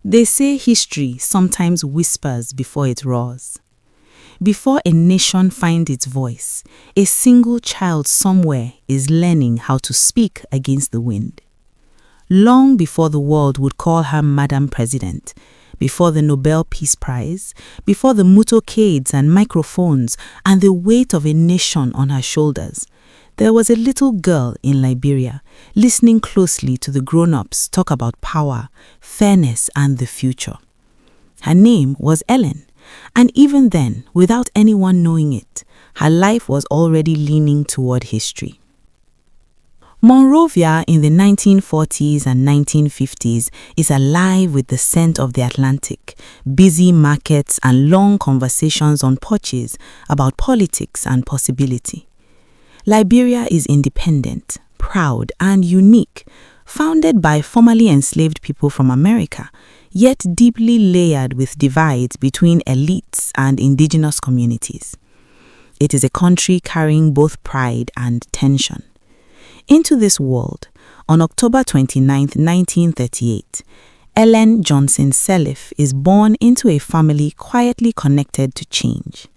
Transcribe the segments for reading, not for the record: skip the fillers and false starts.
They say history sometimes whispers before it roars. Before a nation finds its voice, a single child somewhere is learning how to speak against the wind. Long before the world would call her Madam President, before the Nobel Peace Prize, before the motorcades and microphones and the weight of a nation on her shoulders, there was a little girl in Liberia listening closely to the grown-ups talk about power, fairness, and the future. Her name was Ellen, and even then, without anyone knowing it, her life was already leaning toward history. Monrovia in the 1940s and 1950s is alive with the scent of the Atlantic, busy markets and long conversations on porches about politics and possibility. Liberia is independent, proud, and unique, founded by formerly enslaved people from America, yet deeply layered with divides between elites and indigenous communities. It is a country carrying both pride and tension. Into this world, on October 29, 1938, Ellen Johnson Sirleaf is born into a family quietly connected to change.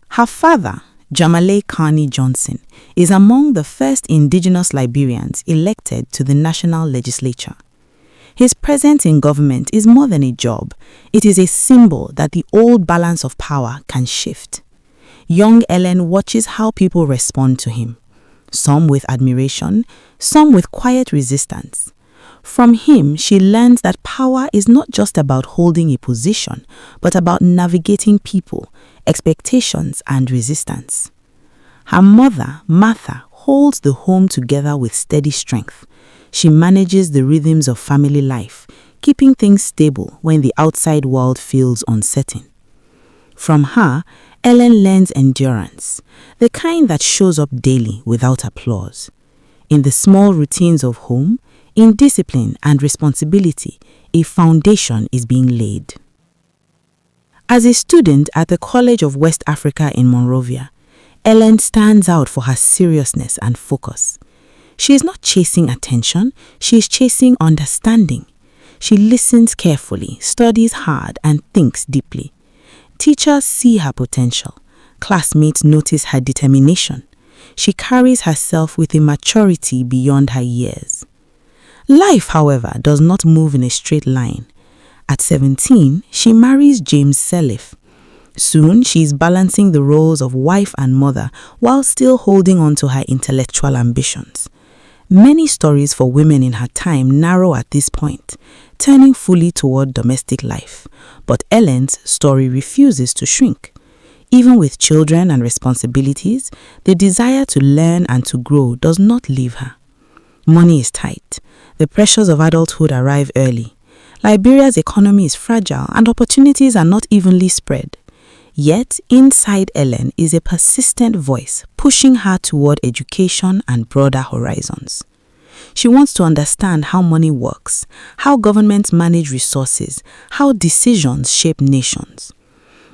Her father, Jamale Carney Johnson, is among the first indigenous Liberians elected to the national legislature. His presence in government is more than a job. It is a symbol that the old balance of power can shift. Young Ellen watches how people respond to him, some with admiration, some with quiet resistance. From him, she learns that power is not just about holding a position, but about navigating people, expectations, and resistance. Her mother, Martha, holds the home together with steady strength. She manages the rhythms of family life, keeping things stable when the outside world feels uncertain. From her, Ellen learns endurance, the kind that shows up daily without applause. In the small routines of home, in discipline and responsibility, a foundation is being laid. As a student at the College of West Africa in Monrovia, Ellen stands out for her seriousness and focus. She is not chasing attention, she is chasing understanding. She listens carefully, studies hard, and thinks deeply. Teachers see her potential. Classmates notice her determination. She carries herself with a maturity beyond her years. Life, however, does not move in a straight line. At 17, she marries James Sirleaf. Soon, she is balancing the roles of wife and mother while still holding on to her intellectual ambitions. Many stories for women in her time narrow at this point, turning fully toward domestic life. But Ellen's story refuses to shrink. Even with children and responsibilities, the desire to learn and to grow does not leave her. Money is tight. The pressures of adulthood arrive early. Liberia's economy is fragile and opportunities are not evenly spread. Yet, inside Ellen is a persistent voice pushing her toward education and broader horizons. She wants to understand how money works, how governments manage resources, how decisions shape nations.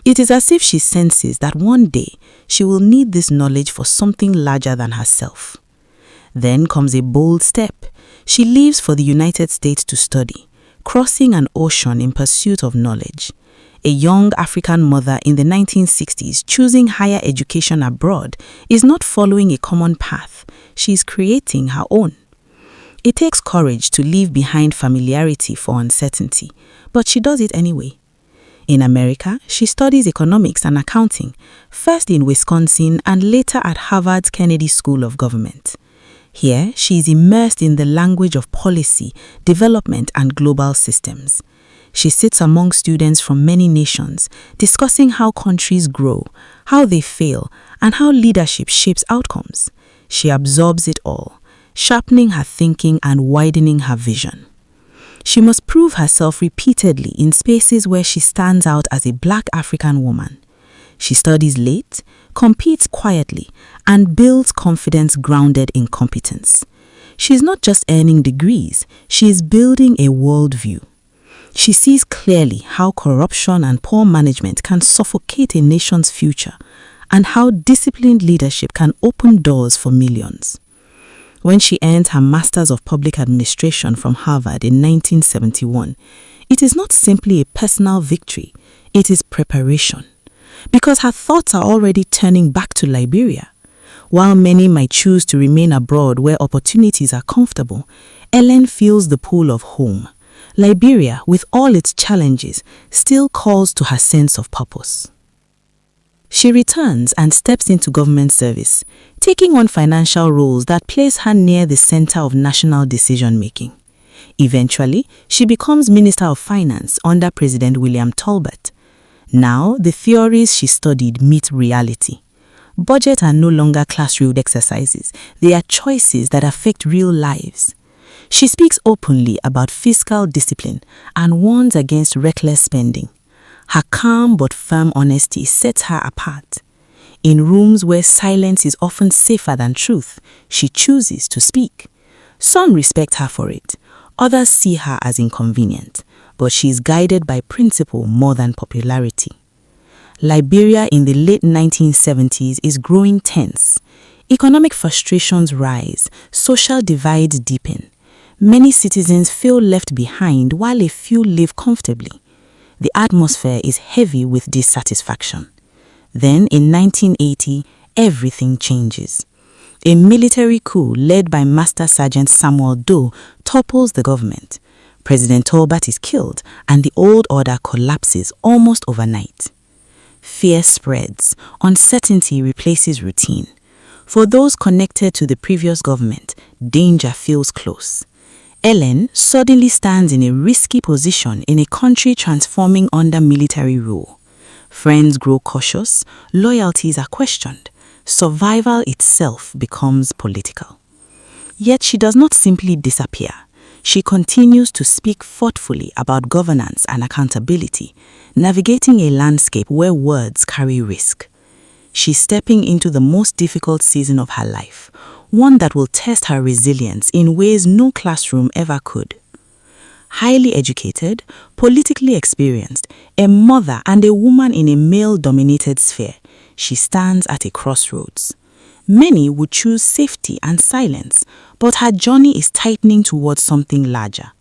It is as if she senses that one day she will need this knowledge for something larger than herself. Then comes a bold step. She leaves for the United States to study, crossing an ocean in pursuit of knowledge. A young African mother in the 1960s choosing higher education abroad is not following a common path. She is creating her own. It takes courage to leave behind familiarity for uncertainty, but she does it anyway. In America, she studies economics and accounting, first in Wisconsin and later at Harvard's Kennedy School of Government. Here, she is immersed in the language of policy, development, and global systems. She sits among students from many nations, discussing how countries grow, how they fail, and how leadership shapes outcomes. She absorbs it all, sharpening her thinking and widening her vision. She must prove herself repeatedly in spaces where she stands out as a Black African woman. She studies late, competes quietly, and builds confidence grounded in competence. She is not just earning degrees, she is building a worldview. She sees clearly how corruption and poor management can suffocate a nation's future, and how disciplined leadership can open doors for millions. When she earned her Masters of Public Administration from Harvard in 1971, It is not simply a personal victory, it is preparation. Because her thoughts are already turning back to Liberia. While many might choose to remain abroad where opportunities are comfortable, Ellen feels the pull of home. Liberia, with all its challenges, still calls to her sense of purpose. She returns and steps into government service, taking on financial roles that place her near the center of national decision-making. Eventually, she becomes Minister of Finance under President William Tolbert. Now, the theories she studied meet reality. Budgets are no longer classroom exercises, they are choices that affect real lives. She speaks openly about fiscal discipline and warns against reckless spending. Her calm but firm honesty sets her apart. In rooms where silence is often safer than truth, she chooses to speak. Some respect her for it, others see her as inconvenient, but she is guided by principle more than popularity. Liberia in the late 1970s is growing tense. Economic frustrations rise, social divides deepen. Many citizens feel left behind while a few live comfortably. The atmosphere is heavy with dissatisfaction. Then, in 1980, everything changes. A military coup led by Master Sergeant Samuel Doe topples the government. President Tolbert is killed, and the old order collapses almost overnight. Fear spreads, uncertainty replaces routine. For those connected to the previous government, danger feels close. Ellen suddenly stands in a risky position in a country transforming under military rule. Friends grow cautious, loyalties are questioned, survival itself becomes political. Yet she does not simply disappear. She continues to speak thoughtfully about governance and accountability, navigating a landscape where words carry risk. She's stepping into the most difficult season of her life, one that will test her resilience in ways no classroom ever could. Highly educated, politically experienced, a mother and a woman in a male-dominated sphere, she stands at a crossroads. Many would choose safety and silence, but her journey is tightening towards something larger.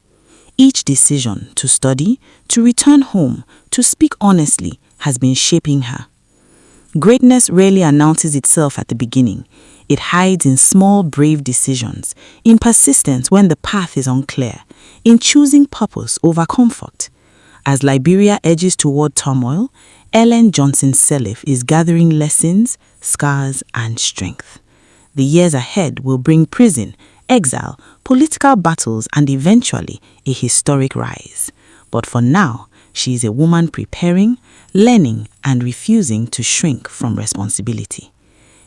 Each decision to study, to return home, to speak honestly has been shaping her. Greatness rarely announces itself at the beginning. It hides in small, brave decisions, in persistence when the path is unclear, in choosing purpose over comfort. As Liberia edges toward turmoil, Ellen Johnson Sirleaf is gathering lessons, scars, and strength. The years ahead will bring prison, exile, political battles, and eventually a historic rise. But for now, she is a woman preparing, learning, and refusing to shrink from responsibility.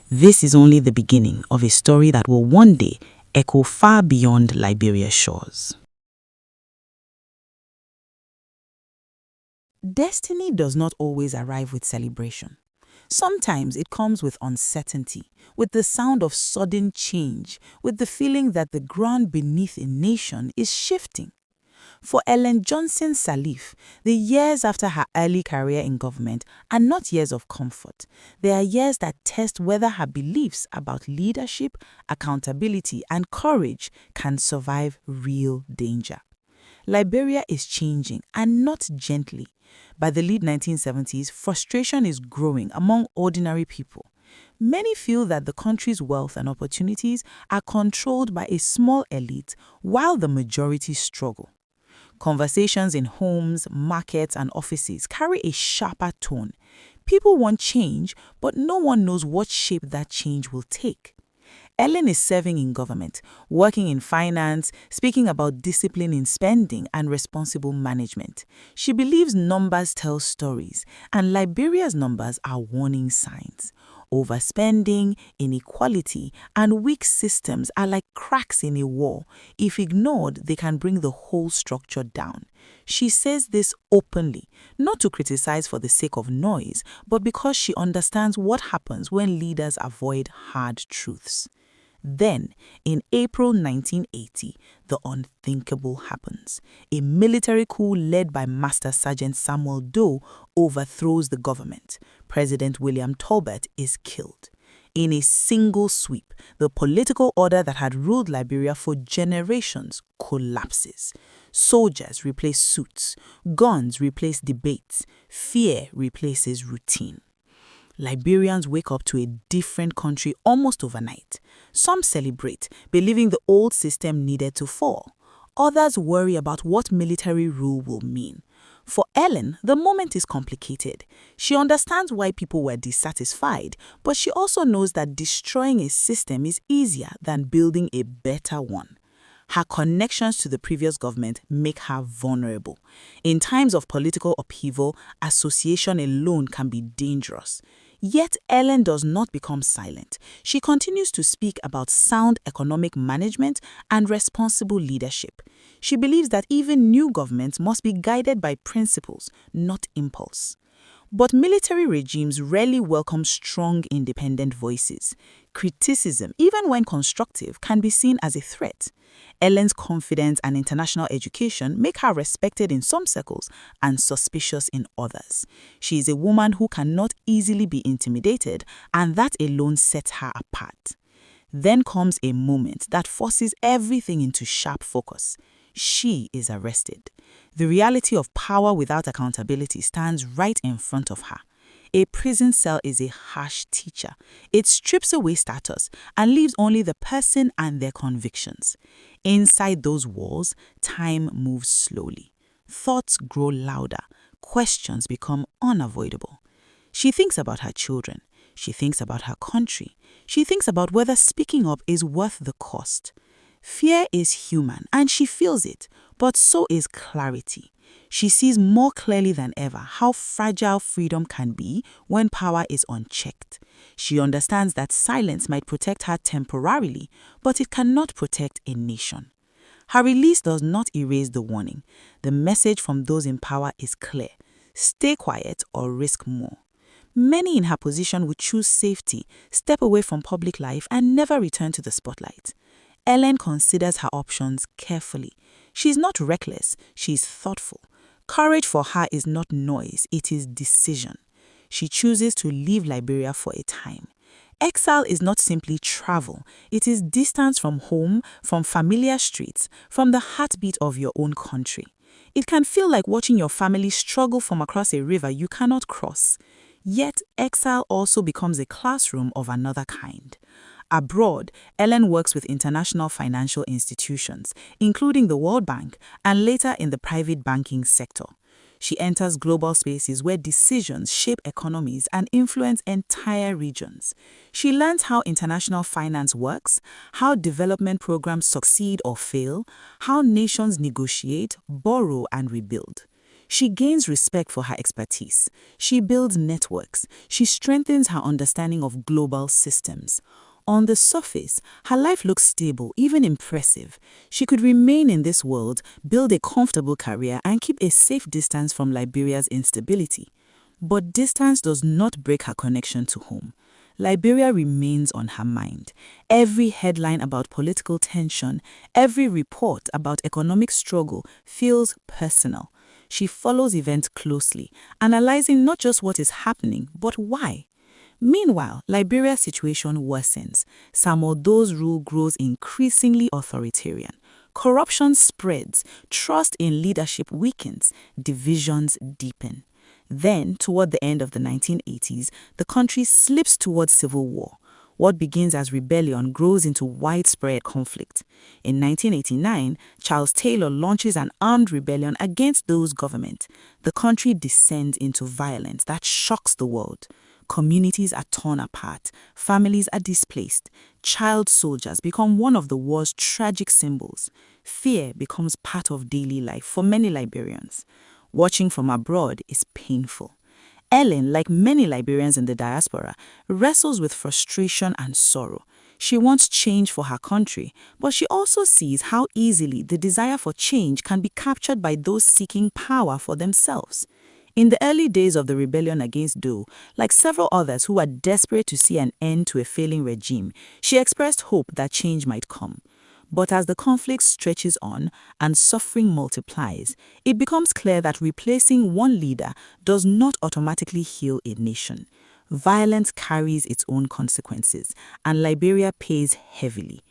This is only the beginning of a story that will one day echo far beyond Liberia's shores. Destiny does not always arrive with celebration. Sometimes it comes with uncertainty, with the sound of sudden change, with the feeling that the ground beneath a nation is shifting. For Ellen Johnson Sirleaf, the years after her early career in government are not years of comfort. They are years that test whether her beliefs about leadership, accountability, and courage can survive real danger. Liberia is changing, and not gently. By the late 1970s, frustration is growing among ordinary people. Many feel that the country's wealth and opportunities are controlled by a small elite while the majority struggle. Conversations in homes, markets, and offices carry a sharper tone. People want change, but no one knows what shape that change will take. Ellen is serving in government, working in finance, speaking about discipline in spending and responsible management. She believes numbers tell stories, and Liberia's numbers are warning signs. Overspending, inequality, and weak systems are like cracks in a wall. If ignored, they can bring the whole structure down. She says this openly, not to criticize for the sake of noise, but because she understands what happens when leaders avoid hard truths. Then, in April 1980, the unthinkable happens. A military coup led by Master Sergeant Samuel Doe overthrows the government. President William Tolbert is killed. In a single sweep, the political order that had ruled Liberia for generations collapses. Soldiers replace suits. Guns replace debates. Fear replaces routine. Liberians wake up to a different country almost overnight. Some celebrate, believing the old system needed to fall. Others worry about what military rule will mean. For Ellen, the moment is complicated. She understands why people were dissatisfied, but she also knows that destroying a system is easier than building a better one. Her connections to the previous government make her vulnerable. In times of political upheaval, association alone can be dangerous. Yet Ellen does not become silent. She continues to speak about sound economic management and responsible leadership. She believes that even new governments must be guided by principles, not impulse. But military regimes rarely welcome strong, independent voices. Criticism, even when constructive, can be seen as a threat. Ellen's confidence and international education make her respected in some circles and suspicious in others. She is a woman who cannot easily be intimidated, and that alone sets her apart. Then comes a moment that forces everything into sharp focus. She is arrested. The reality of power without accountability stands right in front of her. A prison cell is a harsh teacher. It strips away status and leaves only the person and their convictions. Inside those walls, time moves slowly. Thoughts grow louder. Questions become unavoidable. She thinks about her children. She thinks about her country. She thinks about whether speaking up is worth the cost. Fear is human, and she feels it, but so is clarity. She sees more clearly than ever how fragile freedom can be when power is unchecked. She understands that silence might protect her temporarily, but it cannot protect a nation. Her release does not erase the warning. The message from those in power is clear: stay quiet or risk more. Many in her position would choose safety, step away from public life, and never return to the spotlight. Ellen considers her options carefully. She is not reckless, she is thoughtful. Courage for her is not noise, it is decision. She chooses to leave Liberia for a time. Exile is not simply travel, it is distance from home, from familiar streets, from the heartbeat of your own country. It can feel like watching your family struggle from across a river you cannot cross. Yet, exile also becomes a classroom of another kind. Abroad, Ellen works with international financial institutions, including the World Bank, and later in the private banking sector. She enters global spaces where decisions shape economies and influence entire regions. She learns how international finance works, how development programs succeed or fail, how nations negotiate, borrow, and rebuild. She gains respect for her expertise. She builds networks. She strengthens her understanding of global systems. On the surface, her life looks stable, even impressive. She could remain in this world, build a comfortable career, and keep a safe distance from Liberia's instability. But distance does not break her connection to home. Liberia remains on her mind. Every headline about political tension, every report about economic struggle feels personal. She follows events closely, analyzing not just what is happening, but why. Meanwhile, Liberia's situation worsens. Samuel Doe's rule grows increasingly authoritarian. Corruption spreads, trust in leadership weakens, divisions deepen. Then, toward the end of the 1980s, the country slips towards civil war. What begins as rebellion grows into widespread conflict. In 1989, Charles Taylor launches an armed rebellion against Doe's government. The country descends into violence that shocks the world. Communities are torn apart, families are displaced, child soldiers become one of the war's tragic symbols. Fear becomes part of daily life for many Liberians. Watching from abroad is painful. Ellen, like many Liberians in the diaspora, wrestles with frustration and sorrow. She wants change for her country, but she also sees how easily the desire for change can be captured by those seeking power for themselves. In the early days of the rebellion against Doe, like several others who were desperate to see an end to a failing regime, she expressed hope that change might come. But as the conflict stretches on and suffering multiplies, it becomes clear that replacing one leader does not automatically heal a nation. Violence carries its own consequences, and Liberia pays heavily.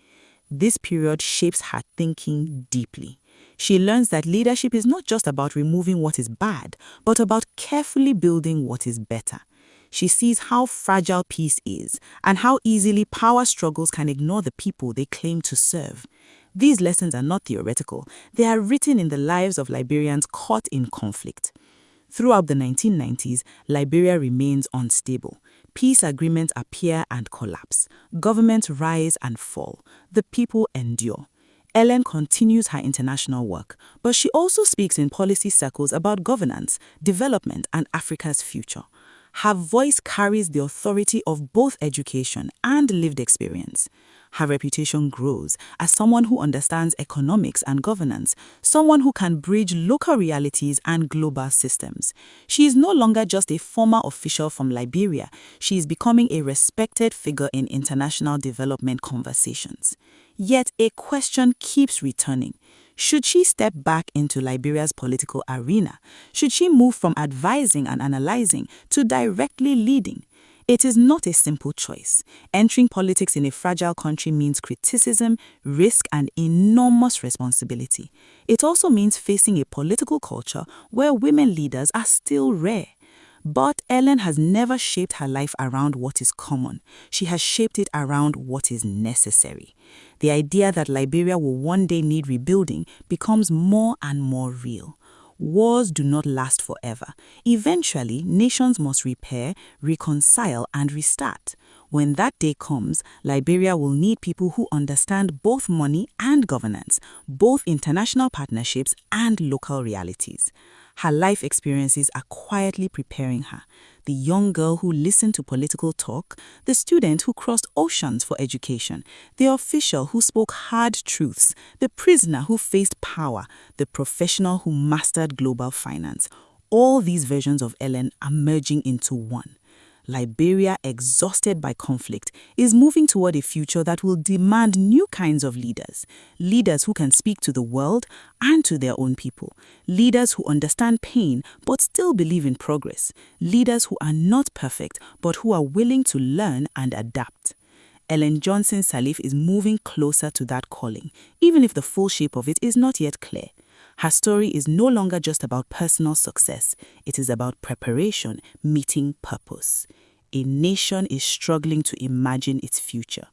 This period shapes her thinking deeply. She learns that leadership is not just about removing what is bad, but about carefully building what is better. She sees how fragile peace is and how easily power struggles can ignore the people they claim to serve. These lessons are not theoretical, they are written in the lives of Liberians caught in conflict. Throughout the 1990s, Liberia remains unstable. Peace agreements appear and collapse. Governments rise and fall. The people endure. Ellen continues her international work, but she also speaks in policy circles about governance, development, and Africa's future. Her voice carries the authority of both education and lived experience. Her reputation grows as someone who understands economics and governance, someone who can bridge local realities and global systems. She is no longer just a former official from Liberia. She is becoming a respected figure in international development conversations. Yet a question keeps returning. Should she step back into Liberia's political arena? Should she move from advising and analyzing to directly leading? It is not a simple choice. Entering politics in a fragile country means criticism, risk, and enormous responsibility. It also means facing a political culture where women leaders are still rare. But Ellen has never shaped her life around what is common. She has shaped it around what is necessary. The idea that Liberia will one day need rebuilding becomes more and more real. Wars do not last forever. Eventually, nations must repair, reconcile, and restart. When that day comes, Liberia will need people who understand both money and governance, both international partnerships and local realities. Her life experiences are quietly preparing her. The young girl who listened to political talk, the student who crossed oceans for education, the official who spoke hard truths, the prisoner who faced power, the professional who mastered global finance. All these versions of Ellen are merging into one. Liberia, exhausted by conflict, is moving toward a future that will demand new kinds of leaders. Leaders who can speak to the world and to their own people. Leaders who understand pain but still believe in progress. Leaders who are not perfect but who are willing to learn and adapt. Ellen Johnson Sirleaf is moving closer to that calling, even if the full shape of it is not yet clear. Her story is no longer just about personal success. It is about preparation, meeting purpose. A nation is struggling to imagine its future.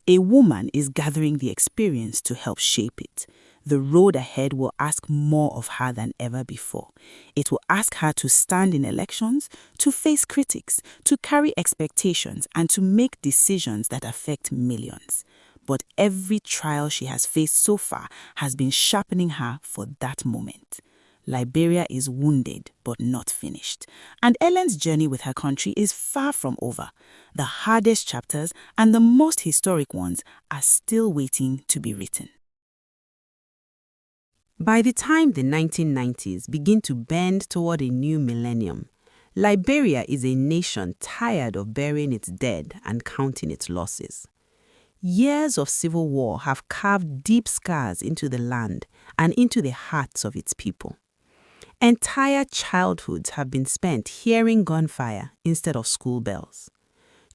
A woman is gathering the experience to help shape it. The road ahead will ask more of her than ever before. It will ask her to stand in elections, to face critics, to carry expectations, and to make decisions that affect millions. But every trial she has faced so far has been sharpening her for that moment. Liberia is wounded but not finished. And Ellen's journey with her country is far from over. The hardest chapters and the most historic ones are still waiting to be written. By the time the 1990s begin to bend toward a new millennium, Liberia is a nation tired of burying its dead and counting its losses. Years of civil war have carved deep scars into the land and into the hearts of its people. Entire childhoods have been spent hearing gunfire instead of school bells.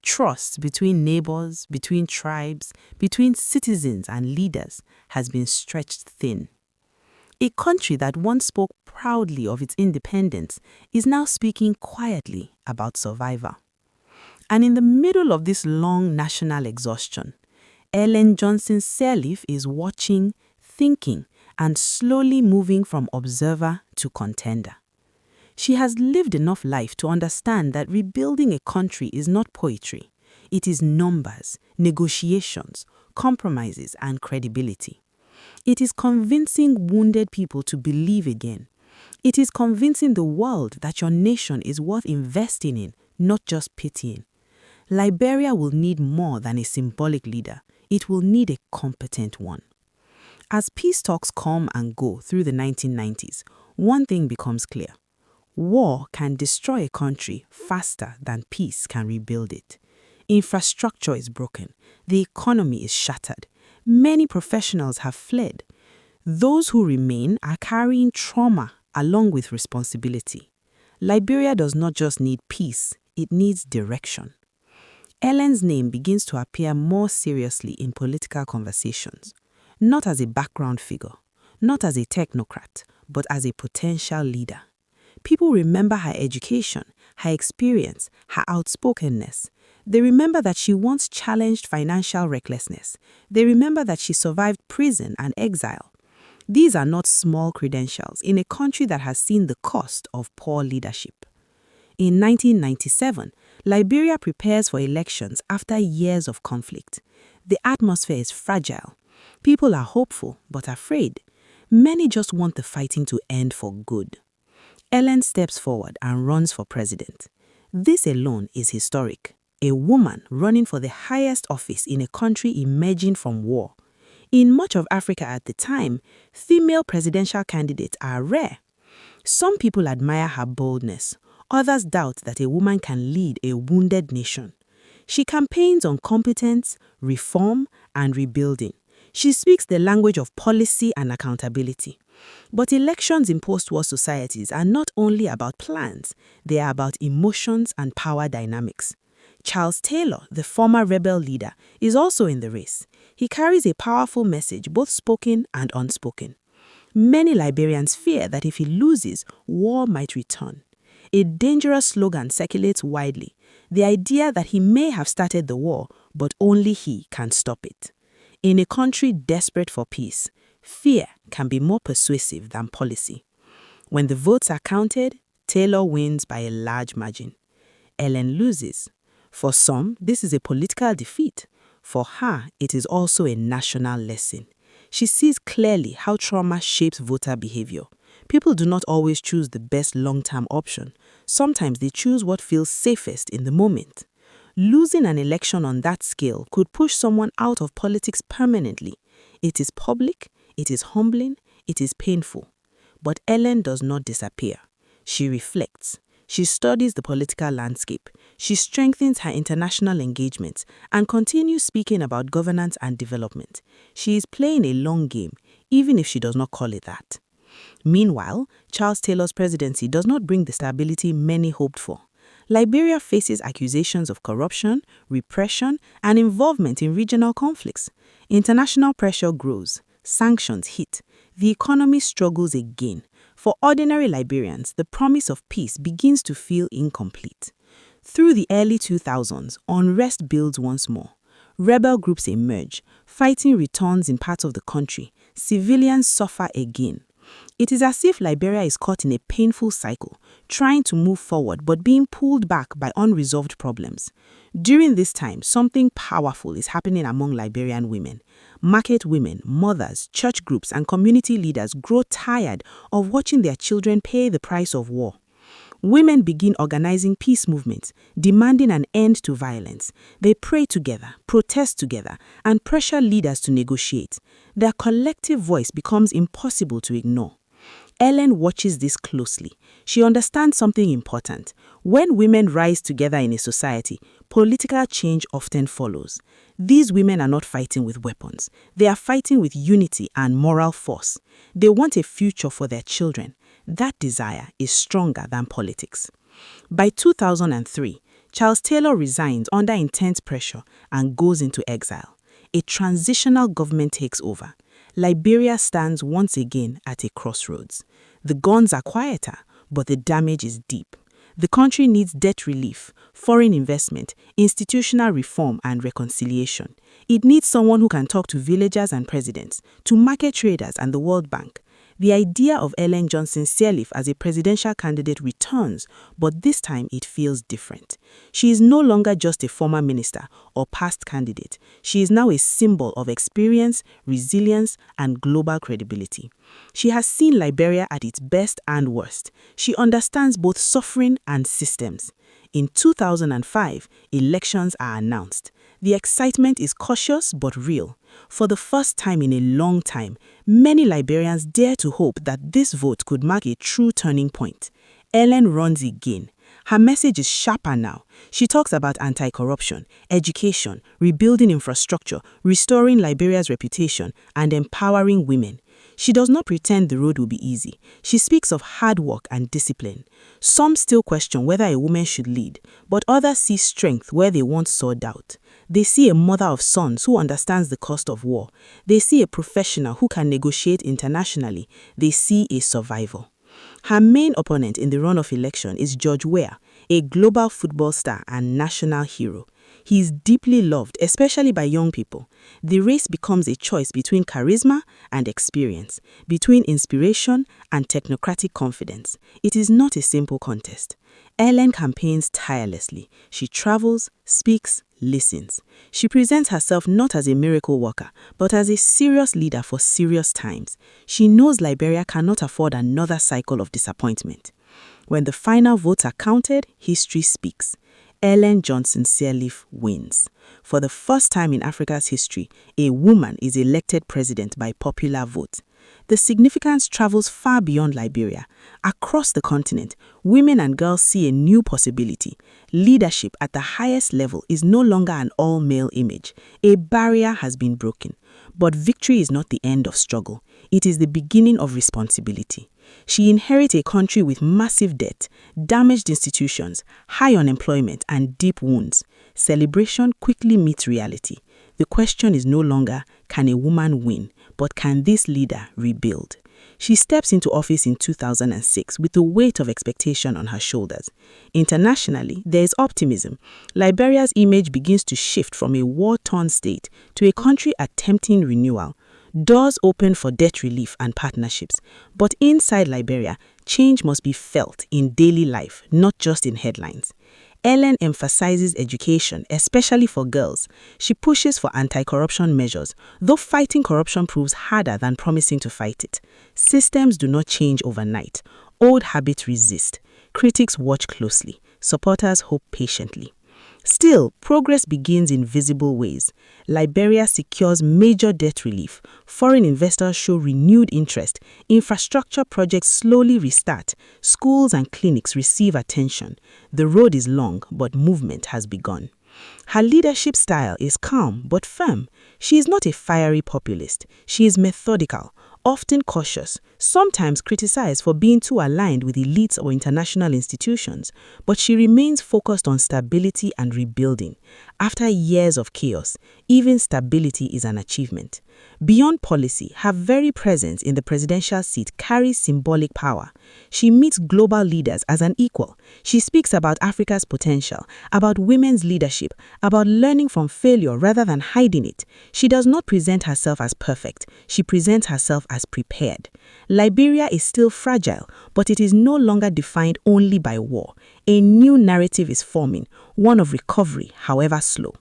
Trust between neighbors, between tribes, between citizens and leaders has been stretched thin. A country that once spoke proudly of its independence is now speaking quietly about survival. And in the middle of this long national exhaustion, Ellen Johnson Sirleaf is watching, thinking, and slowly moving from observer to contender. She has lived enough life to understand that rebuilding a country is not poetry. It is numbers, negotiations, compromises, and credibility. It is convincing wounded people to believe again. It is convincing the world that your nation is worth investing in, not just pitying. Liberia will need more than a symbolic leader. It will need a competent one. As peace talks come and go through the 1990s, one thing becomes clear. War can destroy a country faster than peace can rebuild it. Infrastructure is broken. The economy is shattered. Many professionals have fled. Those who remain are carrying trauma along with responsibility. Liberia does not just need peace, it needs direction. Ellen's name begins to appear more seriously in political conversations, not as a background figure, not as a technocrat, but as a potential leader. People remember her education, her experience, her outspokenness. They remember that she once challenged financial recklessness. They remember that she survived prison and exile. These are not small credentials in a country that has seen the cost of poor leadership. In 1997, Liberia prepares for elections after years of conflict. The atmosphere is fragile. People are hopeful but afraid. Many just want the fighting to end for good. Ellen steps forward and runs for president. This alone is historic. A woman running for the highest office in a country emerging from war. In much of Africa at the time, female presidential candidates are rare. Some people admire her boldness. Others doubt that a woman can lead a wounded nation. She campaigns on competence, reform, and rebuilding. She speaks the language of policy and accountability. But elections in post-war societies are not only about plans, they are about emotions and power dynamics. Charles Taylor, the former rebel leader, is also in the race. He carries a powerful message, both spoken and unspoken. Many Liberians fear that if he loses, war might return. A dangerous slogan circulates widely, the idea that he may have started the war, but only he can stop it. In a country desperate for peace, fear can be more persuasive than policy. When the votes are counted, Taylor wins by a large margin. Ellen loses. For some, this is a political defeat. For her, it is also a national lesson. She sees clearly how trauma shapes voter behavior. People do not always choose the best long-term option. Sometimes they choose what feels safest in the moment. Losing an election on that scale could push someone out of politics permanently. It is public, it is humbling, it is painful. But Ellen does not disappear. She reflects. She studies the political landscape. She strengthens her international engagements and continues speaking about governance and development. She is playing a long game, even if she does not call it that. Meanwhile, Charles Taylor's presidency does not bring the stability many hoped for. Liberia faces accusations of corruption, repression, and involvement in regional conflicts. International pressure grows. Sanctions hit. The economy struggles again. For ordinary Liberians, the promise of peace begins to feel incomplete. Through the early 2000s, unrest builds once more. Rebel groups emerge. Fighting returns in parts of the country. Civilians suffer again. It is as if Liberia is caught in a painful cycle, trying to move forward but being pulled back by unresolved problems. During this time, something powerful is happening among Liberian women. Market women, mothers, church groups, and community leaders grow tired of watching their children pay the price of war. Women begin organizing peace movements, demanding an end to violence. They pray together, protest together, and pressure leaders to negotiate. Their collective voice becomes impossible to ignore. Ellen watches this closely. She understands something important. When women rise together in a society, political change often follows. These women are not fighting with weapons. They are fighting with unity and moral force. They want a future for their children. That desire is stronger than politics. By 2003, Charles Taylor resigns under intense pressure and goes into exile. A transitional government takes over. Liberia stands once again at a crossroads. The guns are quieter, but the damage is deep. The country needs debt relief, foreign investment, institutional reform, and reconciliation. It needs someone who can talk to villagers and presidents, to market traders and the World Bank. The idea of Ellen Johnson Sirleaf as a presidential candidate returns, but this time it feels different. She is no longer just a former minister or past candidate. She is now a symbol of experience, resilience, and global credibility. She has seen Liberia at its best and worst. She understands both suffering and systems. In 2005, elections are announced. The excitement is cautious but real. For the first time in a long time, many Liberians dare to hope that this vote could mark a true turning point. Ellen runs again. Her message is sharper now. She talks about anti-corruption, education, rebuilding infrastructure, restoring Liberia's reputation, and empowering women. She does not pretend the road will be easy. She speaks of hard work and discipline. Some still question whether a woman should lead, but others see strength where they once saw doubt. They see a mother of sons who understands the cost of war. They see a professional who can negotiate internationally. They see a survivor. Her main opponent in the runoff election is George Weah, a global football star and national hero. He is deeply loved, especially by young people. The race becomes a choice between charisma and experience, between inspiration and technocratic confidence. It is not a simple contest. Ellen campaigns tirelessly. She travels, speaks, listens. She presents herself not as a miracle worker, but as a serious leader for serious times. She knows Liberia cannot afford another cycle of disappointment. When the final votes are counted, history speaks. Ellen Johnson Sirleaf wins. For the first time in Africa's history, a woman is elected president by popular vote. The significance travels far beyond Liberia. Across the continent, women and girls see a new possibility. Leadership at the highest level is no longer an all-male image. A barrier has been broken. But victory is not the end of struggle. It is the beginning of responsibility. She inherits a country with massive debt, damaged institutions, high unemployment, and deep wounds. Celebration quickly meets reality. The question is no longer, can a woman win, but can this leader rebuild? She steps into office in 2006 with the weight of expectation on her shoulders. Internationally, there is optimism. Liberia's image begins to shift from a war-torn state to a country attempting renewal. Doors open for debt relief and partnerships. But inside Liberia, change must be felt in daily life, not just in headlines. Ellen emphasizes education, especially for girls. She pushes for anti-corruption measures, though fighting corruption proves harder than promising to fight it. Systems do not change overnight. Old habits resist. Critics watch closely. Supporters hope patiently. Still, progress begins in visible ways. Liberia secures major debt relief. Foreign investors show renewed interest. Infrastructure projects slowly restart. Schools and clinics receive attention. The road is long, but movement has begun. Her leadership style is calm but firm. She is not a fiery populist. She is methodical, often cautious, sometimes criticized for being too aligned with elites or international institutions, but she remains focused on stability and rebuilding. After years of chaos, even stability is an achievement. Beyond policy, her very presence in the presidential seat carries symbolic power. She meets global leaders as an equal. She speaks about Africa's potential, about women's leadership, about learning from failure rather than hiding it. She does not present herself as perfect. She presents herself as prepared. Liberia is still fragile, but it is no longer defined only by war. A new narrative is forming, one of recovery, however slow.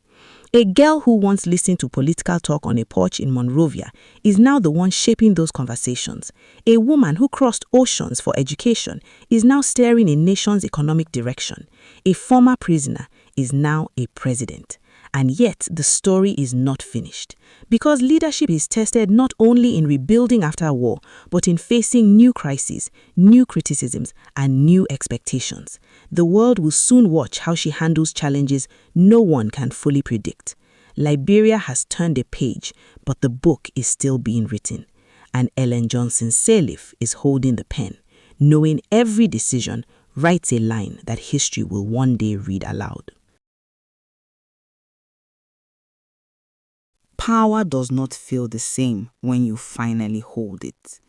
A girl who once listened to political talk on a porch in Monrovia is now the one shaping those conversations. A woman who crossed oceans for education is now steering a nation's economic direction. A former prisoner is now a president. And yet, the story is not finished. Because leadership is tested not only in rebuilding after war, but in facing new crises, new criticisms, and new expectations. The world will soon watch how she handles challenges no one can fully predict. Liberia has turned a page, but the book is still being written. And Ellen Johnson Sirleaf is holding the pen, knowing every decision writes a line that history will one day read aloud. Power does not feel the same when you finally hold it.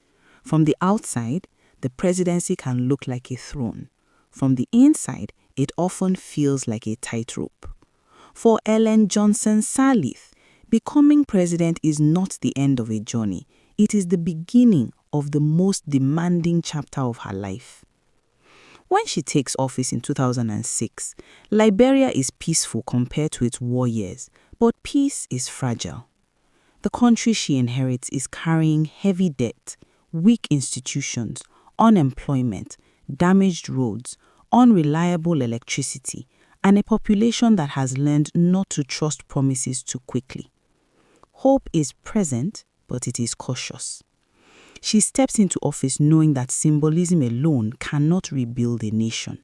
From the outside, the presidency can look like a throne. From the inside, it often feels like a tightrope. For Ellen Johnson Sirleaf, becoming president is not the end of a journey. It is the beginning of the most demanding chapter of her life. When she takes office in 2006, Liberia is peaceful compared to its war years, but peace is fragile. The country she inherits is carrying heavy debt, weak institutions, unemployment, damaged roads, unreliable electricity, and a population that has learned not to trust promises too quickly. Hope is present, but it is cautious. She steps into office knowing that symbolism alone cannot rebuild a nation.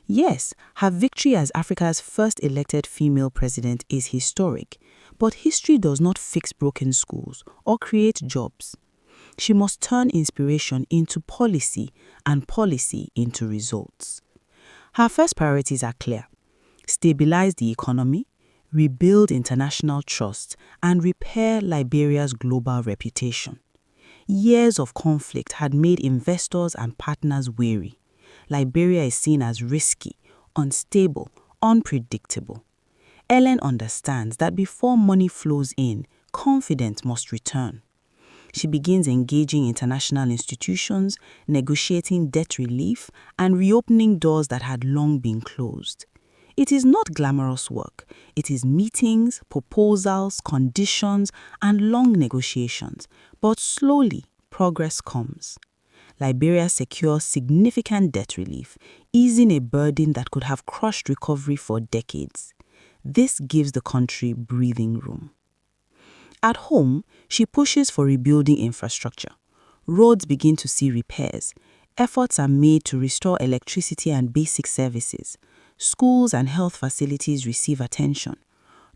Yes, her victory as Africa's first elected female president is historic, but history does not fix broken schools or create jobs. She must turn inspiration into policy and policy into results. Her first priorities are clear: stabilize the economy, rebuild international trust, and repair Liberia's global reputation. Years of conflict had made investors and partners wary. Liberia is seen as risky, unstable, unpredictable. Ellen understands that before money flows in, confidence must return. She begins engaging international institutions, negotiating debt relief, and reopening doors that had long been closed. It is not glamorous work. It is meetings, proposals, conditions, and long negotiations. But slowly, progress comes. Liberia secures significant debt relief, easing a burden that could have crushed recovery for decades. This gives the country breathing room. At home, she pushes for rebuilding infrastructure. Roads begin to see repairs. Efforts are made to restore electricity and basic services. Schools and health facilities receive attention.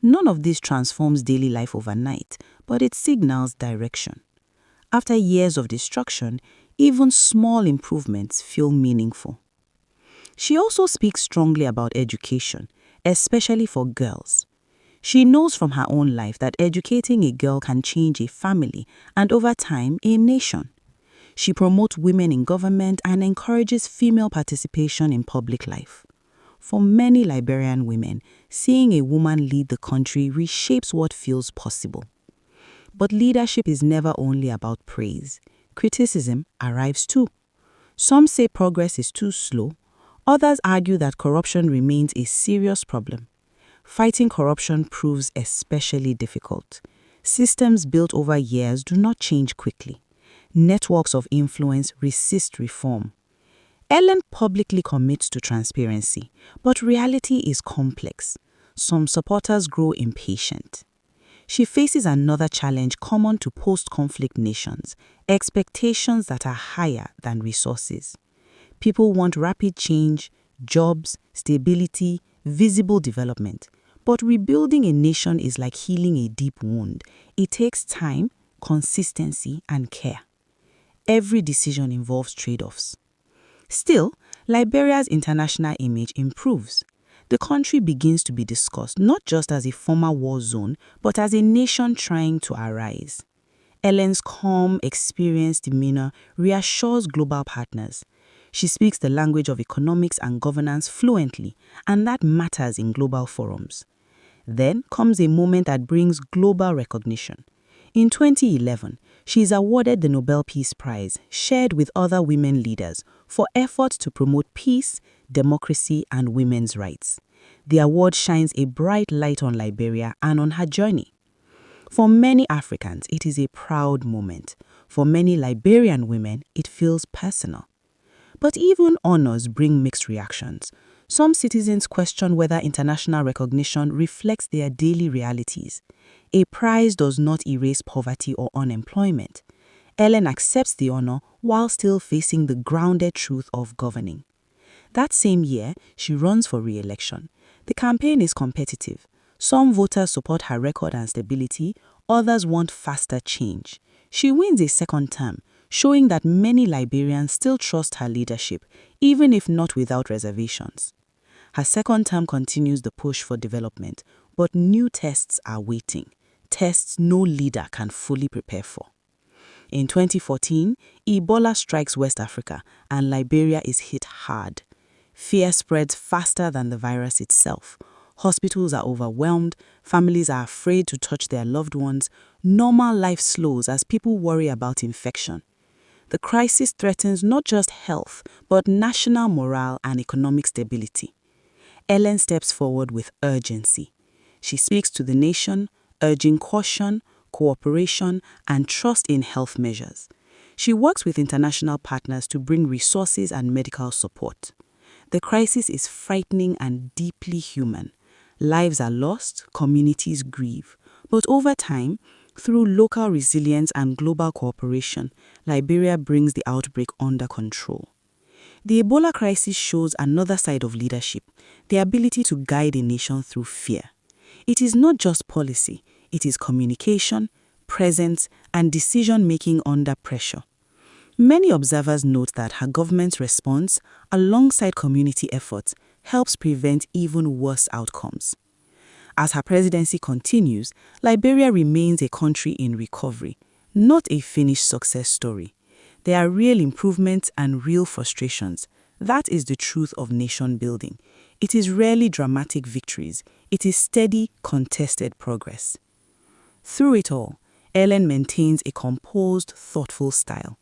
None of this transforms daily life overnight, but it signals direction. After years of destruction, even small improvements feel meaningful. She also speaks strongly about education, especially for girls. She knows from her own life that educating a girl can change a family and, over time, a nation. She promotes women in government and encourages female participation in public life. For many Liberian women, seeing a woman lead the country reshapes what feels possible. But leadership is never only about praise. Criticism arrives too. Some say progress is too slow. Others argue that corruption remains a serious problem. Fighting corruption proves especially difficult. Systems built over years do not change quickly. Networks of influence resist reform. Ellen publicly commits to transparency, but reality is complex. Some supporters grow impatient. She faces another challenge common to post-conflict nations: expectations that are higher than resources. People want rapid change, jobs, stability, visible development. But rebuilding a nation is like healing a deep wound. It takes time, consistency, and care. Every decision involves trade-offs. Still, Liberia's international image improves. The country begins to be discussed not just as a former war zone, but as a nation trying to arise. Ellen's calm, experienced demeanor reassures global partners. She speaks the language of economics and governance fluently, and that matters in global forums. Then comes a moment that brings global recognition. In 2011, she is awarded the Nobel Peace Prize, shared with other women leaders, for efforts to promote peace, democracy, and women's rights. The award shines a bright light on Liberia and on her journey. For many Africans, it is a proud moment. For many Liberian women, it feels personal. But even honors bring mixed reactions. Some citizens question whether international recognition reflects their daily realities. A prize does not erase poverty or unemployment. Ellen accepts the honor while still facing the grounded truth of governing. That same year, she runs for re-election. The campaign is competitive. Some voters support her record and stability, others want faster change. She wins a second term, showing that many Liberians still trust her leadership, even if not without reservations. Her second term continues the push for development, but new tests are waiting, tests no leader can fully prepare for. In 2014, Ebola strikes West Africa and Liberia is hit hard. Fear spreads faster than the virus itself. Hospitals are overwhelmed, families are afraid to touch their loved ones, normal life slows as people worry about infection. The crisis threatens not just health, but national morale and economic stability. Ellen steps forward with urgency. She speaks to the nation, urging caution, cooperation, and trust in health measures. She works with international partners to bring resources and medical support. The crisis is frightening and deeply human. Lives are lost, communities grieve. But over time, through local resilience and global cooperation, Liberia brings the outbreak under control. The Ebola crisis shows another side of leadership, the ability to guide a nation through fear. It is not just policy, it is communication, presence, and decision-making under pressure. Many observers note that her government's response, alongside community efforts, helps prevent even worse outcomes. As her presidency continues, Liberia remains a country in recovery, not a finished success story. There are real improvements and real frustrations. That is the truth of nation building. It is rarely dramatic victories. It is steady, contested progress. Through it all, Ellen maintains a composed, thoughtful style.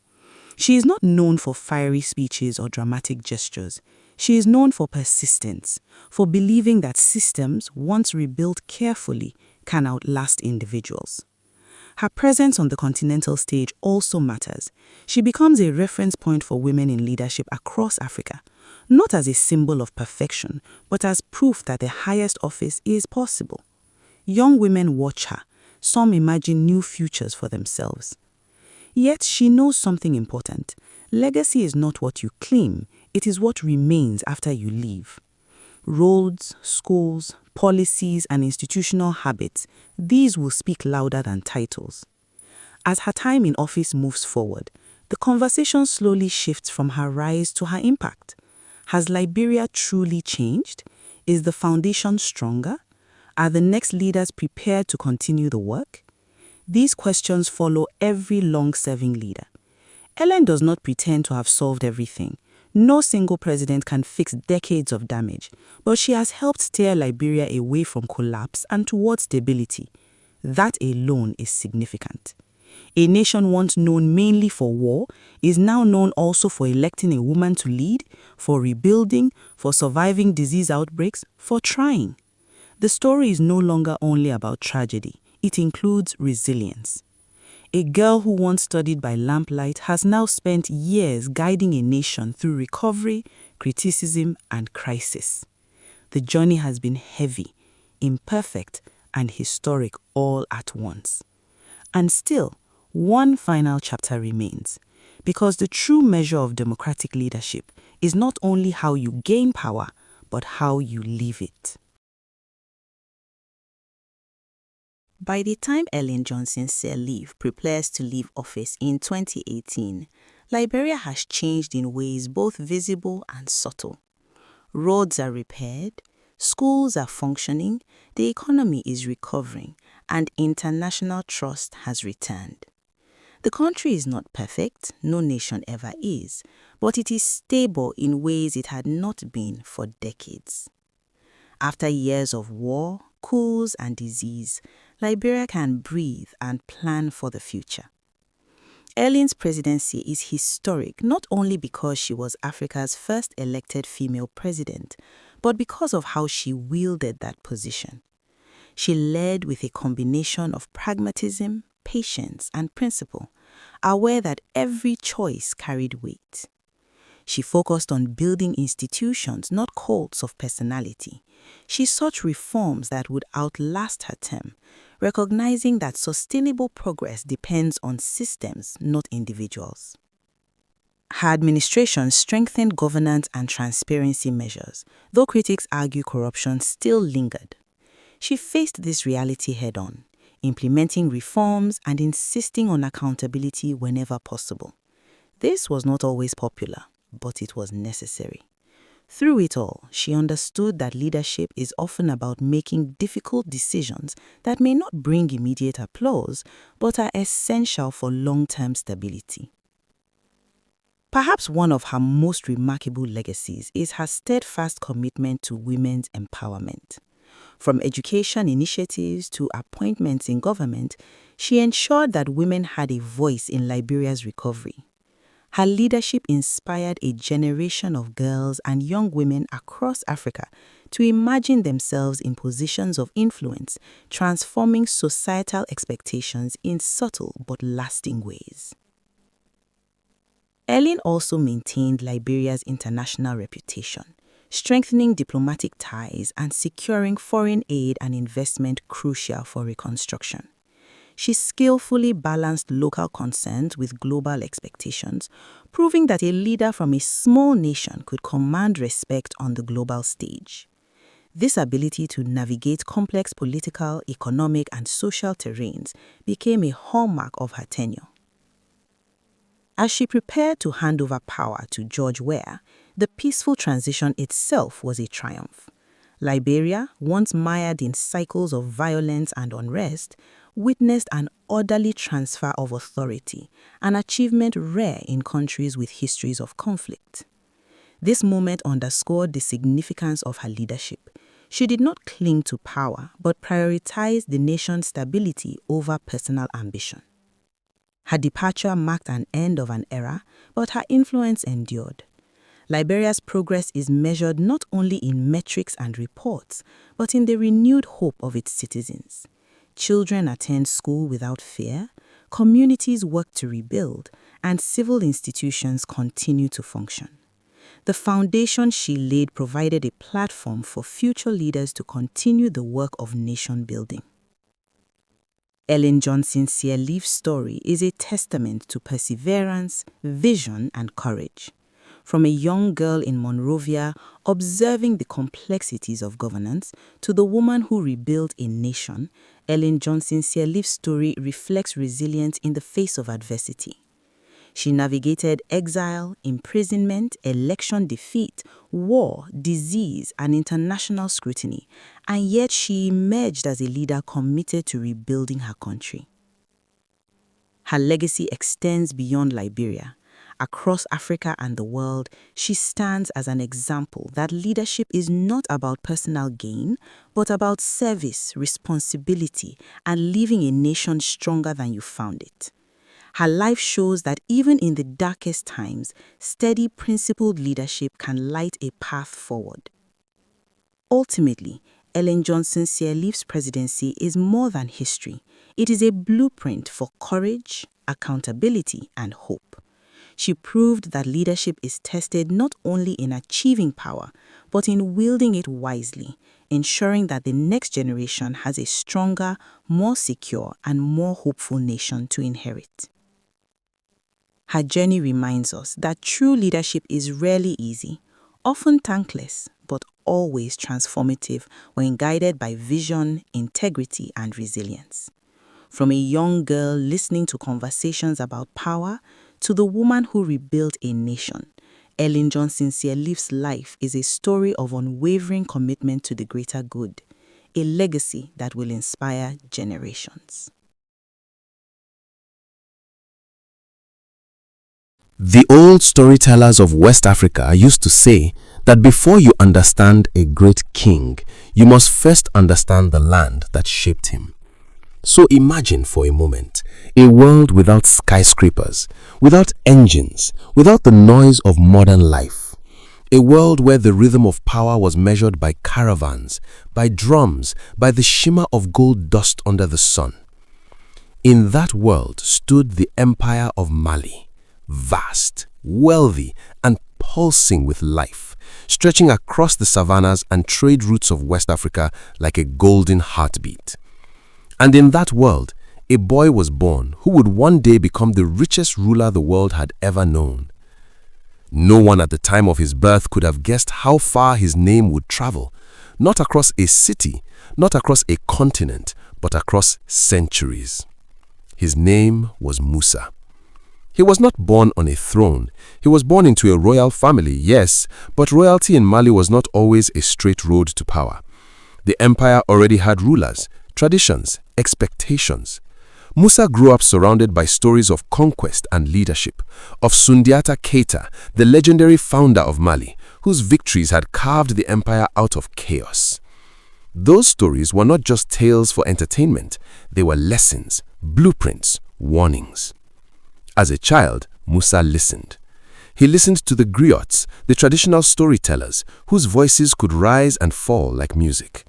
She is not known for fiery speeches or dramatic gestures. She is known for persistence, for believing that systems, once rebuilt carefully, can outlast individuals. Her presence on the continental stage also matters. She becomes a reference point for women in leadership across Africa, not as a symbol of perfection, but as proof that the highest office is possible. Young women watch her. Some imagine new futures for themselves. Yet she knows something important. Legacy is not what you claim, it is what remains after you leave. Roads, schools, policies, and institutional habits, these will speak louder than titles. As her time in office moves forward, the conversation slowly shifts from her rise to her impact. Has Liberia truly changed? Is the foundation stronger? Are the next leaders prepared to continue the work? These questions follow every long-serving leader. Ellen does not pretend to have solved everything. No single president can fix decades of damage, but she has helped steer Liberia away from collapse and towards stability. That alone is significant. A nation once known mainly for war is now known also for electing a woman to lead, for rebuilding, for surviving disease outbreaks, for trying. The story is no longer only about tragedy. It includes resilience. A girl who once studied by lamplight has now spent years guiding a nation through recovery, criticism, and crisis. The journey has been heavy, imperfect, and historic all at once. And still, one final chapter remains, because the true measure of democratic leadership is not only how you gain power, but how you live it. By the time Ellen Johnson Sirleaf prepares to leave office in 2018, Liberia has changed in ways both visible and subtle. Roads are repaired, schools are functioning, the economy is recovering, and international trust has returned. The country is not perfect, no nation ever is, but it is stable in ways it had not been for decades. After years of war, coups, and disease, Liberia can breathe and plan for the future. Ellen's presidency is historic not only because she was Africa's first elected female president, but because of how she wielded that position. She led with a combination of pragmatism, patience, and principle, aware that every choice carried weight. She focused on building institutions, not cults of personality. She sought reforms that would outlast her term, recognizing that sustainable progress depends on systems, not individuals. Her administration strengthened governance and transparency measures, though critics argue corruption still lingered. She faced this reality head-on, implementing reforms and insisting on accountability whenever possible. This was not always popular, but it was necessary. Through it all, she understood that leadership is often about making difficult decisions that may not bring immediate applause, but are essential for long-term stability. Perhaps one of her most remarkable legacies is her steadfast commitment to women's empowerment. From education initiatives to appointments in government, she ensured that women had a voice in Liberia's recovery. Her leadership inspired a generation of girls and young women across Africa to imagine themselves in positions of influence, transforming societal expectations in subtle but lasting ways. Ellen also maintained Liberia's international reputation, strengthening diplomatic ties and securing foreign aid and investment crucial for reconstruction. She skillfully balanced local concerns with global expectations, proving that a leader from a small nation could command respect on the global stage. This ability to navigate complex political, economic, and social terrains became a hallmark of her tenure. As she prepared to hand over power to George Weah, the peaceful transition itself was a triumph. Liberia, once mired in cycles of violence and unrest, witnessed an orderly transfer of authority, an achievement rare in countries with histories of conflict. This moment underscored the significance of her leadership. She did not cling to power, but prioritized the nation's stability over personal ambition. Her departure marked an end of an era, but her influence endured. Liberia's progress is measured not only in metrics and reports, but in the renewed hope of its citizens. Children attend school without fear, communities work to rebuild, and civil institutions continue to function. The foundation she laid provided a platform for future leaders to continue the work of nation building. Ellen Johnson Sirleaf's story is a testament to perseverance, vision, and courage. From a young girl in Monrovia observing the complexities of governance to the woman who rebuilt a nation, Ellen Johnson Sirleaf's story reflects resilience in the face of adversity. She navigated exile, imprisonment, election defeat, war, disease, and international scrutiny, and yet she emerged as a leader committed to rebuilding her country. Her legacy extends beyond Liberia. Across Africa and the world, she stands as an example that leadership is not about personal gain, but about service, responsibility, and leaving a nation stronger than you found it. Her life shows that even in the darkest times, steady, principled leadership can light a path forward. Ultimately, Ellen Johnson Sirleaf's presidency is more than history. It is a blueprint for courage, accountability, and hope. She proved that leadership is tested not only in achieving power, but in wielding it wisely, ensuring that the next generation has a stronger, more secure, and more hopeful nation to inherit. Her journey reminds us that true leadership is rarely easy, often thankless, but always transformative when guided by vision, integrity, and resilience. From a young girl listening to conversations about power to the woman who rebuilt a nation, Ellen Johnson Sirleaf's life is a story of unwavering commitment to the greater good, a legacy that will inspire generations. The old storytellers of West Africa used to say that before you understand a great king, you must first understand the land that shaped him. So imagine for a moment a world without skyscrapers, without engines, without the noise of modern life. A world where the rhythm of power was measured by caravans, by drums, by the shimmer of gold dust under the sun. In that world stood the Empire of Mali, vast, wealthy, and pulsing with life, stretching across the savannas and trade routes of West Africa like a golden heartbeat. And in that world, a boy was born who would one day become the richest ruler the world had ever known. No one at the time of his birth could have guessed how far his name would travel, not across a city, not across a continent, but across centuries. His name was Musa. He was not born on a throne. He was born into a royal family, yes, but royalty in Mali was not always a straight road to power. The empire already had rulers, traditions, expectations. Musa grew up surrounded by stories of conquest and leadership, of Sundiata Keita, the legendary founder of Mali, whose victories had carved the empire out of chaos. Those stories were not just tales for entertainment, they were lessons, blueprints, warnings. As a child, Musa listened. He listened to the griots, the traditional storytellers, whose voices could rise and fall like music.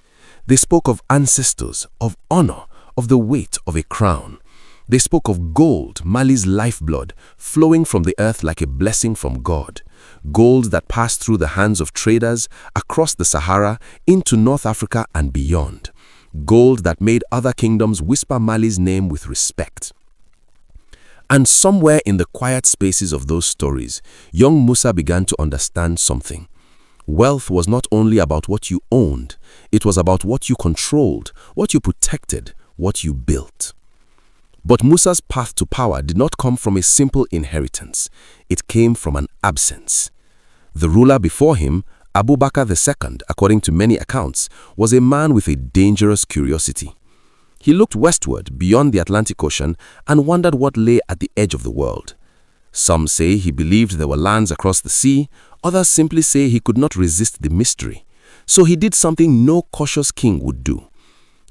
They spoke of ancestors, of honor, of the weight of a crown. They spoke of gold, Mali's lifeblood, flowing from the earth like a blessing from God. Gold that passed through the hands of traders across the Sahara into North Africa and beyond. Gold that made other kingdoms whisper Mali's name with respect. And somewhere in the quiet spaces of those stories, young Musa began to understand something. Wealth was not only about what you owned, it was about what you controlled, what you protected, what you built. But Musa's path to power did not come from a simple inheritance. It came from an absence. The ruler before him, Abu Bakr II, according to many accounts, was a man with a dangerous curiosity. He looked westward beyond the Atlantic Ocean and wondered what lay at the edge of the world. Some say he believed there were lands across the sea, others simply say he could not resist the mystery. So he did something no cautious king would do.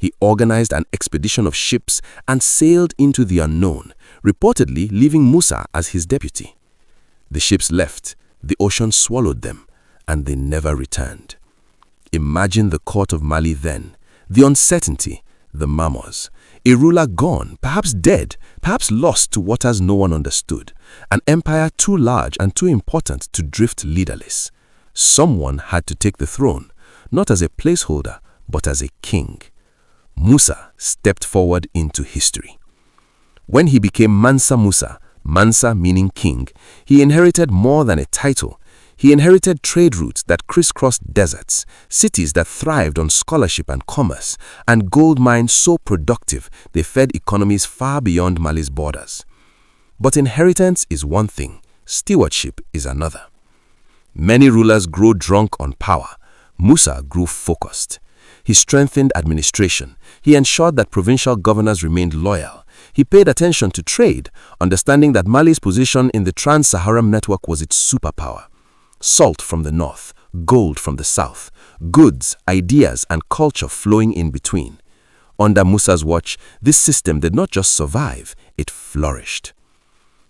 He organized an expedition of ships and sailed into the unknown, reportedly leaving Musa as his deputy. The ships left, the ocean swallowed them, and they never returned. Imagine the court of Mali then, the uncertainty, the murmurs. A ruler gone, perhaps dead, perhaps lost to waters no one understood. An empire too large and too important to drift leaderless. Someone had to take the throne, not as a placeholder, but as a king. Musa stepped forward into history. When he became Mansa Musa, Mansa meaning king, he inherited more than a title. He inherited trade routes that crisscrossed deserts, cities that thrived on scholarship and commerce, and gold mines so productive they fed economies far beyond Mali's borders. But inheritance is one thing, stewardship is another. Many rulers grow drunk on power. Musa grew focused. He strengthened administration. He ensured that provincial governors remained loyal. He paid attention to trade, understanding that Mali's position in the Trans-Saharan network was its superpower. Salt from the north, gold from the south, goods, ideas, and culture flowing in between. Under Musa's watch, this system did not just survive, it flourished.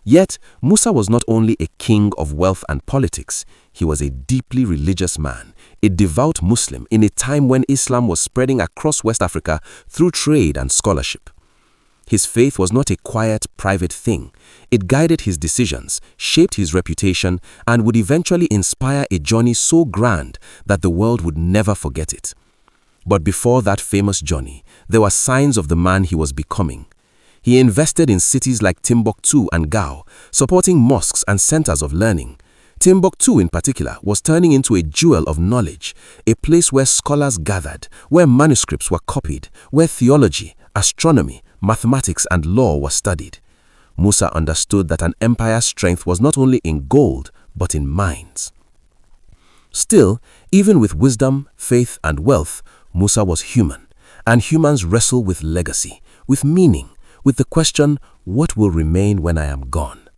Yet, Musa was not only a king of wealth and politics, he was a deeply religious man, a devout Muslim in a time when Islam was spreading across West Africa through trade and scholarship. His faith was not a quiet, private thing. It guided his decisions, shaped his reputation, and would eventually inspire a journey so grand that the world would never forget it. But before that famous journey, there were signs of the man he was becoming. He invested in cities like Timbuktu and Gao, supporting mosques and centers of learning. Timbuktu in particular was turning into a jewel of knowledge, a place where scholars gathered, where manuscripts were copied, where theology, astronomy, mathematics and law were studied. Musa understood that an empire's strength was not only in gold, but in minds. Still, even with wisdom, faith and wealth, Musa was human, and humans wrestle with legacy, with meaning, with the question, what will remain when I am gone?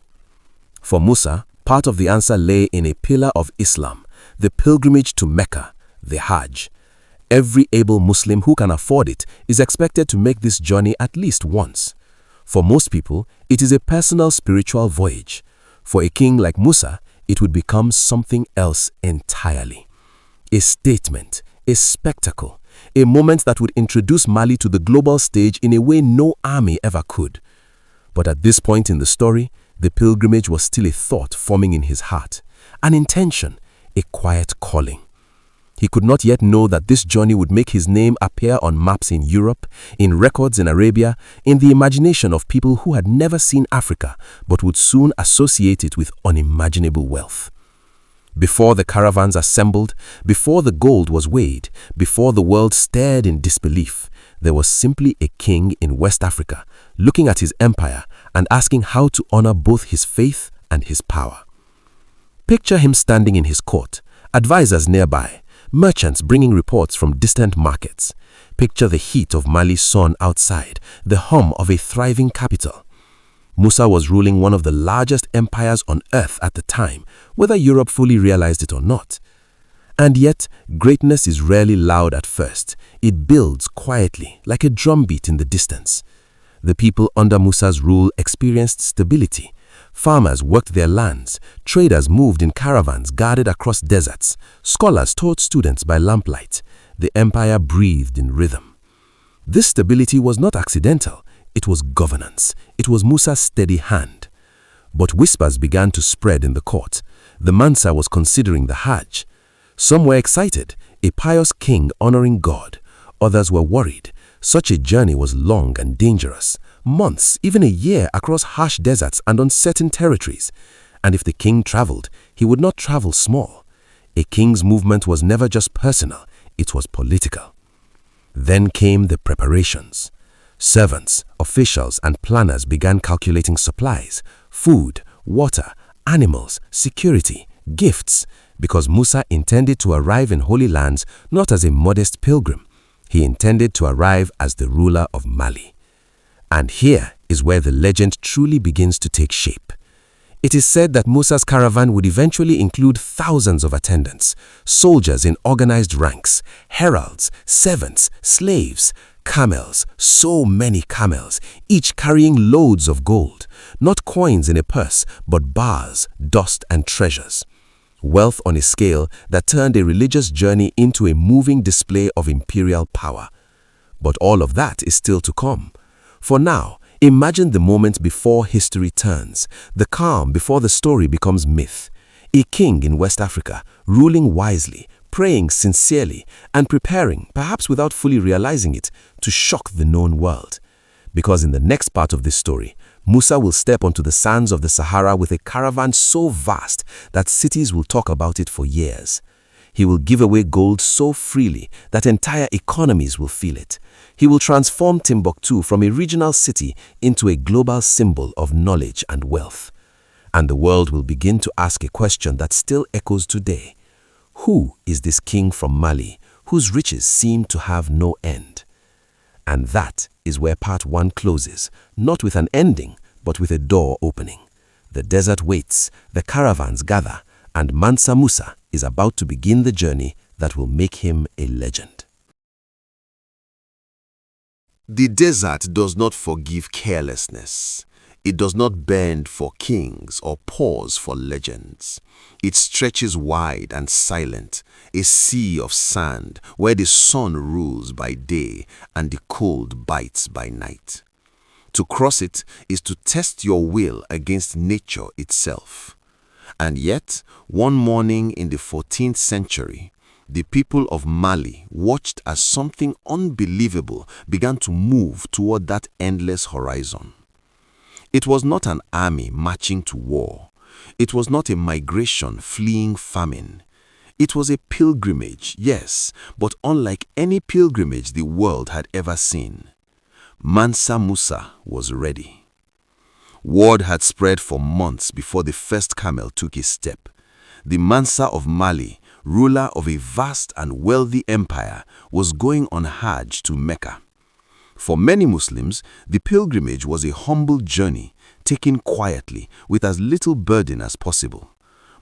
For Musa, part of the answer lay in a pillar of Islam, the pilgrimage to Mecca, the Hajj. Every able Muslim who can afford it is expected to make this journey at least once. For most people, it is a personal spiritual voyage. For a king like Musa, it would become something else entirely. A statement, a spectacle, a moment that would introduce Mali to the global stage in a way no army ever could. But at this point in the story, the pilgrimage was still a thought forming in his heart, an intention, a quiet calling. He could not yet know that this journey would make his name appear on maps in Europe, in records in Arabia, in the imagination of people who had never seen Africa but would soon associate it with unimaginable wealth. Before the caravans assembled, before the gold was weighed, before the world stared in disbelief, there was simply a king in West Africa looking at his empire and asking how to honor both his faith and his power. Picture him standing in his court, advisors nearby, merchants bringing reports from distant markets. Picture the heat of Mali's sun outside, the hum of a thriving capital. Musa was ruling one of the largest empires on earth at the time, whether Europe fully realized it or not. And yet, greatness is rarely loud at first. It builds quietly, like a drumbeat in the distance. The people under Musa's rule experienced stability. Farmers worked their lands, traders moved in caravans guarded across deserts, scholars taught students by lamplight. The empire breathed in rhythm. This stability was not accidental, it was governance. It was Musa's steady hand. But whispers began to spread in the court. The Mansa was considering the Hajj. Some were excited, a pious king honoring God. Others were worried. Such a journey was long and dangerous. Months, even a year across harsh deserts and uncertain territories. And if the king traveled, he would not travel small. A king's movement was never just personal, it was political. Then came the preparations. Servants, officials, and planners began calculating supplies, food, water, animals, security, gifts, because Musa intended to arrive in Holy Lands not as a modest pilgrim. He intended to arrive as the ruler of Mali. And here is where the legend truly begins to take shape. It is said that Musa's caravan would eventually include thousands of attendants, soldiers in organized ranks, heralds, servants, slaves, camels, so many camels, each carrying loads of gold, not coins in a purse, but bars, dust, and treasures. Wealth on a scale that turned a religious journey into a moving display of imperial power. But all of that is still to come. For now, imagine the moment before history turns, the calm before the story becomes myth. A king in West Africa, ruling wisely, praying sincerely, and preparing, perhaps without fully realizing it, to shock the known world. Because in the next part of this story, Musa will step onto the sands of the Sahara with a caravan so vast that cities will talk about it for years. He will give away gold so freely that entire economies will feel it. He will transform Timbuktu from a regional city into a global symbol of knowledge and wealth. And the world will begin to ask a question that still echoes today. Who is this king from Mali whose riches seem to have no end? And that is where part 1 closes, not with an ending, but with a door opening. The desert waits, the caravans gather, and Mansa Musa is about to begin the journey that will make him a legend. The desert does not forgive carelessness. It does not bend for kings or pause for legends. It stretches wide and silent, a sea of sand where the sun rules by day and the cold bites by night. To cross it is to test your will against nature itself. And yet, one morning in the 14th century, the people of Mali watched as something unbelievable began to move toward that endless horizon. It was not an army marching to war. It was not a migration fleeing famine. It was a pilgrimage, yes, but unlike any pilgrimage the world had ever seen. Mansa Musa was ready. Word had spread for months before the first camel took his step. The Mansa of Mali, ruler of a vast and wealthy empire, was going on Hajj to Mecca. For many Muslims, the pilgrimage was a humble journey, taken quietly, with as little burden as possible.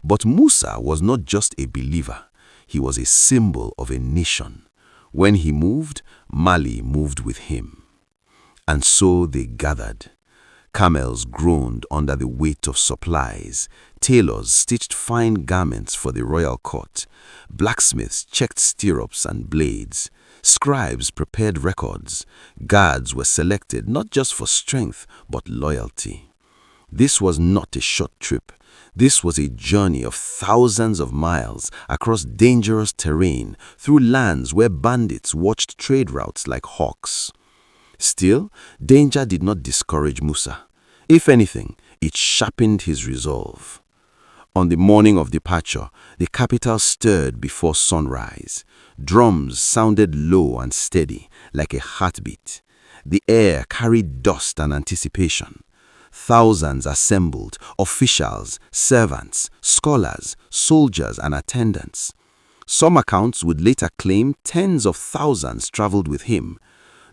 But Musa was not just a believer, he was a symbol of a nation. When he moved, Mali moved with him. And so they gathered. Camels groaned under the weight of supplies. Tailors stitched fine garments for the royal court. Blacksmiths checked stirrups and blades. Scribes prepared records. Guards were selected not just for strength, but loyalty. This was not a short trip. This was a journey of thousands of miles across dangerous terrain, through lands where bandits watched trade routes like hawks. Still, danger did not discourage Musa. If anything, it sharpened his resolve. On the morning of departure, the capital stirred before sunrise. Drums sounded low and steady, like a heartbeat. The air carried dust and anticipation. Thousands assembled, officials, servants, scholars, soldiers, and attendants. Some accounts would later claim tens of thousands traveled with him.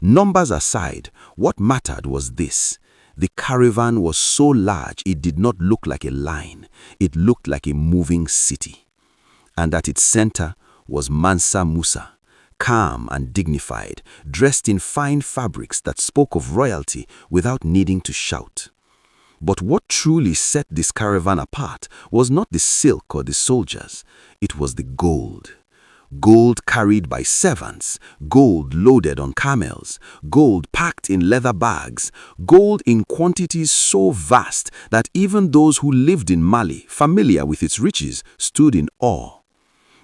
Numbers aside, what mattered was this. The caravan was so large it did not look like a line. It looked like a moving city. And at its center was Mansa Musa, calm and dignified, dressed in fine fabrics that spoke of royalty without needing to shout. But what truly set this caravan apart was not the silk or the soldiers. It was the gold. Gold carried by servants, gold loaded on camels, gold packed in leather bags, gold in quantities so vast that even those who lived in Mali, familiar with its riches, stood in awe.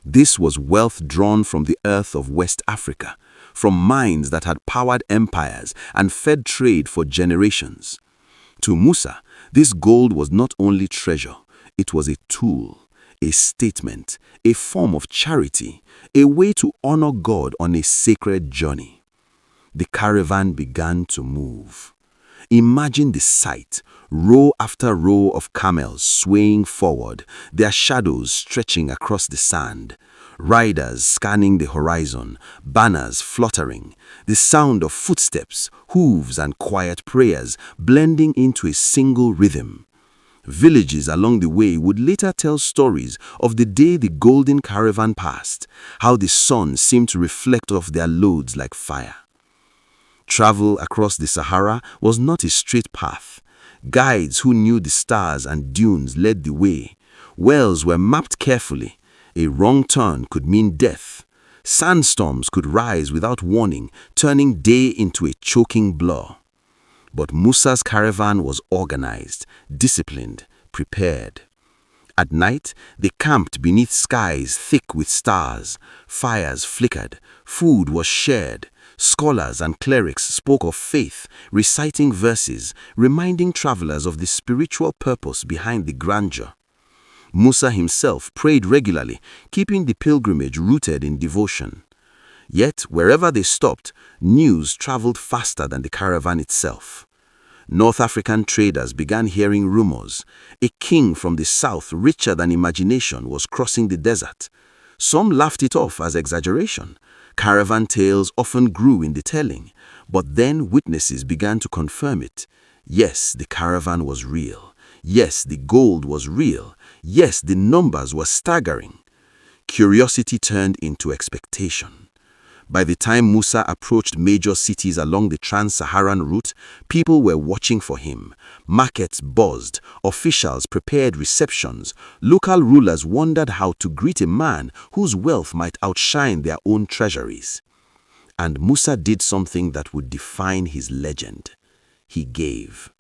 This was wealth drawn from the earth of West Africa, from mines that had powered empires and fed trade for generations. To Musa, this gold was not only treasure, it was a tool. a statement, a form of charity, a way to honor God on a sacred journey. The caravan began to move. Imagine the sight, row after row of camels swaying forward, their shadows stretching across the sand, riders scanning the horizon, banners fluttering, the sound of footsteps, hooves and quiet prayers blending into a single rhythm. Villages along the way would later tell stories of the day the golden caravan passed, how the sun seemed to reflect off their loads like fire. Travel across the Sahara was not a straight path. Guides who knew the stars and dunes led the way. Wells were mapped carefully. A wrong turn could mean death. Sandstorms could rise without warning, turning day into a choking blur. But Musa's caravan was organized, disciplined, prepared. At night, they camped beneath skies thick with stars. Fires flickered. Food was shared. Scholars and clerics spoke of faith, reciting verses, reminding travelers of the spiritual purpose behind the grandeur. Musa himself prayed regularly, keeping the pilgrimage rooted in devotion. Yet, wherever they stopped, news traveled faster than the caravan itself. North African traders began hearing rumors. A king from the south, richer than imagination, was crossing the desert. Some laughed it off as exaggeration. Caravan tales often grew in the telling, but then witnesses began to confirm it. Yes, the caravan was real. Yes, the gold was real. Yes, the numbers were staggering. Curiosity turned into expectation. By the time Musa approached major cities along the trans-Saharan route, people were watching for him. Markets buzzed, officials prepared receptions, local rulers wondered how to greet a man whose wealth might outshine their own treasuries. And Musa did something that would define his legend. He gave.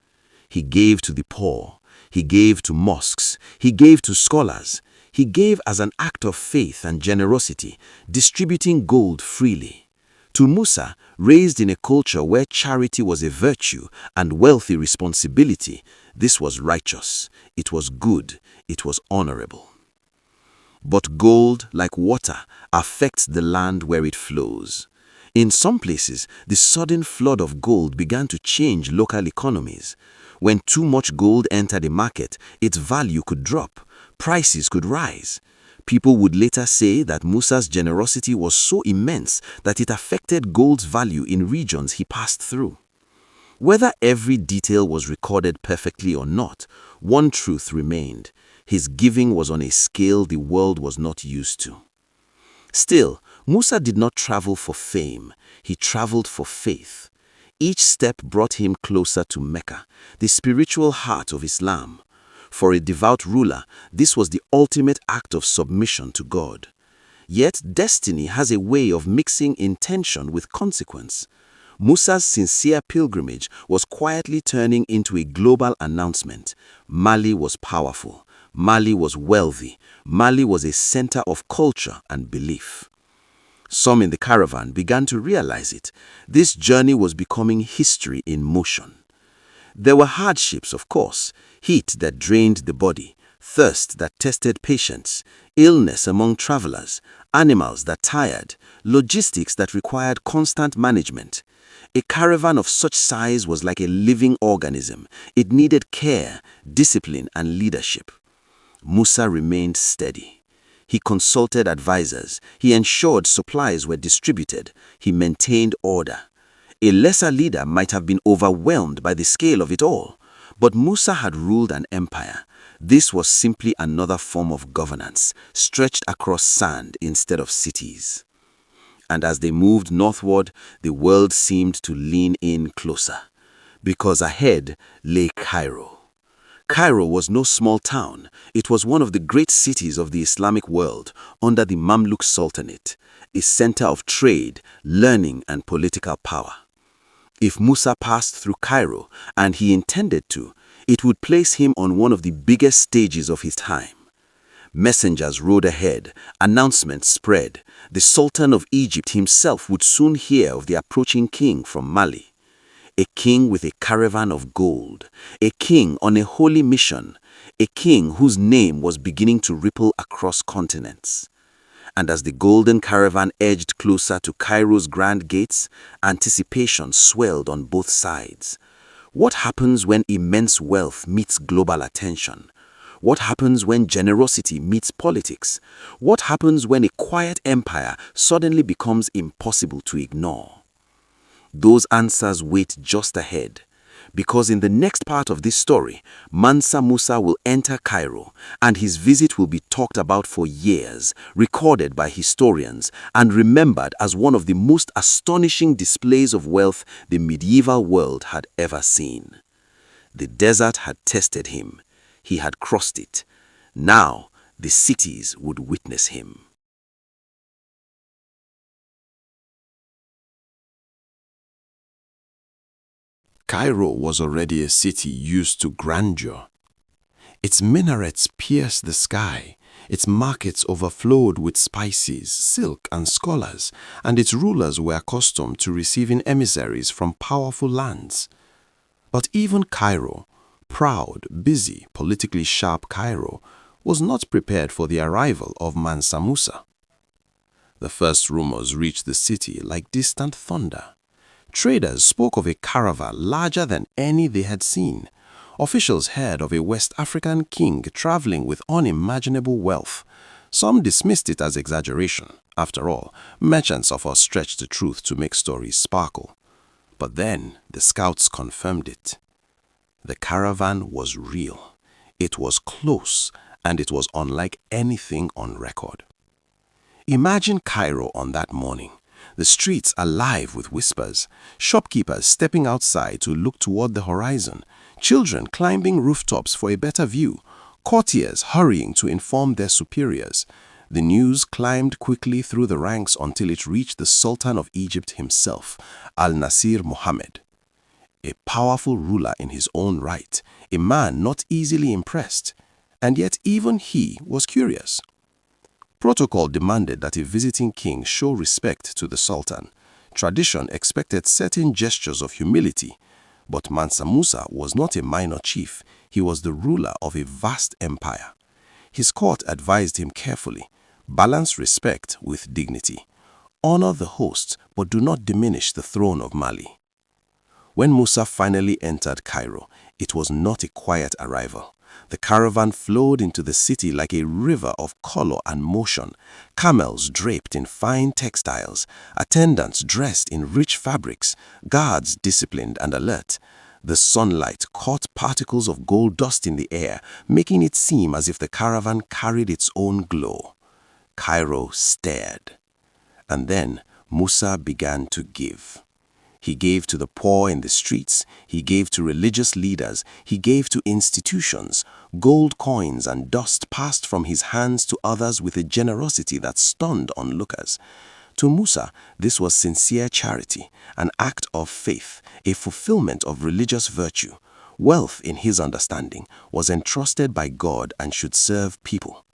He gave to the poor. He gave to mosques. He gave to scholars. He gave as an act of faith and generosity, distributing gold freely. To Musa, raised in a culture where charity was a virtue and wealth a responsibility, this was righteous, it was good, it was honorable. But gold, like water, affects the land where it flows. In some places, the sudden flood of gold began to change local economies. When too much gold entered a market, its value could drop. Prices could rise. People would later say that Musa's generosity was so immense that it affected gold's value in regions he passed through. Whether every detail was recorded perfectly or not, one truth remained: his giving was on a scale the world was not used to. Still, Musa did not travel for fame. He traveled for faith. Each step brought him closer to Mecca, the spiritual heart of Islam. For a devout ruler, this was the ultimate act of submission to God. Yet destiny has a way of mixing intention with consequence. Musa's sincere pilgrimage was quietly turning into a global announcement. Mali was powerful. Mali was wealthy. Mali was a center of culture and belief. Some in the caravan began to realize it. This journey was becoming history in motion. There were hardships, of course, heat that drained the body, thirst that tested patience, illness among travelers, animals that tired, logistics that required constant management. A caravan of such size was like a living organism. It needed care, discipline, and leadership. Musa remained steady. He consulted advisors. He ensured supplies were distributed. He maintained order. A lesser leader might have been overwhelmed by the scale of it all, but Musa had ruled an empire. This was simply another form of governance, stretched across sand instead of cities. And as they moved northward, the world seemed to lean in closer, because ahead lay Cairo. Cairo was no small town. It was one of the great cities of the Islamic world under the Mamluk Sultanate, a center of trade, learning, and political power. If Musa passed through Cairo, and he intended to, it would place him on one of the biggest stages of his time. Messengers rode ahead, announcements spread. The Sultan of Egypt himself would soon hear of the approaching king from Mali. a king with a caravan of gold, a king on a holy mission, a king whose name was beginning to ripple across continents. And as the golden caravan edged closer to Cairo's grand gates, anticipation swelled on both sides. What happens when immense wealth meets global attention? What happens when generosity meets politics? What happens when a quiet empire suddenly becomes impossible to ignore? Those answers wait just ahead. Because in the next part of this story, Mansa Musa will enter Cairo, and his visit will be talked about for years, recorded by historians, and remembered as one of the most astonishing displays of wealth the medieval world had ever seen. The desert had tested him. He had crossed it. Now, the cities would witness him. Cairo was already a city used to grandeur. Its minarets pierced the sky, its markets overflowed with spices, silk, and scholars, and its rulers were accustomed to receiving emissaries from powerful lands. But even Cairo, proud, busy, politically sharp Cairo, was not prepared for the arrival of Mansa Musa. The first rumors reached the city like distant thunder. Traders spoke of a caravan larger than any they had seen. Officials heard of a West African king traveling with unimaginable wealth. Some dismissed it as exaggeration. After all, merchants often stretch the truth to make stories sparkle. But then the scouts confirmed it. The caravan was real. It was close, and it was unlike anything on record. Imagine Cairo on that morning. The streets alive with whispers, shopkeepers stepping outside to look toward the horizon, children climbing rooftops for a better view, courtiers hurrying to inform their superiors. The news climbed quickly through the ranks until it reached the Sultan of Egypt himself, Al-Nasir Mohammed. A powerful ruler in his own right, a man not easily impressed, and yet even he was curious. Protocol demanded that a visiting king show respect to the Sultan. Tradition expected certain gestures of humility. But Mansa Musa was not a minor chief. He was the ruler of a vast empire. His court advised him carefully. Balance respect with dignity. Honor the host, but do not diminish the throne of Mali. When Musa finally entered Cairo, it was not a quiet arrival. The caravan flowed into the city like a river of color and motion, camels draped in fine textiles, attendants dressed in rich fabrics, guards disciplined and alert. The sunlight caught particles of gold dust in the air, making it seem as if the caravan carried its own glow. Cairo stared. And then Musa began to give. He gave to the poor in the streets, he gave to religious leaders, he gave to institutions. Gold coins and dust passed from his hands to others with a generosity that stunned onlookers. To Musa, this was sincere charity, an act of faith, a fulfillment of religious virtue. Wealth, in his understanding, was entrusted by God and should serve people.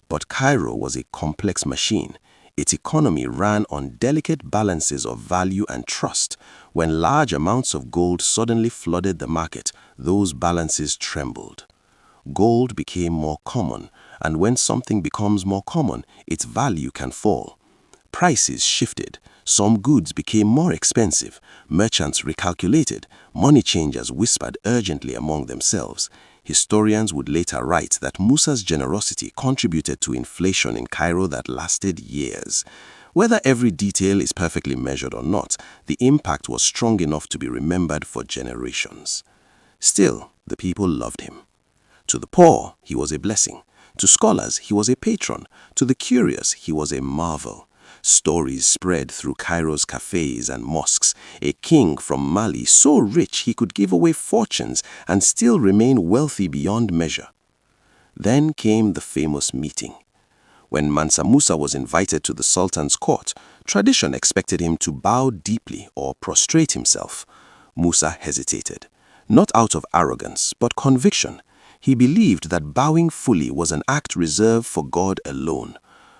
But Cairo was a complex machine. Its economy ran on delicate balances of value and trust. When large amounts of gold suddenly flooded the market, those balances trembled. Gold became more common, and when something becomes more common, its value can fall. Prices shifted. Some goods became more expensive. Merchants recalculated. Money changers whispered urgently among themselves. Historians would later write that Musa's generosity contributed to inflation in Cairo that lasted years. Whether every detail is perfectly measured or not, the impact was strong enough to be remembered for generations. Still, the people loved him. To the poor, he was a blessing. To scholars, he was a patron. To the curious, he was a marvel. Stories spread through Cairo's cafes and mosques. A king from Mali so rich he could give away fortunes and still remain wealthy beyond measure. Then came the famous meeting. When Mansa Musa was invited to the Sultan's court, tradition expected him to bow deeply or prostrate himself. Musa hesitated, not out of arrogance, but conviction. He believed that bowing fully was an act reserved for God alone.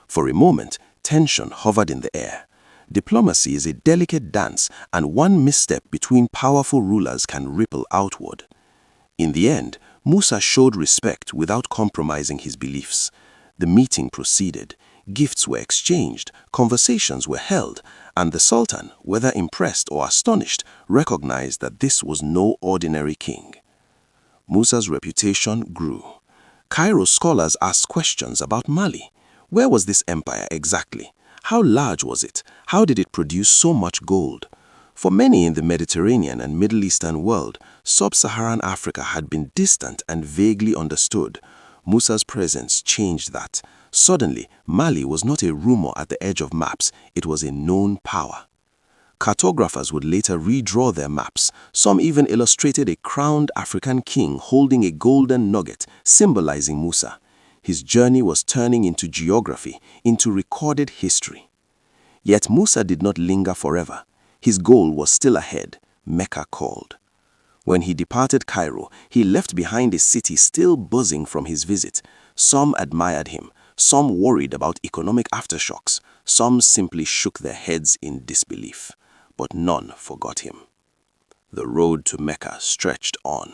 For a moment, tension hovered in the air. Diplomacy is a delicate dance, and one misstep between powerful rulers can ripple outward. In the end, Musa showed respect without compromising his beliefs. The meeting proceeded, gifts were exchanged, conversations were held, and the Sultan, whether impressed or astonished, recognized that this was no ordinary king. Musa's reputation grew. Cairo scholars asked questions about Mali. Where was this empire exactly? How large was it? How did it produce so much gold? For many in the Mediterranean and Middle Eastern world, sub-Saharan Africa had been distant and vaguely understood. Musa's presence changed that. Suddenly, Mali was not a rumor at the edge of maps, it was a known power. Cartographers would later redraw their maps. Some even illustrated a crowned African king holding a golden nugget, symbolizing Musa. His journey was turning into geography, into recorded history. Yet Musa did not linger forever. His goal was still ahead. Mecca called. When he departed Cairo, he left behind a city still buzzing from his visit. Some admired him, some worried about economic aftershocks, some simply shook their heads in disbelief. But none forgot him. The road to Mecca stretched on.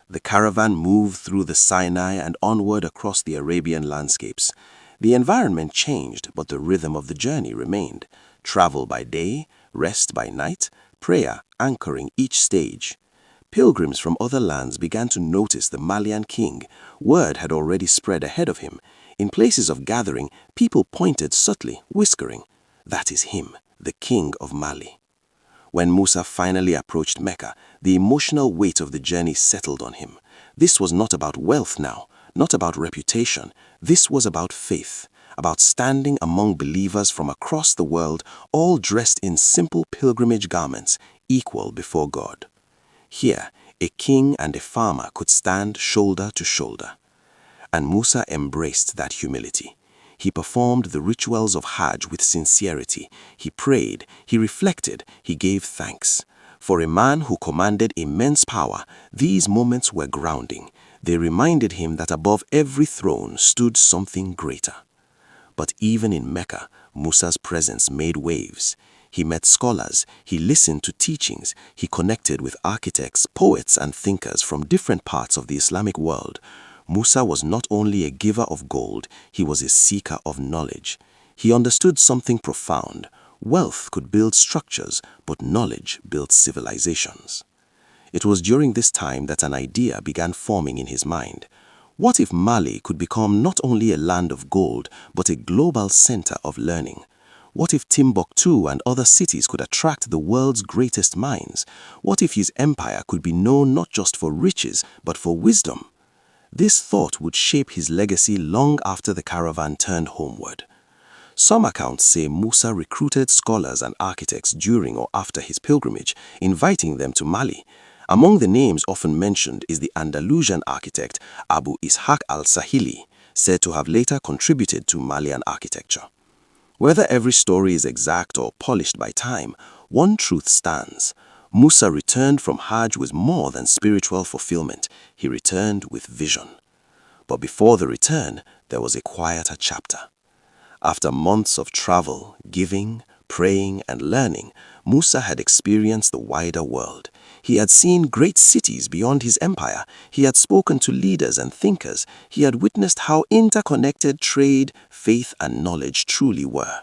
The caravan moved through the Sinai and onward across the Arabian landscapes. The environment changed, but the rhythm of the journey remained. Travel by day, rest by night, prayer anchoring each stage. Pilgrims from other lands began to notice the Malian king. Word had already spread ahead of him. In places of gathering, people pointed subtly, whispering, "That is him, the king of Mali." When Musa finally approached Mecca, the emotional weight of the journey settled on him. This was not about wealth now, not about reputation. This was about faith, about standing among believers from across the world, all dressed in simple pilgrimage garments, equal before God. Here, a king and a farmer could stand shoulder to shoulder. And Musa embraced that humility. He performed the rituals of Hajj with sincerity. He prayed, he reflected, he gave thanks. For a man who commanded immense power, these moments were grounding. They reminded him that above every throne stood something greater. But even in Mecca, Musa's presence made waves. He met scholars, he listened to teachings, he connected with architects, poets, and thinkers from different parts of the Islamic world. Musa was not only a giver of gold, he was a seeker of knowledge. He understood something profound. Wealth could build structures, but knowledge builds civilizations. It was during this time that an idea began forming in his mind. What if Mali could become not only a land of gold, but a global center of learning? What if Timbuktu and other cities could attract the world's greatest minds? What if his empire could be known not just for riches, but for wisdom? This thought would shape his legacy long after the caravan turned homeward. Some accounts say Musa recruited scholars and architects during or after his pilgrimage, inviting them to Mali. Among the names often mentioned is the Andalusian architect Abu Ishaq al-Sahili, said to have later contributed to Malian architecture. Whether every story is exact or polished by time, one truth stands. Musa returned from Hajj with more than spiritual fulfillment. He returned with vision. But before the return, there was a quieter chapter. After months of travel, giving, praying, and learning, Musa had experienced the wider world. He had seen great cities beyond his empire. He had spoken to leaders and thinkers. He had witnessed how interconnected trade, faith, and knowledge truly were.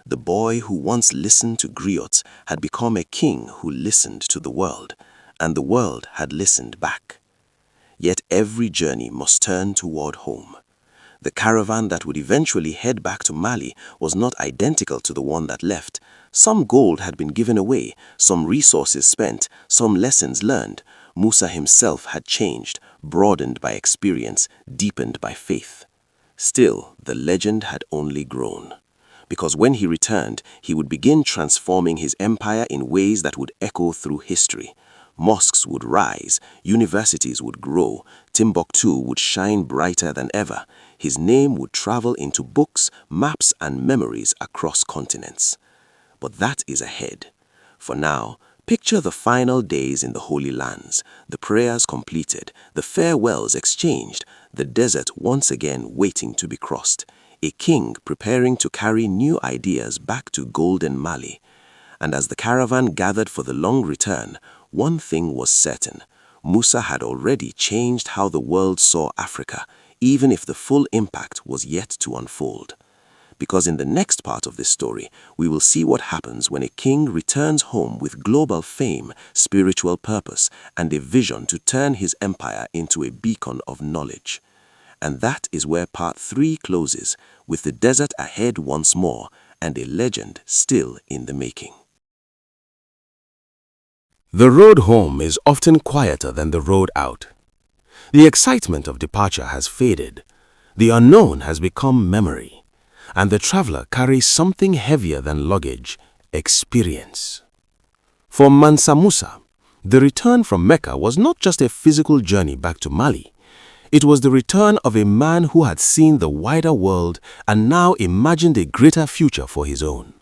The boy who once listened to griots had become a king who listened to the world, and the world had listened back. Yet every journey must turn toward home. The caravan that would eventually head back to Mali was not identical to the one that left. Some gold had been given away, some resources spent, some lessons learned. Musa himself had changed, broadened by experience, deepened by faith. Still, the legend had only grown. Because when he returned, he would begin transforming his empire in ways that would echo through history. Mosques would rise, universities would grow, Timbuktu would shine brighter than ever. His name would travel into books, maps, and memories across continents. But that is ahead. For now, picture the final days in the Holy Lands, the prayers completed, the farewells exchanged, the desert once again waiting to be crossed. a king preparing to carry new ideas back to Golden Mali. And as the caravan gathered for the long return, one thing was certain: Musa had already changed how the world saw Africa, even if the full impact was yet to unfold. Because in the next part of this story, we will see what happens when a king returns home with global fame, spiritual purpose, and a vision to turn his empire into a beacon of knowledge. And that is where part 3 closes, with the desert ahead once more and a legend still in the making. The road home is often quieter than the road out. The excitement of departure has faded, the unknown has become memory, and the traveler carries something heavier than luggage: experience. For Mansa Musa, the return from Mecca was not just a physical journey back to Mali. It was the return of a man who had seen the wider world and now imagined a greater future for his own.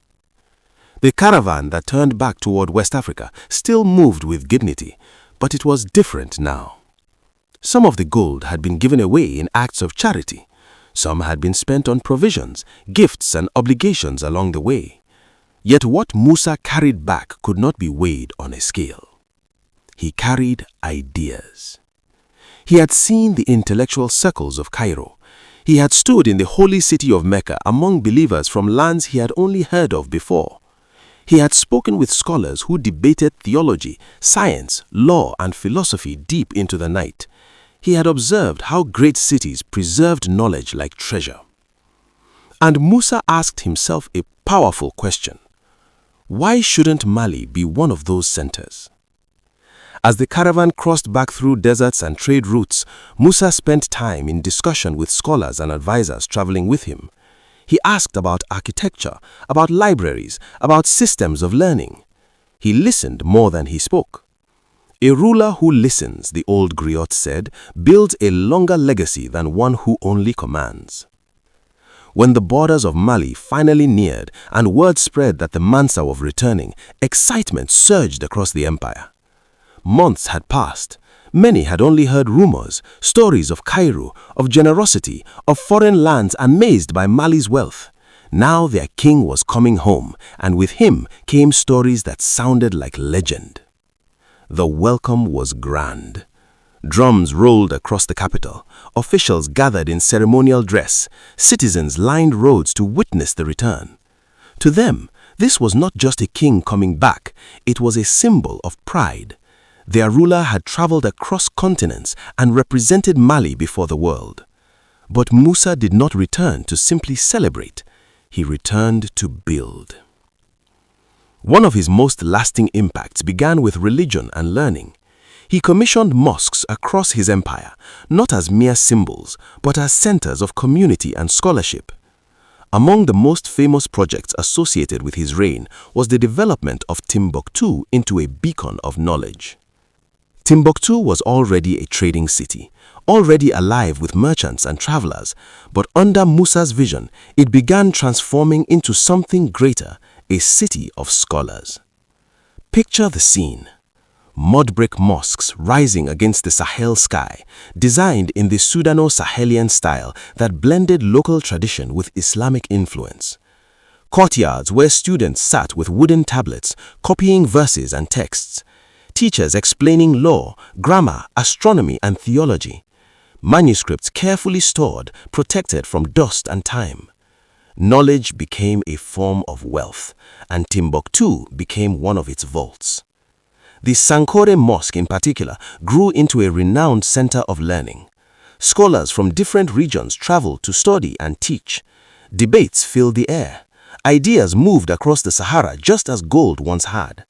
The caravan that turned back toward West Africa still moved with dignity, but it was different now. Some of the gold had been given away in acts of charity. Some had been spent on provisions, gifts, and obligations along the way. Yet what Musa carried back could not be weighed on a scale. He carried ideas. He had seen the intellectual circles of Cairo. He had stood in the holy city of Mecca among believers from lands he had only heard of before. He had spoken with scholars who debated theology, science, law, and philosophy deep into the night. He had observed how great cities preserved knowledge like treasure. And Musa asked himself a powerful question: why shouldn't Mali be one of those centers? As the caravan crossed back through deserts and trade routes, Musa spent time in discussion with scholars and advisors traveling with him. He asked about architecture, about libraries, about systems of learning. He listened more than he spoke. A ruler who listens, the old griot said, builds a longer legacy than one who only commands. When the borders of Mali finally neared and word spread that the Mansa was returning, excitement surged across the empire. Months had passed. Many had only heard rumors, stories of Cairo, of generosity, of foreign lands amazed by Mali's wealth. Now their king was coming home, and with him came stories that sounded like legend. The welcome was grand. Drums rolled across the capital. Officials gathered in ceremonial dress. Citizens lined roads to witness the return. To them, this was not just a king coming back. It was a symbol of pride. Their ruler had traveled across continents and represented Mali before the world. But Musa did not return to simply celebrate. He returned to build. One of his most lasting impacts began with religion and learning. He commissioned mosques across his empire, not as mere symbols, but as centers of community and scholarship. Among the most famous projects associated with his reign was the development of Timbuktu into a beacon of knowledge. Timbuktu was already a trading city, already alive with merchants and travelers, but under Musa's vision, it began transforming into something greater, a city of scholars. Picture the scene. Mud brick mosques rising against the Sahel sky, designed in the Sudano-Sahelian style that blended local tradition with Islamic influence. Courtyards where students sat with wooden tablets, copying verses and texts. Teachers explaining law, grammar, astronomy, and theology. Manuscripts carefully stored, protected from dust and time. Knowledge became a form of wealth, and Timbuktu became one of its vaults. The Sankore Mosque in particular grew into a renowned center of learning. Scholars from different regions traveled to study and teach. Debates filled the air. Ideas moved across the Sahara just as gold once had.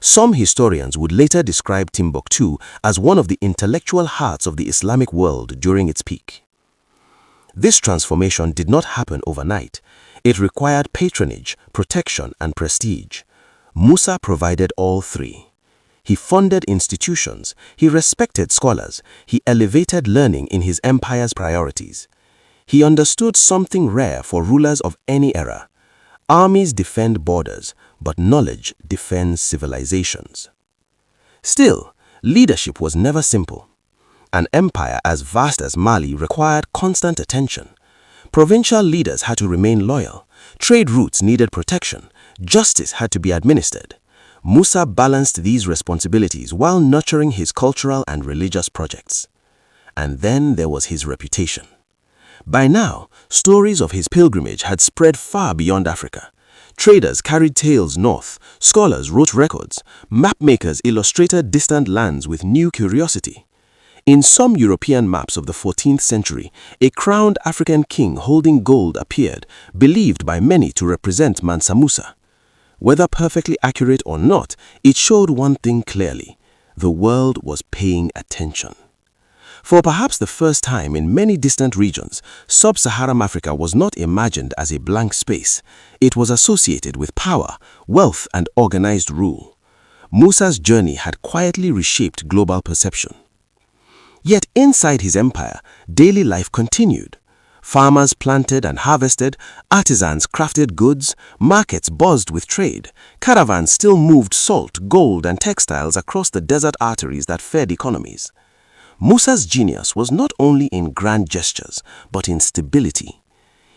Some historians would later describe Timbuktu as one of the intellectual hearts of the Islamic world during its peak. This transformation did not happen overnight. It required patronage, protection, and prestige. Musa provided all three. He funded institutions, he respected scholars, he elevated learning in his empire's priorities. He understood something rare for rulers of any era. Armies defend borders, but knowledge defends civilizations. Still, leadership was never simple. An empire as vast as Mali required constant attention. Provincial leaders had to remain loyal. Trade routes needed protection. Justice had to be administered. Musa balanced these responsibilities while nurturing his cultural and religious projects. And then there was his reputation. By now, stories of his pilgrimage had spread far beyond Africa. Traders carried tales north, scholars wrote records, mapmakers illustrated distant lands with new curiosity. In some European maps of the 14th century, a crowned African king holding gold appeared, believed by many to represent Mansa Musa. Whether perfectly accurate or not, it showed one thing clearly: the world was paying attention. For perhaps the first time in many distant regions, sub-Saharan Africa was not imagined as a blank space. It was associated with power, wealth, and organized rule. Musa's journey had quietly reshaped global perception. Yet inside his empire, daily life continued. Farmers planted and harvested, artisans crafted goods, markets buzzed with trade, caravans still moved salt, gold, and textiles across the desert arteries that fed economies. Musa's genius was not only in grand gestures, but in stability.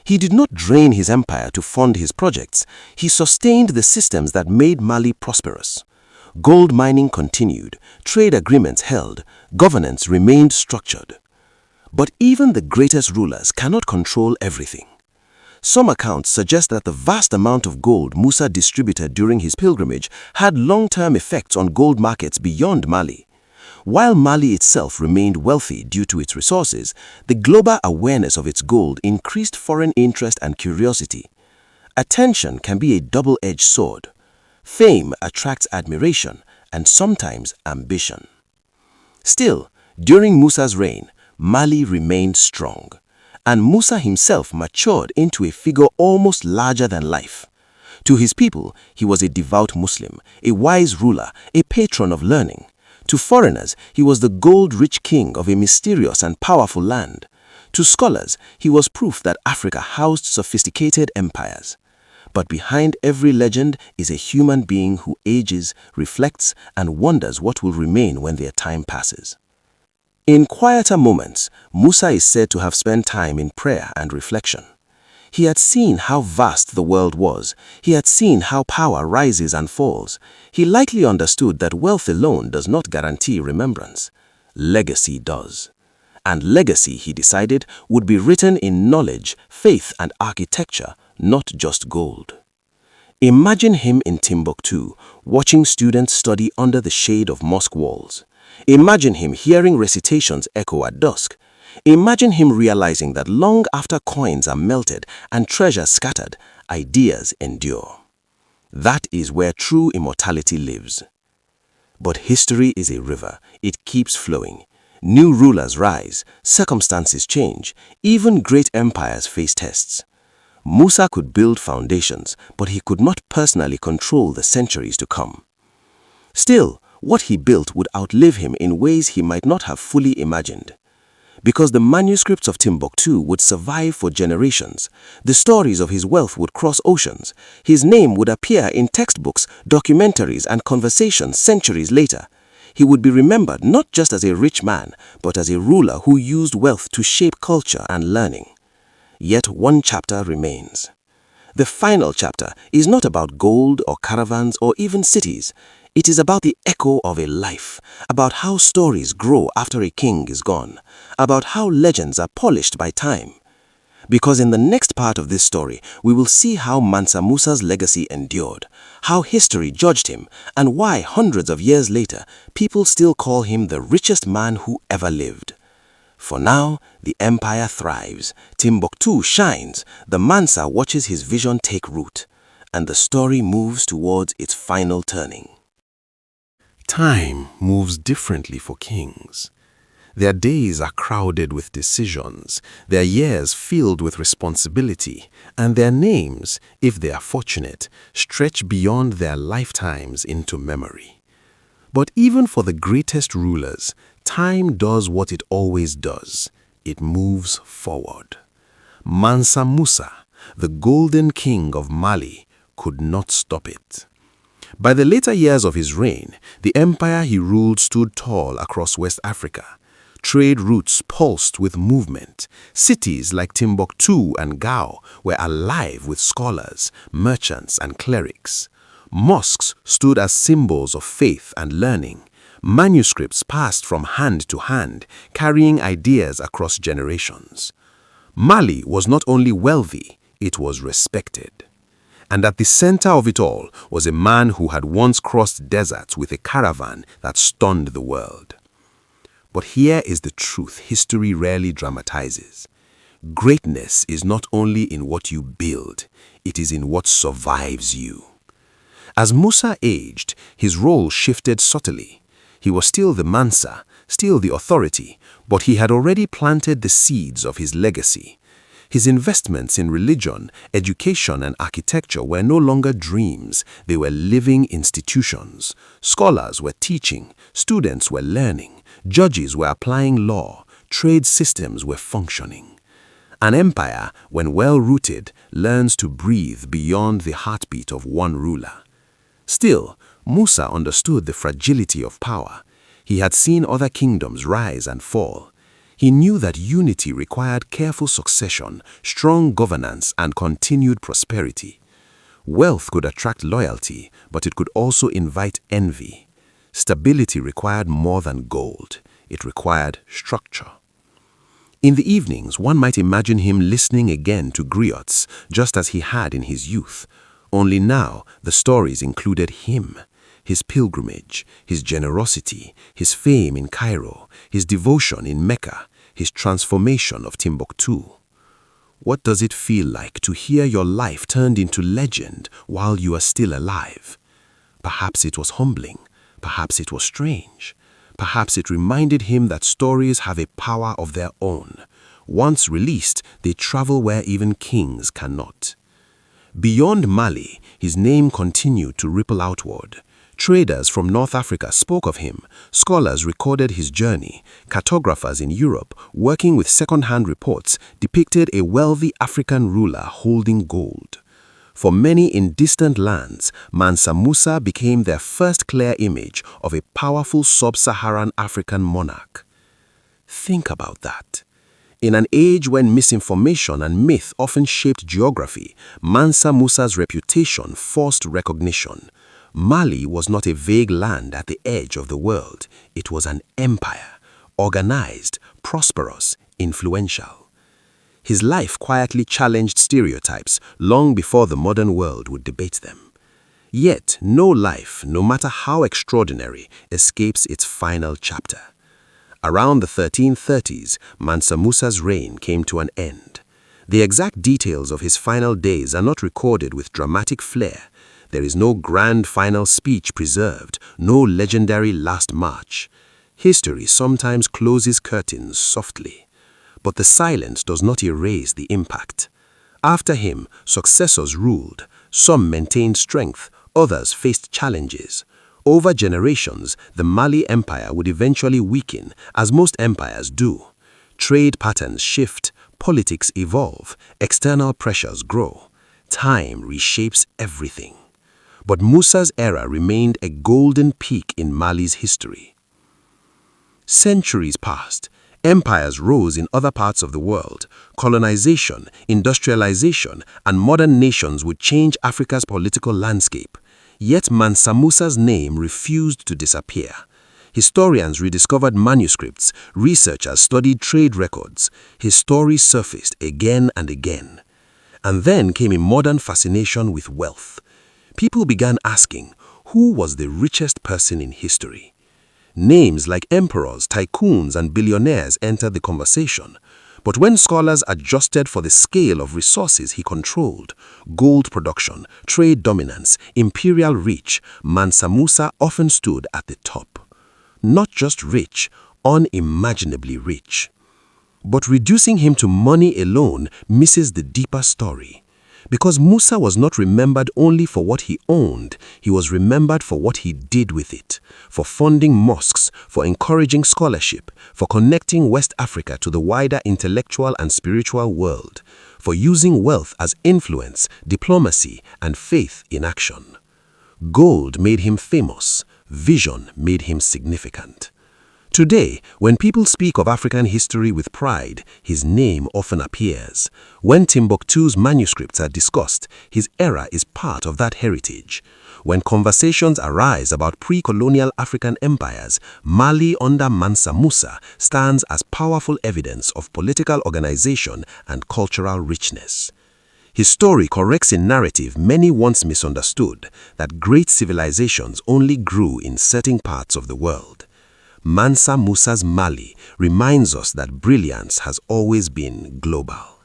He did not drain his empire to fund his projects. He sustained the systems that made Mali prosperous. Gold mining continued, trade agreements held, governance remained structured. But even the greatest rulers cannot control everything. Some accounts suggest that the vast amount of gold Musa distributed during his pilgrimage had long-term effects on gold markets beyond Mali. While Mali itself remained wealthy due to its resources, the global awareness of its gold increased foreign interest and curiosity. Attention can be a double-edged sword. Fame attracts admiration and sometimes ambition. Still, during Musa's reign, Mali remained strong, and Musa himself matured into a figure almost larger than life. To his people, he was a devout Muslim, a wise ruler, a patron of learning. To foreigners, he was the gold-rich king of a mysterious and powerful land. To scholars, he was proof that Africa housed sophisticated empires. But behind every legend is a human being who ages, reflects, and wonders what will remain when their time passes. In quieter moments, Musa is said to have spent time in prayer and reflection. He had seen how vast the world was. He had seen how power rises and falls. He likely understood that wealth alone does not guarantee remembrance. Legacy does. And legacy, he decided, would be written in knowledge, faith, and architecture, not just gold. Imagine him in Timbuktu, watching students study under the shade of mosque walls. Imagine him hearing recitations echo at dusk. Imagine him realizing that long after coins are melted and treasures scattered, ideas endure. That is where true immortality lives. But history is a river. It keeps flowing. New rulers rise, circumstances change, even great empires face tests. Musa could build foundations, but he could not personally control the centuries to come. Still, what he built would outlive him in ways he might not have fully imagined. Because the manuscripts of Timbuktu would survive for generations, the stories of his wealth would cross oceans, his name would appear in textbooks, documentaries, and conversations centuries later. He would be remembered not just as a rich man, but as a ruler who used wealth to shape culture and learning. Yet one chapter remains. The final chapter is not about gold or caravans or even cities. It is about the echo of a life, about how stories grow after a king is gone, about how legends are polished by time. Because in the next part of this story, we will see how Mansa Musa's legacy endured, how history judged him, and why hundreds of years later, people still call him the richest man who ever lived. For now, the empire thrives, Timbuktu shines, the Mansa watches his vision take root, and the story moves towards its final turning. Time moves differently for kings. Their days are crowded with decisions, their years filled with responsibility, and their names, if they are fortunate, stretch beyond their lifetimes into memory. But even for the greatest rulers, time does what it always does. It moves forward. Mansa Musa, the golden king of Mali, could not stop it. By the later years of his reign, the empire he ruled stood tall across West Africa. Trade routes pulsed with movement. Cities like Timbuktu and Gao were alive with scholars, merchants, and clerics. Mosques stood as symbols of faith and learning. Manuscripts passed from hand to hand, carrying ideas across generations. Mali was not only wealthy, it was respected. And at the center of it all was a man who had once crossed deserts with a caravan that stunned the world. But here is the truth history rarely dramatizes. Greatness is not only in what you build, it is in what survives you. As Musa aged, his role shifted subtly. He was still the Mansa, still the authority, but he had already planted the seeds of his legacy. His investments in religion, education, and architecture were no longer dreams, they were living institutions. Scholars were teaching, students were learning, judges were applying law, trade systems were functioning. An empire, when well-rooted, learns to breathe beyond the heartbeat of one ruler. Still, Musa understood the fragility of power. He had seen other kingdoms rise and fall. He knew that unity required careful succession, strong governance, and continued prosperity. Wealth could attract loyalty, but it could also invite envy. Stability required more than gold. It required structure. In the evenings, one might imagine him listening again to griots, just as he had in his youth. Only now, the stories included him. His pilgrimage, his generosity, his fame in Cairo, his devotion in Mecca, his transformation of Timbuktu. What does it feel like to hear your life turned into legend while you are still alive? Perhaps it was humbling, perhaps it was strange, perhaps it reminded him that stories have a power of their own. Once released, they travel where even kings cannot. Beyond Mali, his name continued to ripple outward. Traders from North Africa spoke of him, scholars recorded his journey, cartographers in Europe, working with second-hand reports, depicted a wealthy African ruler holding gold. For many in distant lands, Mansa Musa became their first clear image of a powerful sub-Saharan African monarch. Think about that. In an age when misinformation and myth often shaped geography, Mansa Musa's reputation forced recognition. Mali was not a vague land at the edge of the world. It was an empire, organized, prosperous, influential. His life quietly challenged stereotypes long before the modern world would debate them. Yet, no life, no matter how extraordinary, escapes its final chapter. Around the 1330s, Mansa Musa's reign came to an end. The exact details of his final days are not recorded with dramatic flair. There is no grand final speech preserved, no legendary last march. History sometimes closes curtains softly, but the silence does not erase the impact. After him, successors ruled. Some maintained strength, others faced challenges. Over generations, the Mali Empire would eventually weaken, as most empires do. Trade patterns shift, politics evolve, external pressures grow. Time reshapes everything. But Musa's era remained a golden peak in Mali's history. Centuries passed. Empires rose in other parts of the world. Colonization, industrialization, and modern nations would change Africa's political landscape. Yet Mansa Musa's name refused to disappear. Historians rediscovered manuscripts, researchers studied trade records. His story surfaced again and again. And then came a modern fascination with wealth. People began asking, who was the richest person in history? Names like emperors, tycoons, and billionaires entered the conversation. But when scholars adjusted for the scale of resources he controlled, gold production, trade dominance, imperial reach, Mansa Musa often stood at the top. Not just rich, unimaginably rich. But reducing him to money alone misses the deeper story. Because Musa was not remembered only for what he owned, he was remembered for what he did with it, for funding mosques, for encouraging scholarship, for connecting West Africa to the wider intellectual and spiritual world, for using wealth as influence, diplomacy, and faith in action. Gold made him famous, vision made him significant. Today, when people speak of African history with pride, his name often appears. When Timbuktu's manuscripts are discussed, his era is part of that heritage. When conversations arise about pre-colonial African empires, Mali under Mansa Musa stands as powerful evidence of political organization and cultural richness. His story corrects a narrative many once misunderstood, that great civilizations only grew in certain parts of the world. Mansa Musa's Mali reminds us that brilliance has always been global.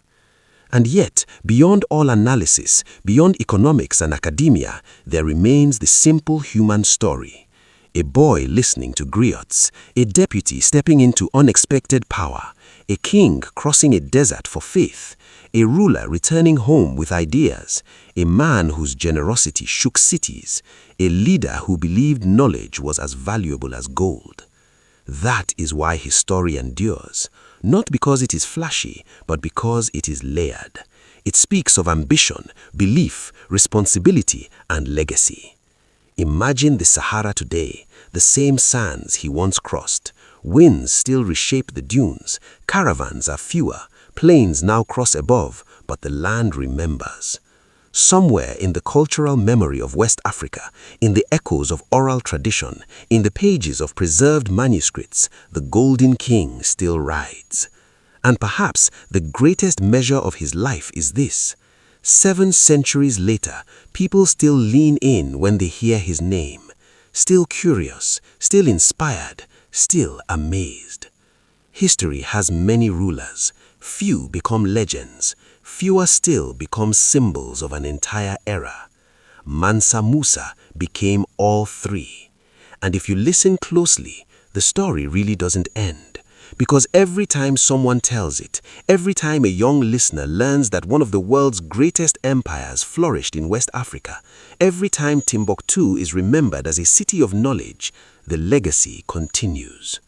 And yet, beyond all analysis, beyond economics and academia, there remains the simple human story. A boy listening to griots, a deputy stepping into unexpected power, a king crossing a desert for faith, a ruler returning home with ideas, a man whose generosity shook cities, a leader who believed knowledge was as valuable as gold. That is why his story endures, not because it is flashy, but because it is layered. It speaks of ambition, belief, responsibility, and legacy. Imagine the Sahara today, the same sands he once crossed. Winds still reshape the dunes, caravans are fewer, planes now cross above, but the land remembers. Somewhere in the cultural memory of West Africa, in the echoes of oral tradition, in the pages of preserved manuscripts, the Golden King still rides. And perhaps the greatest measure of his life is this: 7 centuries later, people still lean in when they hear his name, still curious, still inspired, still amazed. History has many rulers. Few become legends. Fewer still become symbols of an entire era. Mansa Musa became all 3. And if you listen closely, the story really doesn't end. Because every time someone tells it, every time a young listener learns that one of the world's greatest empires flourished in West Africa, every time Timbuktu is remembered as a city of knowledge, the legacy continues.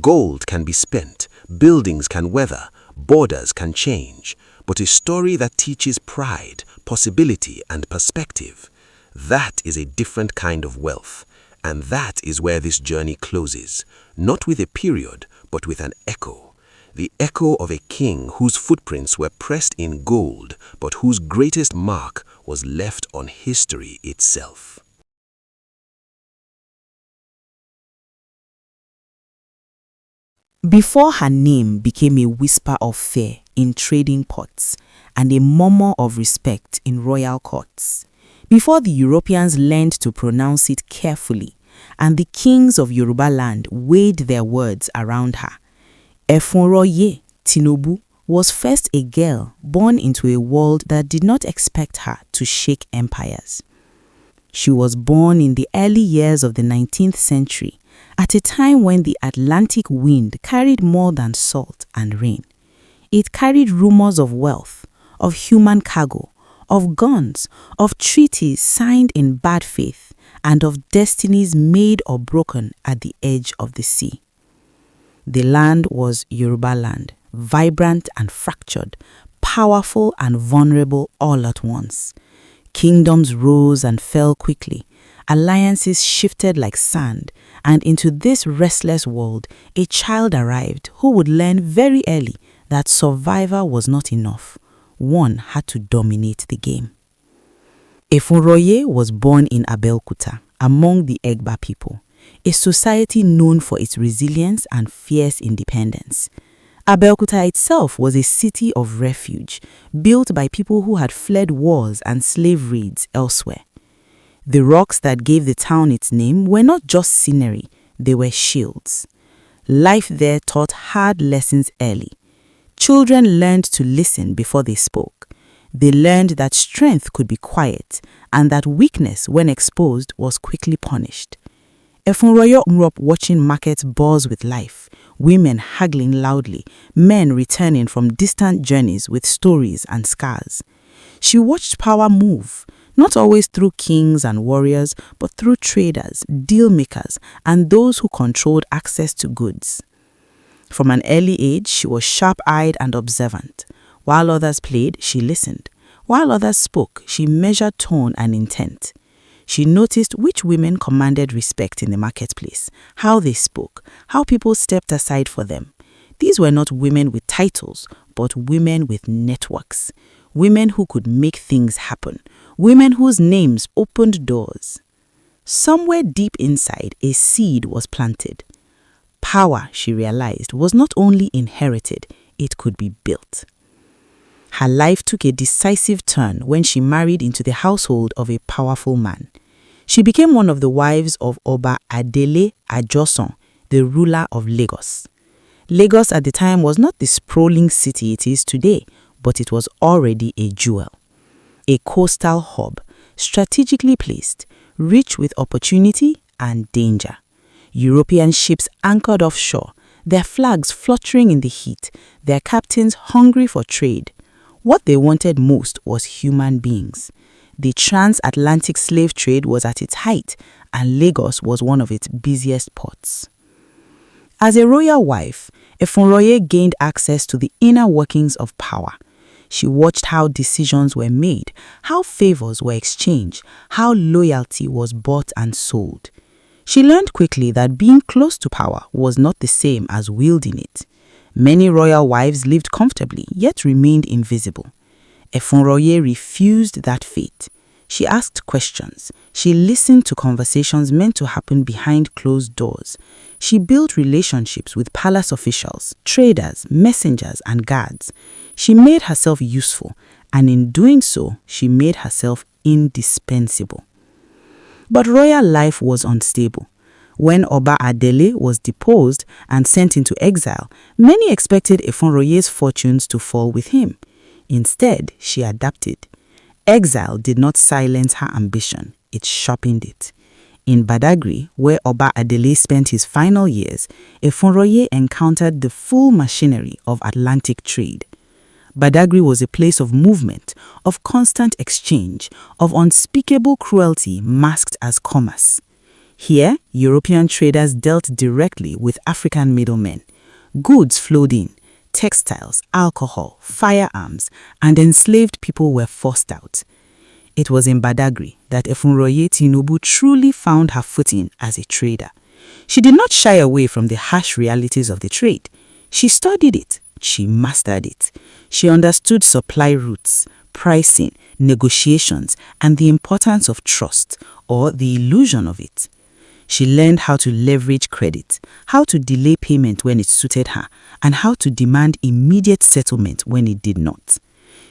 Gold can be spent, buildings can weather, borders can change, but a story that teaches pride, possibility, and perspective, that is a different kind of wealth. And that is where this journey closes, not with a period, but with an echo. The echo of a king whose footprints were pressed in gold, but whose greatest mark was left on history itself. Before her name became a whisper of fear in trading pots and a murmur of respect in royal courts, before the Europeans learned to pronounce it carefully and the kings of Yoruba land weighed their words around her, Efunroye Tinubu was first a girl born into a world that did not expect her to shake empires. She was born in the early years of the 19th century, at a time when the Atlantic wind carried more than salt and rain. It carried rumors of wealth, of human cargo, of guns, of treaties signed in bad faith, and of destinies made or broken at the edge of the sea. The land was Yoruba land, vibrant and fractured, powerful and vulnerable all at once. Kingdoms rose and fell quickly. Alliances shifted like sand, and into this restless world, a child arrived who would learn very early that survival was not enough. One had to dominate the game. Efunroye was born in Abeokuta, among the Egba people, a society known for its resilience and fierce independence. Abeokuta itself was a city of refuge, built by people who had fled wars and slave raids elsewhere. The rocks that gave the town its name were not just scenery, they were shields. Life there taught hard lessons early. Children learned to listen before they spoke. They learned that strength could be quiet and that weakness, when exposed, was quickly punished. Efunroye grew up watching markets buzz with life, women haggling loudly, men returning from distant journeys with stories and scars. She watched power move, not always through kings and warriors, but through traders, deal makers, and those who controlled access to goods. From an early age, she was sharp-eyed and observant. While others played, she listened. While others spoke, she measured tone and intent. She noticed which women commanded respect in the marketplace, how they spoke, how people stepped aside for them. These were not women with titles, but women with networks. Women who could make things happen. Women whose names opened doors. Somewhere deep inside, a seed was planted. Power, she realized, was not only inherited, it could be built. Her life took a decisive turn when she married into the household of a powerful man. She became one of the wives of Oba Adele Ajosan, the ruler of Lagos. Lagos at the time was not the sprawling city it is today, but it was already a jewel. A coastal hub, strategically placed, rich with opportunity and danger. European ships anchored offshore, their flags fluttering in the heat, their captains hungry for trade. What they wanted most was human beings. The transatlantic slave trade was at its height, and Lagos was one of its busiest ports. As a royal wife, Efunroye gained access to the inner workings of power. She watched how decisions were made, how favors were exchanged, how loyalty was bought and sold. She learned quickly that being close to power was not the same as wielding it. Many royal wives lived comfortably, yet remained invisible. Efunroye refused that fate. She asked questions. She listened to conversations meant to happen behind closed doors. She built relationships with palace officials, traders, messengers, and guards. She made herself useful, and in doing so, she made herself indispensable. But royal life was unstable. When Oba Adele was deposed and sent into exile, many expected Efunroye's fortunes to fall with him. Instead, she adapted. Exile did not silence her ambition, it sharpened it. In Badagry, where Oba Adele spent his final years, Efunroye encountered the full machinery of Atlantic trade. Badagry was a place of movement, of constant exchange, of unspeakable cruelty masked as commerce. Here, European traders dealt directly with African middlemen. Goods flowed in, textiles, alcohol, firearms, and enslaved people were forced out. It was in Badagry that Efunroye Tinubu truly found her footing as a trader. She did not shy away from the harsh realities of the trade. She studied it. She mastered it. She understood supply routes, pricing, negotiations, and the importance of trust, or the illusion of it. She learned how to leverage credit, how to delay payment when it suited her, and how to demand immediate settlement when it did not.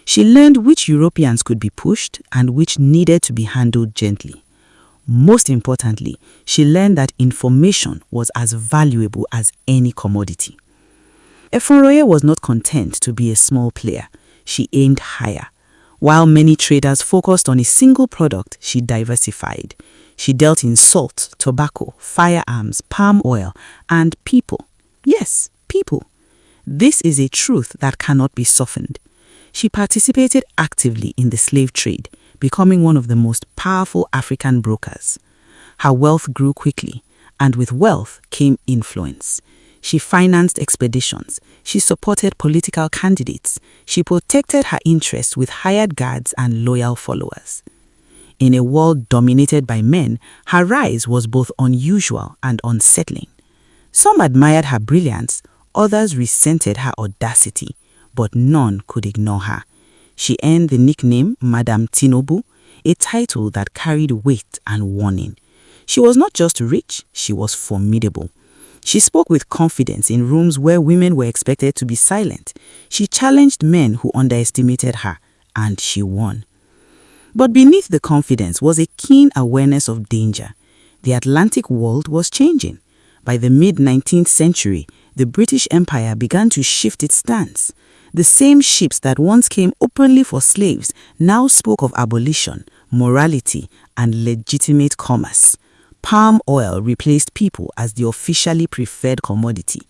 She learned which Europeans could be pushed and which needed to be handled gently. Most importantly, she learned that information was as valuable as any commodity. Efunroye was not content to be a small player. She aimed higher. While many traders focused on a single product, she diversified. She dealt in salt, tobacco, firearms, palm oil, and people. Yes, people. This is a truth that cannot be softened. She participated actively in the slave trade, becoming one of the most powerful African brokers. Her wealth grew quickly, and with wealth came influence. She financed expeditions. She supported political candidates. She protected her interests with hired guards and loyal followers. In a world dominated by men, her rise was both unusual and unsettling. Some admired her brilliance, others resented her audacity, but none could ignore her. She earned the nickname Madame Tinubu, a title that carried weight and warning. She was not just rich, she was formidable. She spoke with confidence in rooms where women were expected to be silent. She challenged men who underestimated her, and she won. But beneath the confidence was a keen awareness of danger. The Atlantic world was changing. By the mid-19th century, the British Empire began to shift its stance. The same ships that once came openly for slaves now spoke of abolition, morality, and legitimate commerce. Palm oil replaced people as the officially preferred commodity.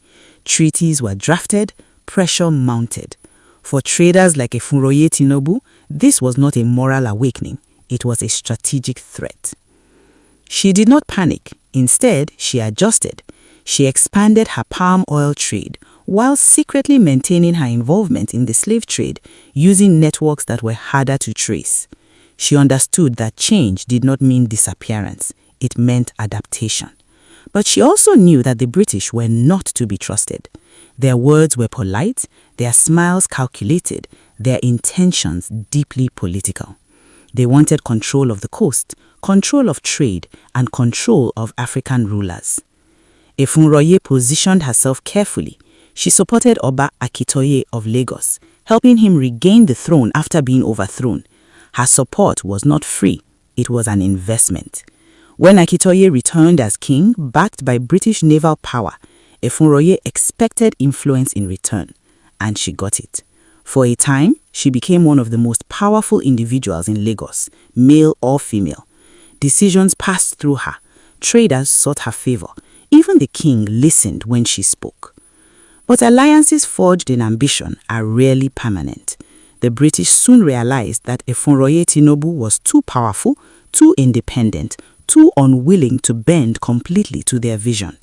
Treaties were drafted, pressure mounted. For traders like Efunroye Tinubu, this was not a moral awakening, it was a strategic threat. She did not panic. Instead, she adjusted. She expanded her palm oil trade while secretly maintaining her involvement in the slave trade using networks that were harder to trace. She understood that change did not mean disappearance, it meant adaptation. But she also knew that the British were not to be trusted. Their words were polite, their smiles calculated, their intentions deeply political. They wanted control of the coast, control of trade, and control of African rulers. Efunroye positioned herself carefully. She supported Oba Akitoye of Lagos, helping him regain the throne after being overthrown. Her support was not free, it was an investment. When Akitoye returned as king, backed by British naval power, Efunroye expected influence in return, and she got it. For a time, she became one of the most powerful individuals in Lagos, male or female. Decisions passed through her. Traders sought her favor. Even the king listened when she spoke. But alliances forged in ambition are rarely permanent. The British soon realized that Efunroye Tinubu was too powerful, too independent, too unwilling to bend completely to their vision.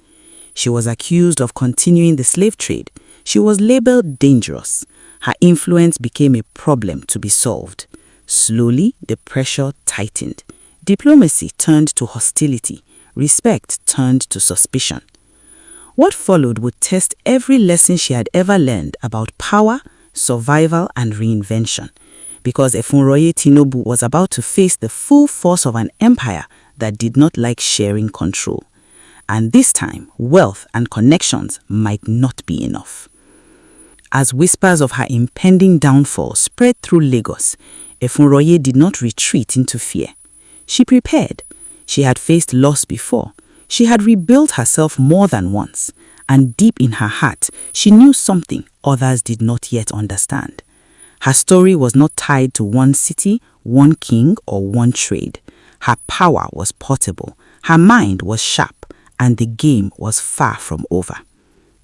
She was accused of continuing the slave trade. She was labeled dangerous. Her influence became a problem to be solved. Slowly, the pressure tightened. Diplomacy turned to hostility. Respect turned to suspicion. What followed would test every lesson she had ever learned about power, survival, and reinvention, because Efunroye Tinubu was about to face the full force of an empire that did not like sharing control. And this time, wealth and connections might not be enough. As whispers of her impending downfall spread through Lagos, Efunroye did not retreat into fear. She prepared. She had faced loss before. She had rebuilt herself more than once. And deep in her heart, she knew something others did not yet understand. Her story was not tied to one city, one king, or one trade. Her power was portable, her mind was sharp, and the game was far from over.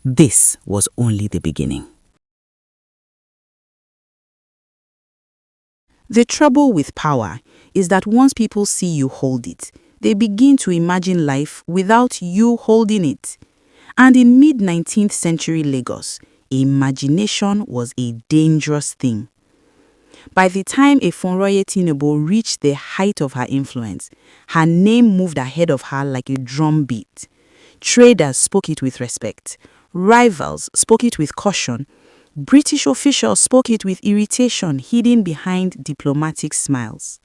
This was only the beginning. The trouble with power is that once people see you hold it, they begin to imagine life without you holding it. And in mid-19th century Lagos, imagination was a dangerous thing. By the time Efunroye Tinubu reached the height of her influence, her name moved ahead of her like a drumbeat. Traders spoke it with respect. Rivals spoke it with caution. British officials spoke it with irritation hidden behind diplomatic smiles.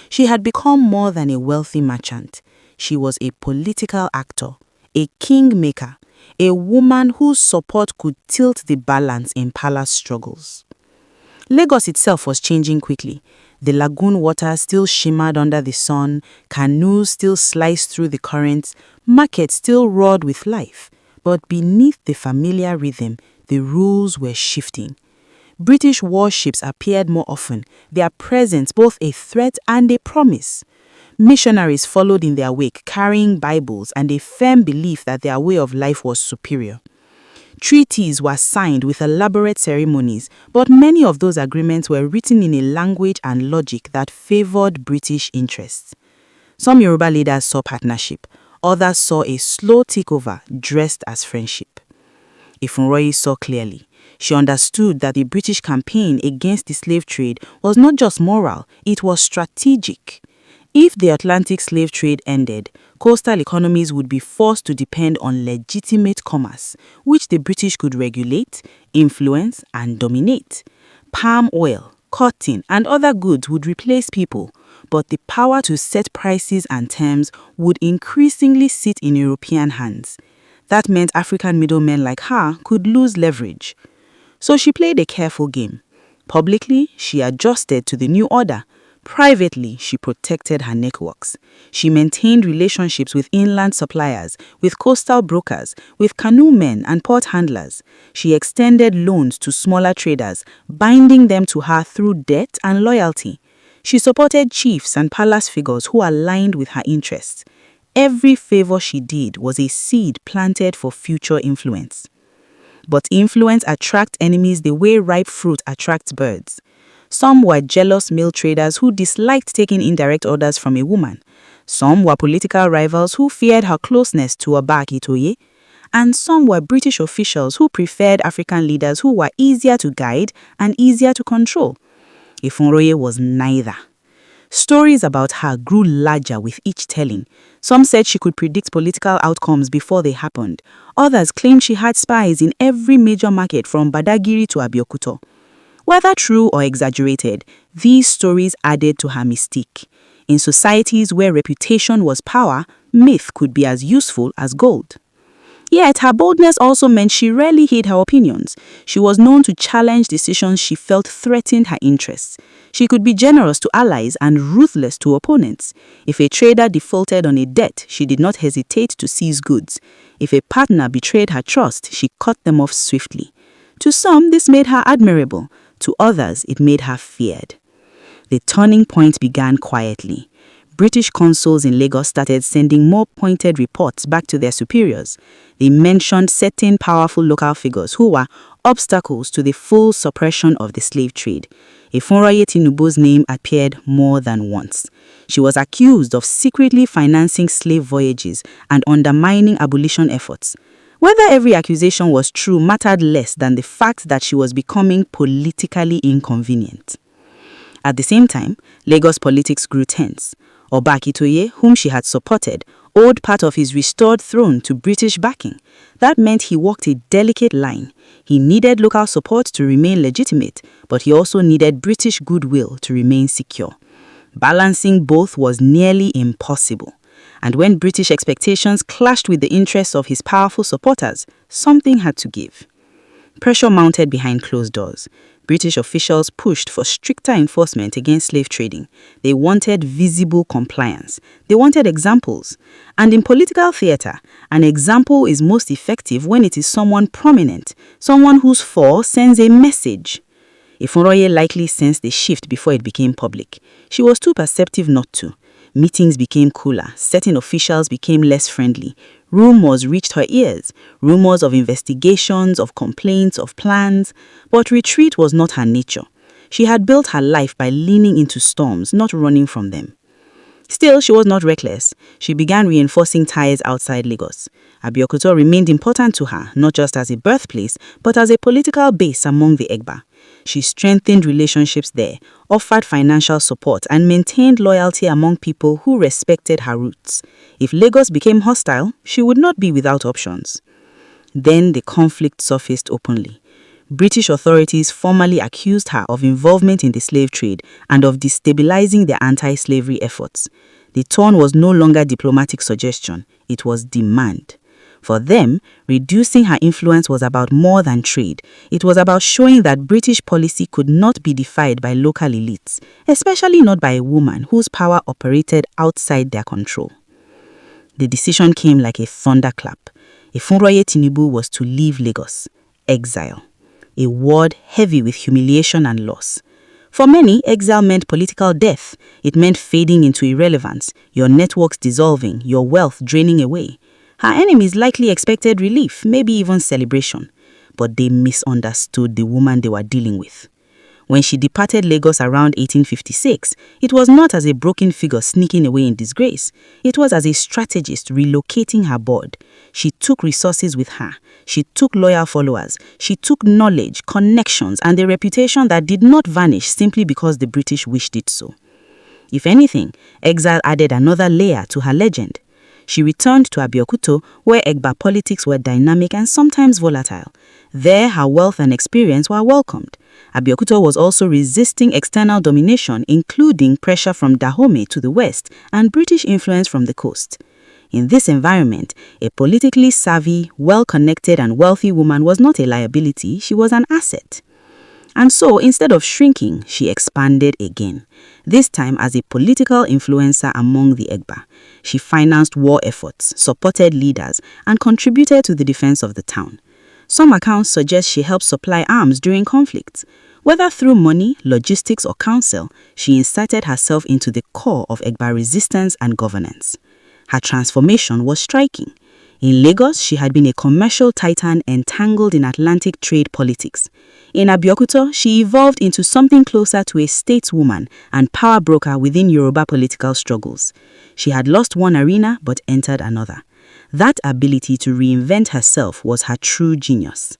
She had become more than a wealthy merchant. She was a political actor, a kingmaker, a woman whose support could tilt the balance in palace struggles. Lagos itself was changing quickly. The lagoon water still shimmered under the sun, canoes still sliced through the currents, markets still roared with life. But beneath the familiar rhythm, the rules were shifting. British warships appeared more often, their presence both a threat and a promise. Missionaries followed in their wake, carrying Bibles and a firm belief that their way of life was superior. Treaties were signed with elaborate ceremonies, but many of those agreements were written in a language and logic that favored British interests. Some Yoruba leaders saw partnership, others saw a slow takeover dressed as friendship. Efunroye saw clearly. She understood that the British campaign against the slave trade was not just moral, it was strategic. If the Atlantic slave trade ended, coastal economies would be forced to depend on legitimate commerce, which the British could regulate, influence, and dominate. Palm oil, cotton, and other goods would replace people, but the power to set prices and terms would increasingly sit in European hands. That meant African middlemen like her could lose leverage. So she played a careful game. Publicly, she adjusted to the new order. Privately, she protected her networks. She maintained relationships with inland suppliers, with coastal brokers, with canoe men and port handlers. She extended loans to smaller traders, binding them to her through debt and loyalty. She supported chiefs and palace figures who aligned with her interests. Every favor she did was a seed planted for future influence. But influence attracts enemies the way ripe fruit attracts birds. Some were jealous male traders who disliked taking indirect orders from a woman. Some were political rivals who feared her closeness to Oba Akitoye. And some were British officials who preferred African leaders who were easier to guide and easier to control. Efunroye was neither. Stories about her grew larger with each telling. Some said she could predict political outcomes before they happened. Others claimed she had spies in every major market from Badagiri to Abeokuta. Whether true or exaggerated, these stories added to her mystique. In societies where reputation was power, myth could be as useful as gold. Yet, her boldness also meant she rarely hid her opinions. She was known to challenge decisions she felt threatened her interests. She could be generous to allies and ruthless to opponents. If a trader defaulted on a debt, she did not hesitate to seize goods. If a partner betrayed her trust, she cut them off swiftly. To some, this made her admirable. To others, it made her feared. The turning point began quietly. British consuls in Lagos started sending more pointed reports back to their superiors. They mentioned certain powerful local figures who were obstacles to the full suppression of the slave trade. Ifunroye Tinubu's name appeared more than once. She was accused of secretly financing slave voyages and undermining abolition efforts. Whether every accusation was true mattered less than the fact that she was becoming politically inconvenient. At the same time, Lagos politics grew tense. Oba Akintoye, whom she had supported, owed part of his restored throne to British backing. That meant he walked a delicate line. He needed local support to remain legitimate, but he also needed British goodwill to remain secure. Balancing both was nearly impossible. And when British expectations clashed with the interests of his powerful supporters, something had to give. Pressure mounted behind closed doors. British officials pushed for stricter enforcement against slave trading. They wanted visible compliance. They wanted examples. And in political theater, an example is most effective when it is someone prominent, someone whose fall sends a message. Ifunroye likely sensed the shift before it became public. She was too perceptive not to. Meetings became cooler. Certain officials became less friendly. Rumors reached her ears, rumors of investigations, of complaints, of plans. But retreat was not her nature. She had built her life by leaning into storms, not running from them. Still, she was not reckless. She began reinforcing ties outside Lagos. Abeokuta remained important to her, not just as a birthplace, but as a political base among the Egba. She strengthened relationships there, offered financial support, and maintained loyalty among people who respected her roots. If Lagos became hostile, she would not be without options. Then the conflict surfaced openly. British authorities formally accused her of involvement in the slave trade and of destabilizing their anti-slavery efforts. The tone was no longer diplomatic suggestion, it was demand. For them, reducing her influence was about more than trade. It was about showing that British policy could not be defied by local elites, especially not by a woman whose power operated outside their control. The decision came like a thunderclap. Ifunroye Tinubu was to leave Lagos. Exile. A word heavy with humiliation and loss. For many, exile meant political death. It meant fading into irrelevance, your networks dissolving, your wealth draining away. Her enemies likely expected relief, maybe even celebration. But they misunderstood the woman they were dealing with. When she departed Lagos around 1856, it was not as a broken figure sneaking away in disgrace. It was as a strategist relocating her board. She took resources with her. She took loyal followers. She took knowledge, connections, and a reputation that did not vanish simply because the British wished it so. If anything, exile added another layer to her legend. She returned to Abeokuta, where Egba politics were dynamic and sometimes volatile. There, her wealth and experience were welcomed. Abeokuta was also resisting external domination, including pressure from Dahomey to the west and British influence from the coast. In this environment, a politically savvy, well-connected and wealthy woman was not a liability, she was an asset. And so, instead of shrinking, she expanded again, this time as a political influencer among the Egba. She financed war efforts, supported leaders, and contributed to the defense of the town. Some accounts suggest she helped supply arms during conflicts. Whether through money, logistics, or counsel, she inserted herself into the core of Egba resistance and governance. Her transformation was striking. In Lagos, she had been a commercial titan entangled in Atlantic trade politics. In Abeokuta, she evolved into something closer to a stateswoman and power broker within Yoruba political struggles. She had lost one arena but entered another. That ability to reinvent herself was her true genius.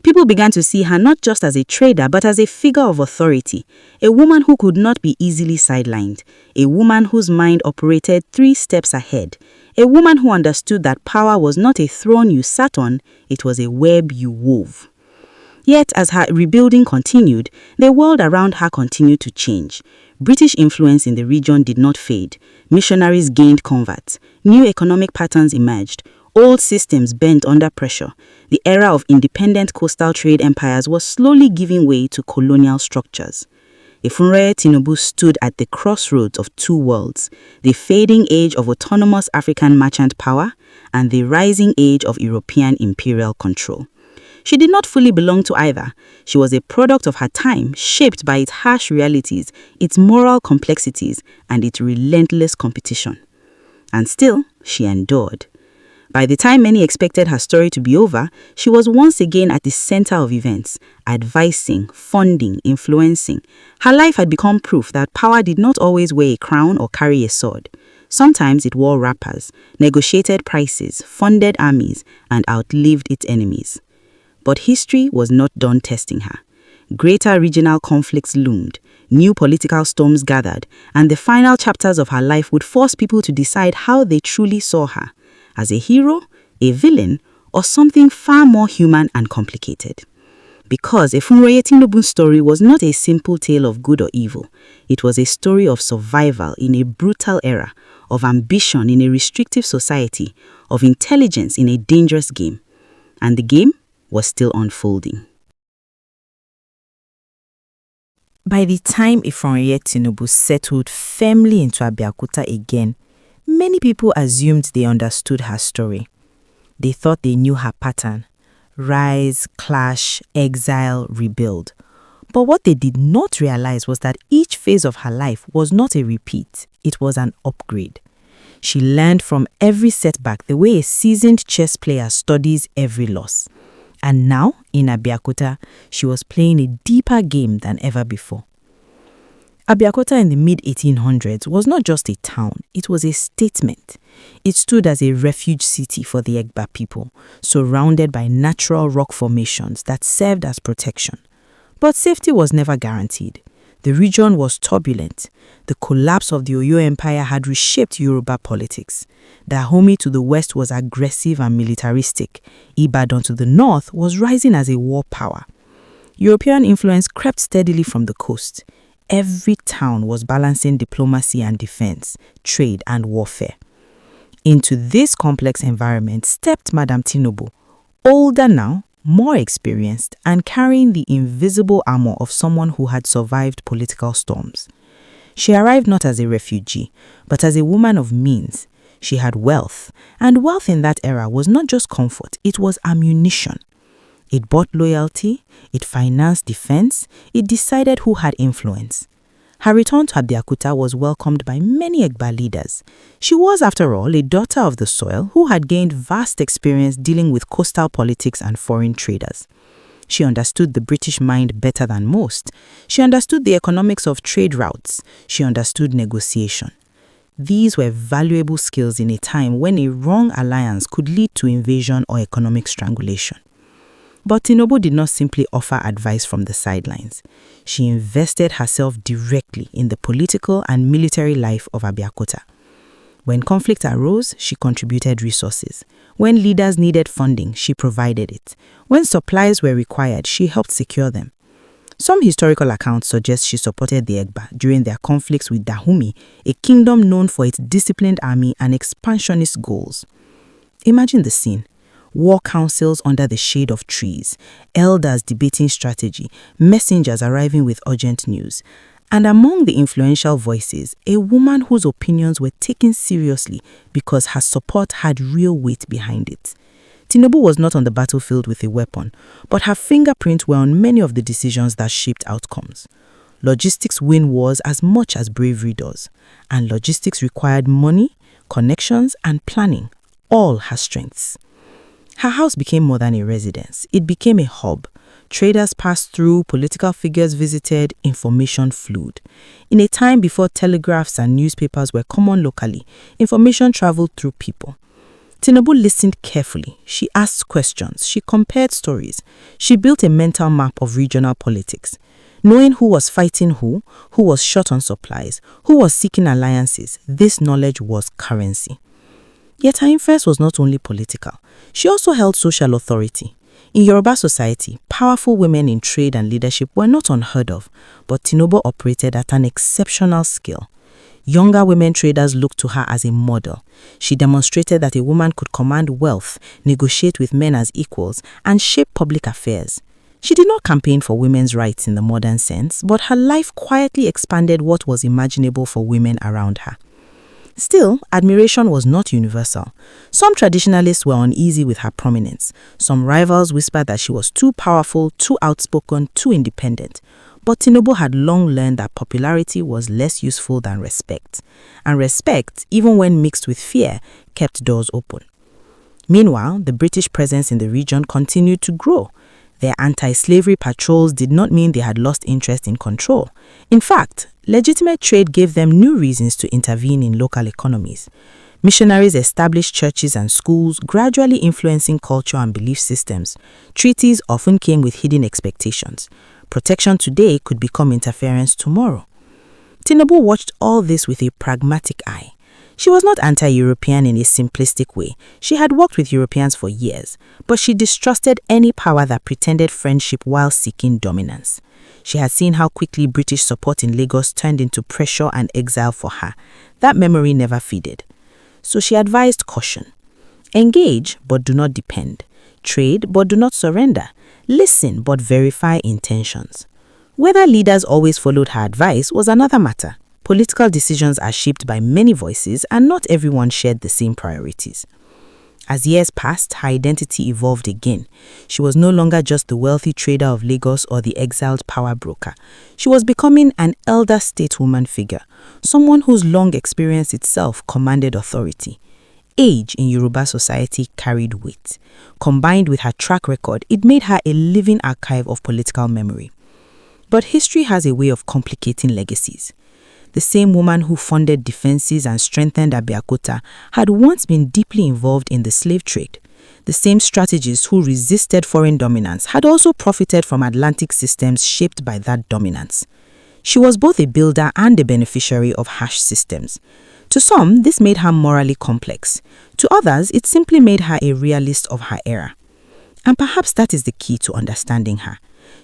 People began to see her not just as a trader, but as a figure of authority, a woman who could not be easily sidelined, a woman whose mind operated 3 steps ahead, a woman who understood that power was not a throne you sat on, it was a web you wove. Yet, as her rebuilding continued, the world around her continued to change. British influence in the region did not fade. Missionaries gained converts. New economic patterns emerged. Old systems bent under pressure. The era of independent coastal trade empires was slowly giving way to colonial structures. Ifunreye Tinubu stood at the crossroads of 2 worlds, the fading age of autonomous African merchant power and the rising age of European imperial control. She did not fully belong to either. She was a product of her time, shaped by its harsh realities, its moral complexities, and its relentless competition. And still, she endured. By the time many expected her story to be over, she was once again at the center of events, advising, funding, influencing. Her life had become proof that power did not always wear a crown or carry a sword. Sometimes it wore wrappers, negotiated prices, funded armies, and outlived its enemies. But history was not done testing her. Greater regional conflicts loomed, new political storms gathered, and the final chapters of her life would force people to decide how they truly saw her, as a hero, a villain, or something far more human and complicated. Because Ifunreye Tinubu's story was not a simple tale of good or evil. It was a story of survival in a brutal era, of ambition in a restrictive society, of intelligence in a dangerous game. And the game was still unfolding. By the time Ifunreye Tinubu settled firmly into Abeokuta again, many people assumed they understood her story. They thought they knew her pattern: rise, clash, exile, rebuild. But what they did not realize was that each phase of her life was not a repeat, it was an upgrade. She learned from every setback the way a seasoned chess player studies every loss. And now, in Abeokuta, she was playing a deeper game than ever before. Abeokuta in the mid-1800s was not just a town, it was a statement. It stood as a refuge city for the Egba people, surrounded by natural rock formations that served as protection. But safety was never guaranteed. The region was turbulent. The collapse of the Oyo Empire had reshaped Yoruba politics. Dahomey to the west was aggressive and militaristic. Ibadan to the north was rising as a war power. European influence crept steadily from the coast. Every town was balancing diplomacy and defense, trade and warfare. Into this complex environment stepped Madam Tinubu, older now, more experienced, and carrying the invisible armor of someone who had survived political storms. She arrived not as a refugee, but as a woman of means. She had wealth, and wealth in that era was not just comfort, it was ammunition. It bought loyalty, it financed defense, it decided who had influence. Her return to Abeokuta was welcomed by many Egba leaders. She was, after all, a daughter of the soil who had gained vast experience dealing with coastal politics and foreign traders. She understood the British mind better than most. She understood the economics of trade routes. She understood negotiation. These were valuable skills in a time when a wrong alliance could lead to invasion or economic strangulation. But Tinubu did not simply offer advice from the sidelines. She invested herself directly in the political and military life of Abeokuta. When conflict arose, she contributed resources. When leaders needed funding, she provided it. When supplies were required, she helped secure them. Some historical accounts suggest she supported the Egba during their conflicts with Dahomey, a kingdom known for its disciplined army and expansionist goals. Imagine the scene. War councils under the shade of trees, elders debating strategy, messengers arriving with urgent news. And among the influential voices, a woman whose opinions were taken seriously because her support had real weight behind it. Tinubu was not on the battlefield with a weapon, but her fingerprints were on many of the decisions that shaped outcomes. Logistics win wars as much as bravery does, and logistics required money, connections, and planning, all her strengths. Her house became more than a residence. It became a hub. Traders passed through, political figures visited, information flowed. In a time before telegraphs and newspapers were common locally, information traveled through people. Tinubu listened carefully. She asked questions. She compared stories. She built a mental map of regional politics. Knowing who was fighting who was short on supplies, who was seeking alliances, this knowledge was currency. Yet her influence was not only political. She also held social authority. In Yoruba society, powerful women in trade and leadership were not unheard of, but Tinubu operated at an exceptional skill. Younger women traders looked to her as a model. She demonstrated that a woman could command wealth, negotiate with men as equals, and shape public affairs. She did not campaign for women's rights in the modern sense, but her life quietly expanded what was imaginable for women around her. Still, admiration was not universal. Some traditionalists were uneasy with her prominence. Some rivals whispered that she was too powerful, too outspoken, too independent. But Tinubu had long learned that popularity was less useful than respect. And respect, even when mixed with fear, kept doors open. Meanwhile, the British presence in the region continued to grow. Their anti-slavery patrols did not mean they had lost interest in control. In fact, legitimate trade gave them new reasons to intervene in local economies. Missionaries established churches and schools, gradually influencing culture and belief systems. Treaties often came with hidden expectations. Protection today could become interference tomorrow. Tinubu watched all this with a pragmatic eye. She was not anti-European in a simplistic way. She had worked with Europeans for years, but she distrusted any power that pretended friendship while seeking dominance. She had seen how quickly British support in Lagos turned into pressure and exile for her. That memory never faded. So she advised caution. Engage, but do not depend. Trade, but do not surrender. Listen, but verify intentions. Whether leaders always followed her advice was another matter. Political decisions are shaped by many voices, and not everyone shared the same priorities. As years passed, her identity evolved again. She was no longer just the wealthy trader of Lagos or the exiled power broker. She was becoming an elder stateswoman figure, someone whose long experience itself commanded authority. Age in Yoruba society carried weight. Combined with her track record, it made her a living archive of political memory. But history has a way of complicating legacies. The same woman who funded defenses and strengthened Abeokuta had once been deeply involved in the slave trade. The same strategists who resisted foreign dominance had also profited from Atlantic systems shaped by that dominance. She was both a builder and a beneficiary of harsh systems. To some, this made her morally complex. To others, it simply made her a realist of her era. And perhaps that is the key to understanding her.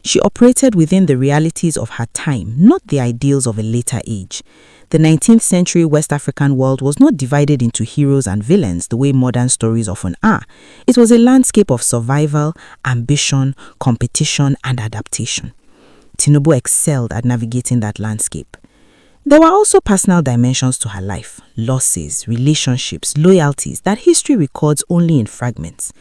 She operated within the realities of her time, not the ideals of a later age. The 19th century West African world was not divided into heroes and villains the way modern stories often are. It was a landscape of survival, ambition, competition, and adaptation. Tinubu excelled at navigating that landscape. There were also personal dimensions to her life, losses, relationships, loyalties that history records only in fragments.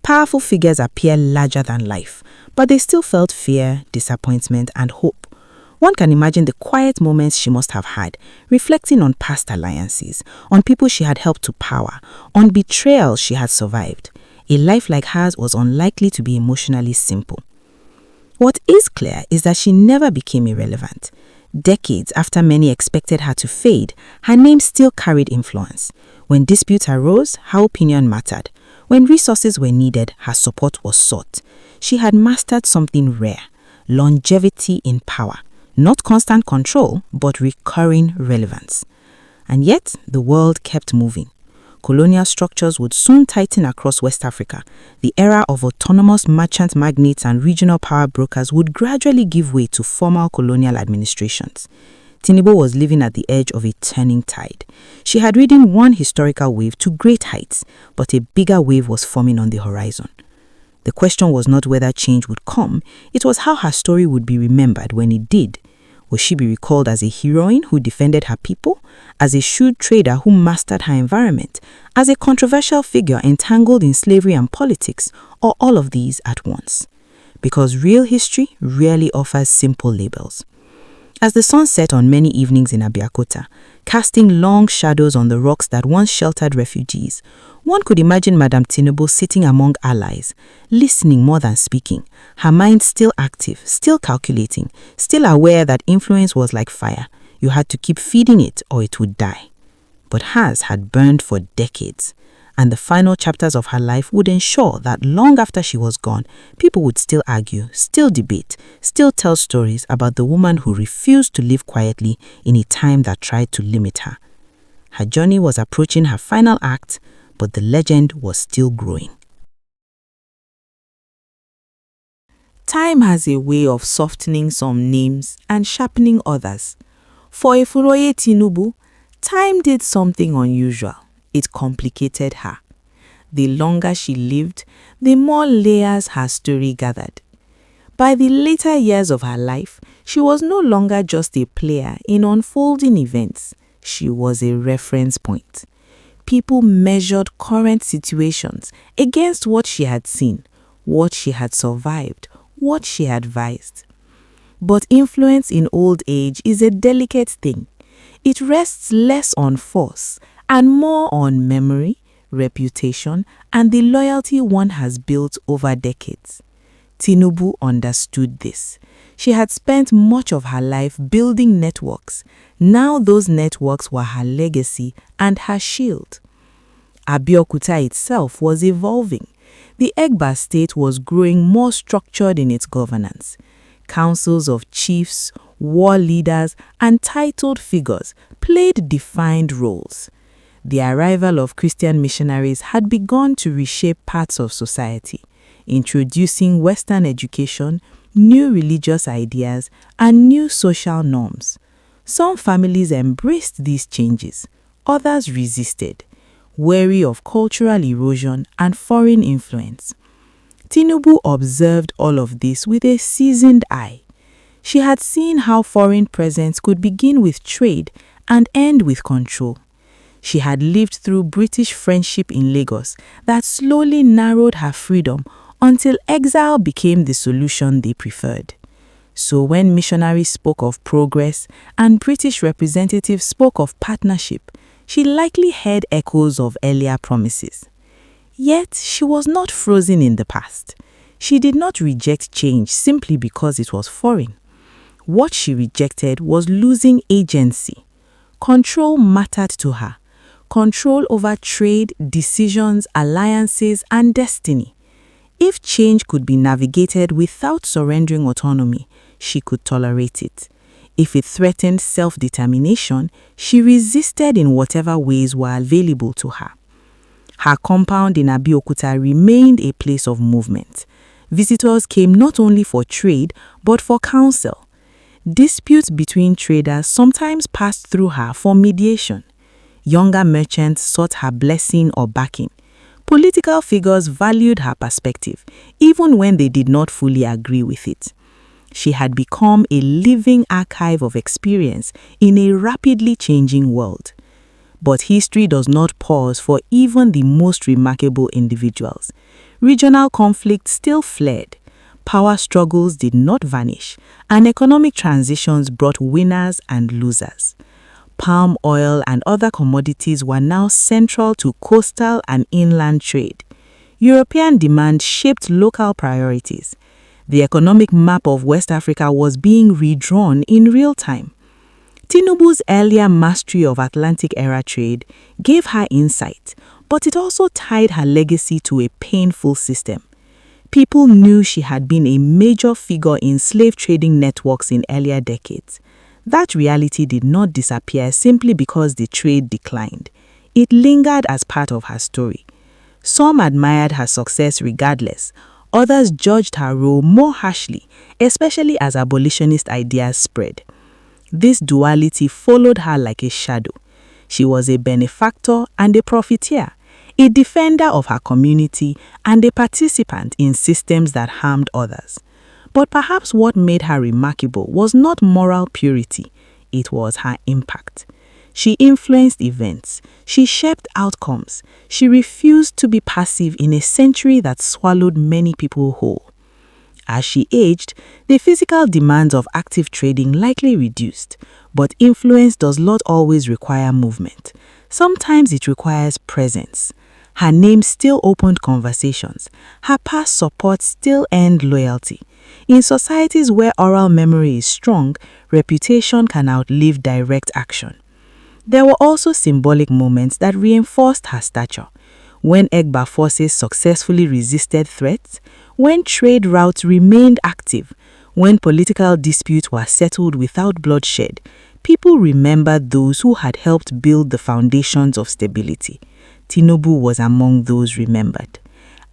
Powerful figures appear larger than life, but they still felt fear, disappointment, and hope. One can imagine the quiet moments she must have had, reflecting on past alliances, on people she had helped to power, on betrayals she had survived. A life like hers was unlikely to be emotionally simple. What is clear is that she never became irrelevant. Decades after many expected her to fade, her name still carried influence. When disputes arose, her opinion mattered. When resources were needed, her support was sought. She had mastered something rare: longevity in power. Not constant control, but recurring relevance. And yet, the world kept moving. Colonial structures would soon tighten across West Africa. The era of autonomous merchant magnates and regional power brokers would gradually give way to formal colonial administrations. Tinubu was living at the edge of a turning tide. She had ridden one historical wave to great heights, but a bigger wave was forming on the horizon. The question was not whether change would come, it was how her story would be remembered when it did. Would she be recalled as a heroine who defended her people, as a shrewd trader who mastered her environment, as a controversial figure entangled in slavery and politics, or all of these at once? Because real history rarely offers simple labels. As the sun set on many evenings in Abeokuta, casting long shadows on the rocks that once sheltered refugees, one could imagine Madam Tinubu sitting among allies, listening more than speaking, her mind still active, still calculating, still aware that influence was like fire. You had to keep feeding it or it would die. But hers had burned for decades. and the final chapters of her life would ensure that long after she was gone, people would still argue, still debate, still tell stories about the woman who refused to live quietly in a time that tried to limit her. Her journey was approaching her final act, but the legend was still growing. Time has a way of softening some names and sharpening others. For Ifuroye Tinubu, time did something unusual. It complicated her. The longer she lived, the more layers her story gathered. By the later years of her life, she was no longer just a player in unfolding events. She was a reference point. People measured current situations against what she had seen, what she had survived, what she advised. But influence in old age is a delicate thing. It rests less on force and more on memory, reputation, and the loyalty one has built over decades. Tinubu understood this. She had spent much of her life building networks. Now those networks were her legacy and her shield. Abeokuta itself was evolving. The Egba state was growing more structured in its governance. Councils of chiefs, war leaders, and titled figures played defined roles. The arrival of Christian missionaries had begun to reshape parts of society, introducing Western education, new religious ideas, and new social norms. Some families embraced these changes, others resisted, wary of cultural erosion and foreign influence. Tinubu observed all of this with a seasoned eye. She had seen how foreign presence could begin with trade and end with control. She had lived through British friendship in Lagos that slowly narrowed her freedom until exile became the solution they preferred. So when missionaries spoke of progress and British representatives spoke of partnership, she likely heard echoes of earlier promises. Yet she was not frozen in the past. She did not reject change simply because it was foreign. What she rejected was losing agency. Control mattered to her. Control over trade, decisions, alliances, and destiny. If change could be navigated without surrendering autonomy, she could tolerate it. If it threatened self-determination, she resisted in whatever ways were available to her. Her compound in Abeokuta remained a place of movement. Visitors came not only for trade, but for counsel. Disputes between traders sometimes passed through her for mediation. Younger merchants sought her blessing or backing. Political figures valued her perspective, even when they did not fully agree with it. She had become a living archive of experience in a rapidly changing world. But history does not pause for even the most remarkable individuals. Regional conflicts still flared. Power struggles did not vanish, and economic transitions brought winners and losers. Palm oil and other commodities were now central to coastal and inland trade. European demand shaped local priorities. The economic map of West Africa was being redrawn in real time. Tinubu's earlier mastery of Atlantic-era trade gave her insight, but it also tied her legacy to a painful system. People knew she had been a major figure in slave trading networks in earlier decades. That reality did not disappear simply because the trade declined. It lingered as part of her story. Some admired her success regardless. Others judged her role more harshly, especially as abolitionist ideas spread. This duality followed her like a shadow. She was a benefactor and a profiteer, a defender of her community and a participant in systems that harmed others. But perhaps what made her remarkable was not moral purity, it was her impact. She influenced events, she shaped outcomes, she refused to be passive in a century that swallowed many people whole. As she aged, the physical demands of active trading likely reduced, but influence does not always require movement. Sometimes it requires presence. Her name still opened conversations. Her past support still earned loyalty. In societies where oral memory is strong, reputation can outlive direct action. There were also symbolic moments that reinforced her stature. when Egba forces successfully resisted threats, when trade routes remained active, when political disputes were settled without bloodshed, people remembered those who had helped build the foundations of stability. Tinubu was among those remembered.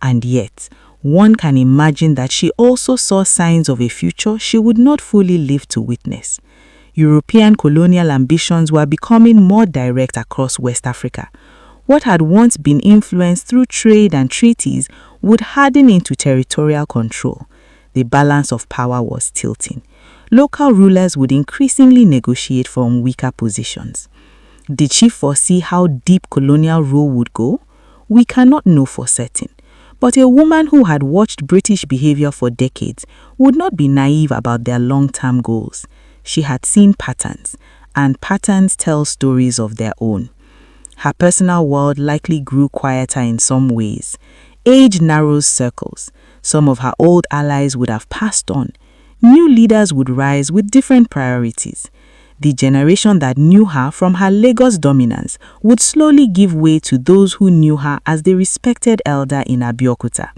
And yet, one can imagine that she also saw signs of a future she would not fully live to witness. European colonial ambitions were becoming more direct across West Africa. What had once been influenced through trade and treaties would harden into territorial control. The balance of power was tilting. Local rulers would increasingly negotiate from weaker positions. Did she foresee how deep colonial rule would go? We cannot know for certain. But a woman who had watched British behavior for decades would not be naive about their long-term goals. She had seen patterns, and patterns tell stories of their own. Her personal world likely grew quieter in some ways. Age narrows circles. Some of her old allies would have passed on. New leaders would rise with different priorities. The generation that knew her from her Lagos dominance would slowly give way to those who knew her as the respected elder in Abeokuta.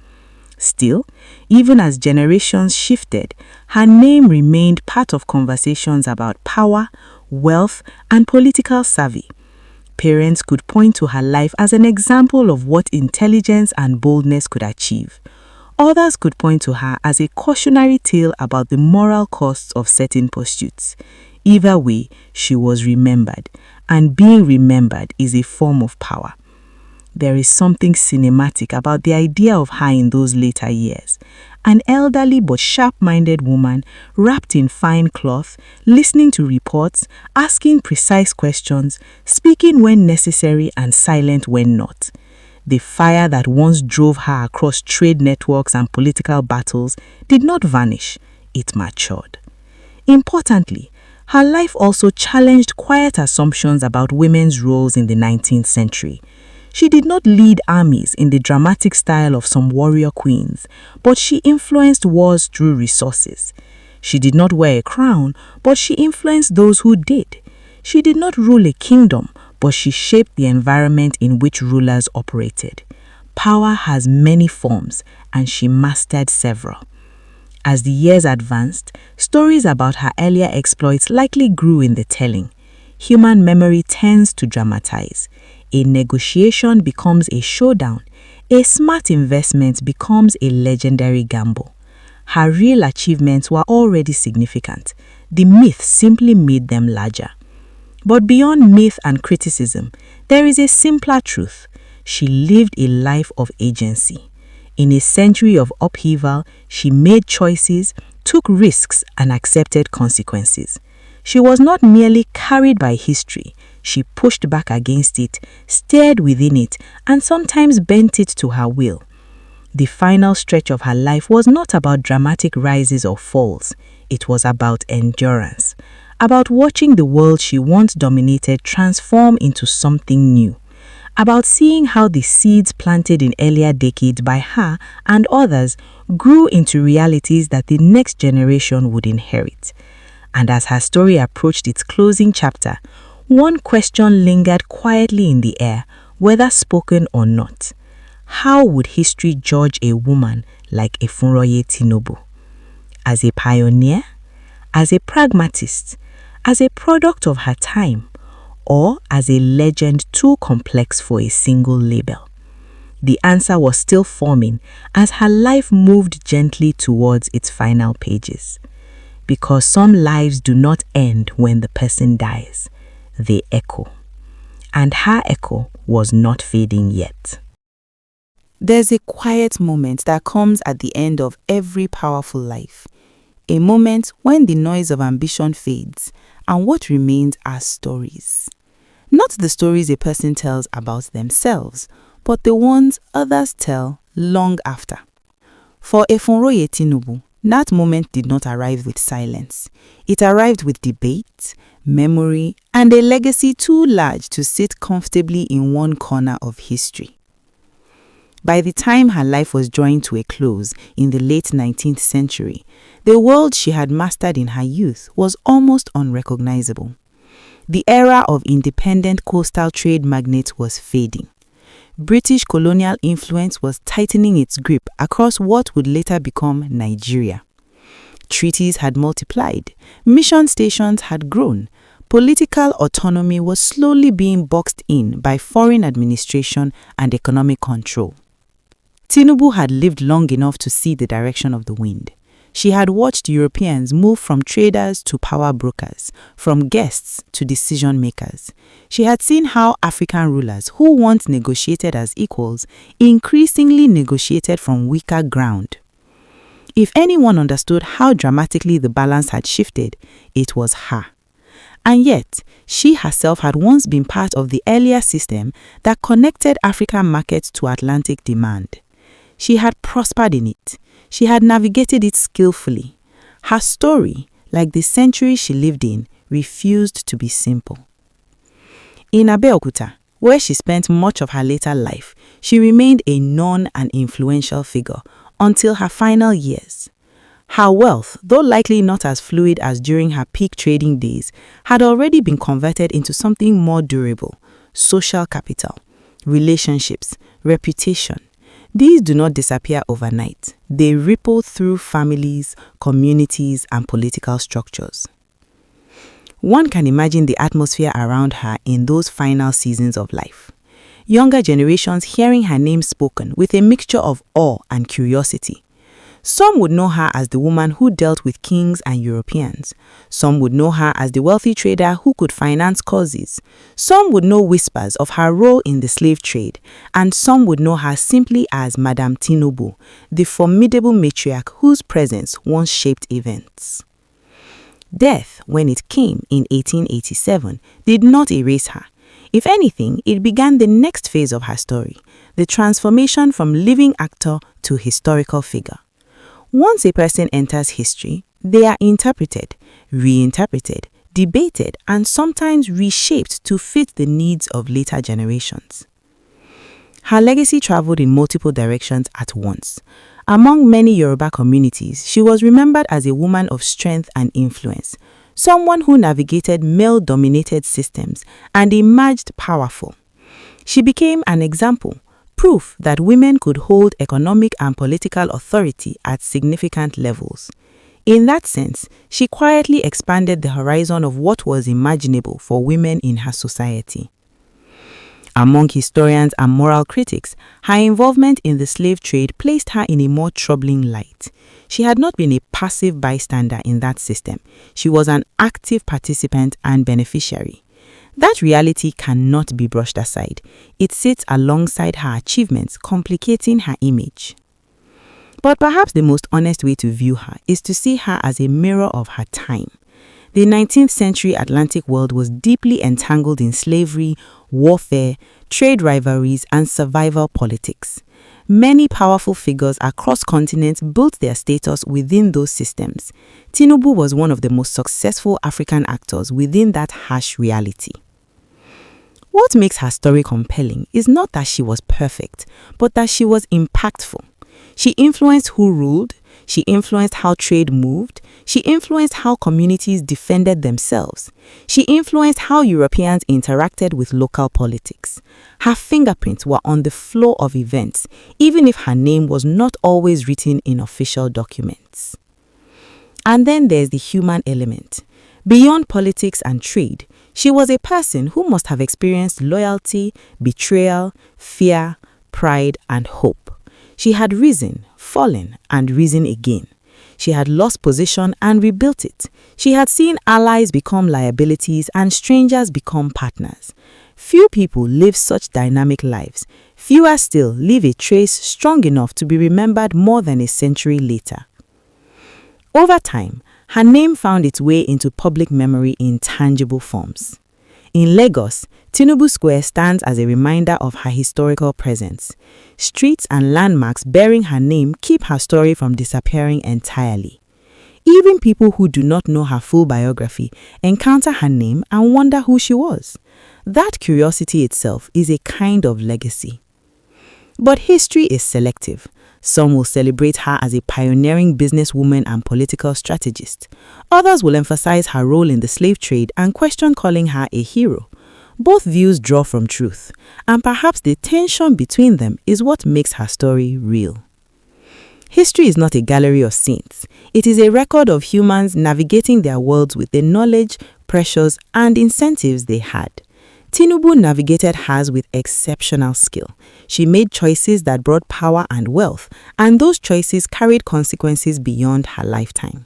Still, even as generations shifted, her name remained part of conversations about power, wealth, and political savvy. Parents could point to her life as an example of what intelligence and boldness could achieve. Others could point to her as a cautionary tale about the moral costs of certain pursuits. Either way, she was remembered, and being remembered is a form of power. There is something cinematic about the idea of her in those later years. An elderly but sharp-minded woman, wrapped in fine cloth, listening to reports, asking precise questions, speaking when necessary and silent when not. The fire that once drove her across trade networks and political battles did not vanish, it matured. Importantly, her life also challenged quiet assumptions about women's roles in the 19th century. She did not lead armies in the dramatic style of some warrior queens, but she influenced wars through resources. She did not wear a crown, but she influenced those who did. She did not rule a kingdom, but she shaped the environment in which rulers operated. Power has many forms, and she mastered several. As the years advanced, stories about her earlier exploits likely grew in the telling. Human memory tends to dramatize. A negotiation becomes a showdown. A smart investment becomes a legendary gamble. Her real achievements were already significant. The myth simply made them larger. But beyond myth and criticism, there is a simpler truth. She lived a life of agency. In a century of upheaval, she made choices, took risks, and accepted consequences. She was not merely carried by history. She pushed back against it, steered within it, and sometimes bent it to her will. The final stretch of her life was not about dramatic rises or falls. It was about endurance, about watching the world she once dominated transform into something new, about seeing how the seeds planted in earlier decades by her and others grew into realities that the next generation would inherit. And as her story approached its closing chapter, one question lingered quietly in the air, whether spoken or not. How would history judge a woman like Efunroye Tinubu? As a pioneer? As a pragmatist? As a product of her time? Or as a legend too complex for a single label? The answer was still forming as her life moved gently towards its final pages. Because some lives do not end when the person dies. They echo. And her echo was not fading yet. There's a quiet moment that comes at the end of every powerful life. A moment when the noise of ambition fades and what remains are stories. Not the stories a person tells about themselves, but the ones others tell long after. For Efunroye Tinubu, that moment did not arrive with silence. It arrived with debate, memory, and a legacy too large to sit comfortably in one corner of history. By the time her life was drawing to a close in the late 19th century, the world she had mastered in her youth was almost unrecognizable. The era of independent coastal trade magnates was fading. British colonial influence was tightening its grip across what would later become Nigeria. Treaties had multiplied, mission stations had grown, political autonomy was slowly being boxed in by foreign administration and economic control. Tinubu had lived long enough to see the direction of the wind. She had watched Europeans move from traders to power brokers, from guests to decision makers. She had seen how African rulers who once negotiated as equals increasingly negotiated from weaker ground. If anyone understood how dramatically the balance had shifted, it was her. And yet, she herself had once been part of the earlier system that connected African markets to Atlantic demand. She had prospered in it. She had navigated it skillfully. Her story, like the century she lived in, refused to be simple. In Abeokuta, where she spent much of her later life, she remained a known and influential figure until her final years. Her wealth, though likely not as fluid as during her peak trading days, had already been converted into something more durable: social capital, relationships, reputation. These do not disappear overnight. They ripple through families, communities, and political structures. One can imagine the atmosphere around her in those final seasons of life. Younger generations hearing her name spoken with a mixture of awe and curiosity. Some would know her as the woman who dealt with kings and Europeans. Some would know her as the wealthy trader who could finance causes. Some would know whispers of her role in the slave trade, and some would know her simply as Madame Tinubu, the formidable matriarch whose presence once shaped events. Death, when it came in 1887, did not erase her. If anything, it began the next phase of her story, the transformation from living actor to historical figure. Once a person enters history, they are interpreted, reinterpreted, debated, and sometimes reshaped to fit the needs of later generations. Her legacy traveled in multiple directions at once. Among many Yoruba communities, she was remembered as a woman of strength and influence, someone who navigated male-dominated systems and emerged powerful. She became an example, proof that women could hold economic and political authority at significant levels. In that sense, she quietly expanded the horizon of what was imaginable for women in her society. Among historians and moral critics, her involvement in the slave trade placed her in a more troubling light. She had not been a passive bystander in that system. She was an active participant and beneficiary. That reality cannot be brushed aside. It sits alongside her achievements, complicating her image. But perhaps the most honest way to view her is to see her as a mirror of her time. The 19th century Atlantic world was deeply entangled in slavery, warfare, trade rivalries, and survival politics. Many powerful figures across continents built their status within those systems. Tinubu was one of the most successful African actors within that harsh reality. What makes her story compelling is not that she was perfect, but that she was impactful. She influenced who ruled, she influenced how trade moved, she influenced how communities defended themselves, she influenced how Europeans interacted with local politics. Her fingerprints were on the flow of events, even if her name was not always written in official documents. And then there's the human element. Beyond politics and trade, she was a person who must have experienced loyalty, betrayal, fear, pride, and hope. She had risen, fallen, and risen again. She had lost position and rebuilt it. She had seen allies become liabilities and strangers become partners. Few people live such dynamic lives. Fewer still leave a trace strong enough to be remembered more than a century later. Over time, her name found its way into public memory in tangible forms. In Lagos, Tinubu Square stands as a reminder of her historical presence. Streets and landmarks bearing her name keep her story from disappearing entirely. Even people who do not know her full biography encounter her name and wonder who she was. That curiosity itself is a kind of legacy. But history is selective. Some will celebrate her as a pioneering businesswoman and political strategist. Others will emphasize her role in the slave trade and question calling her a hero. Both views draw from truth, and perhaps the tension between them is what makes her story real. History is not a gallery of saints. It is a record of humans navigating their worlds with the knowledge, pressures, and incentives they had. Tinubu navigated hers with exceptional skill. She made choices that brought power and wealth, and those choices carried consequences beyond her lifetime.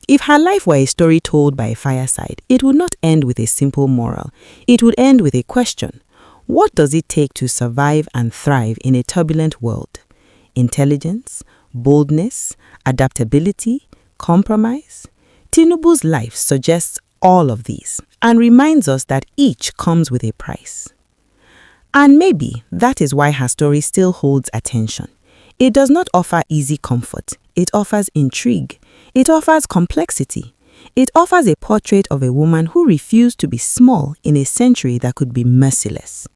If her life were a story told by a fireside, it would not end with a simple moral. It would end with a question. What does it take to survive and thrive in a turbulent world? Intelligence, boldness, adaptability, compromise? Tinubu's life suggests all of these and reminds us that each comes with a price. And maybe that is why her story still holds attention. It does not offer easy comfort. It offers intrigue. It offers complexity. It offers a portrait of a woman who refused to be small in a century that could be merciless.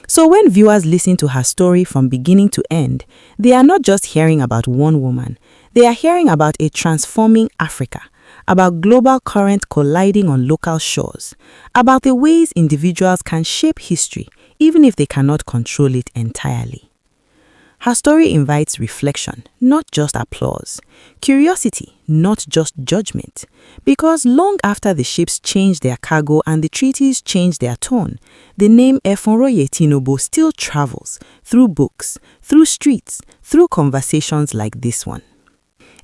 So when viewers listen to her story from beginning to end, they are not just hearing about one woman. They are hearing about a transforming Africa, about global current colliding on local shores, about the ways individuals can shape history even if they cannot control it entirely. Her story invites reflection, not just applause, curiosity, not just judgment, because long after the ships changed their cargo and the treaties changed their tone, the name Efonroye Tinubu still travels through books, through streets, through conversations like this one.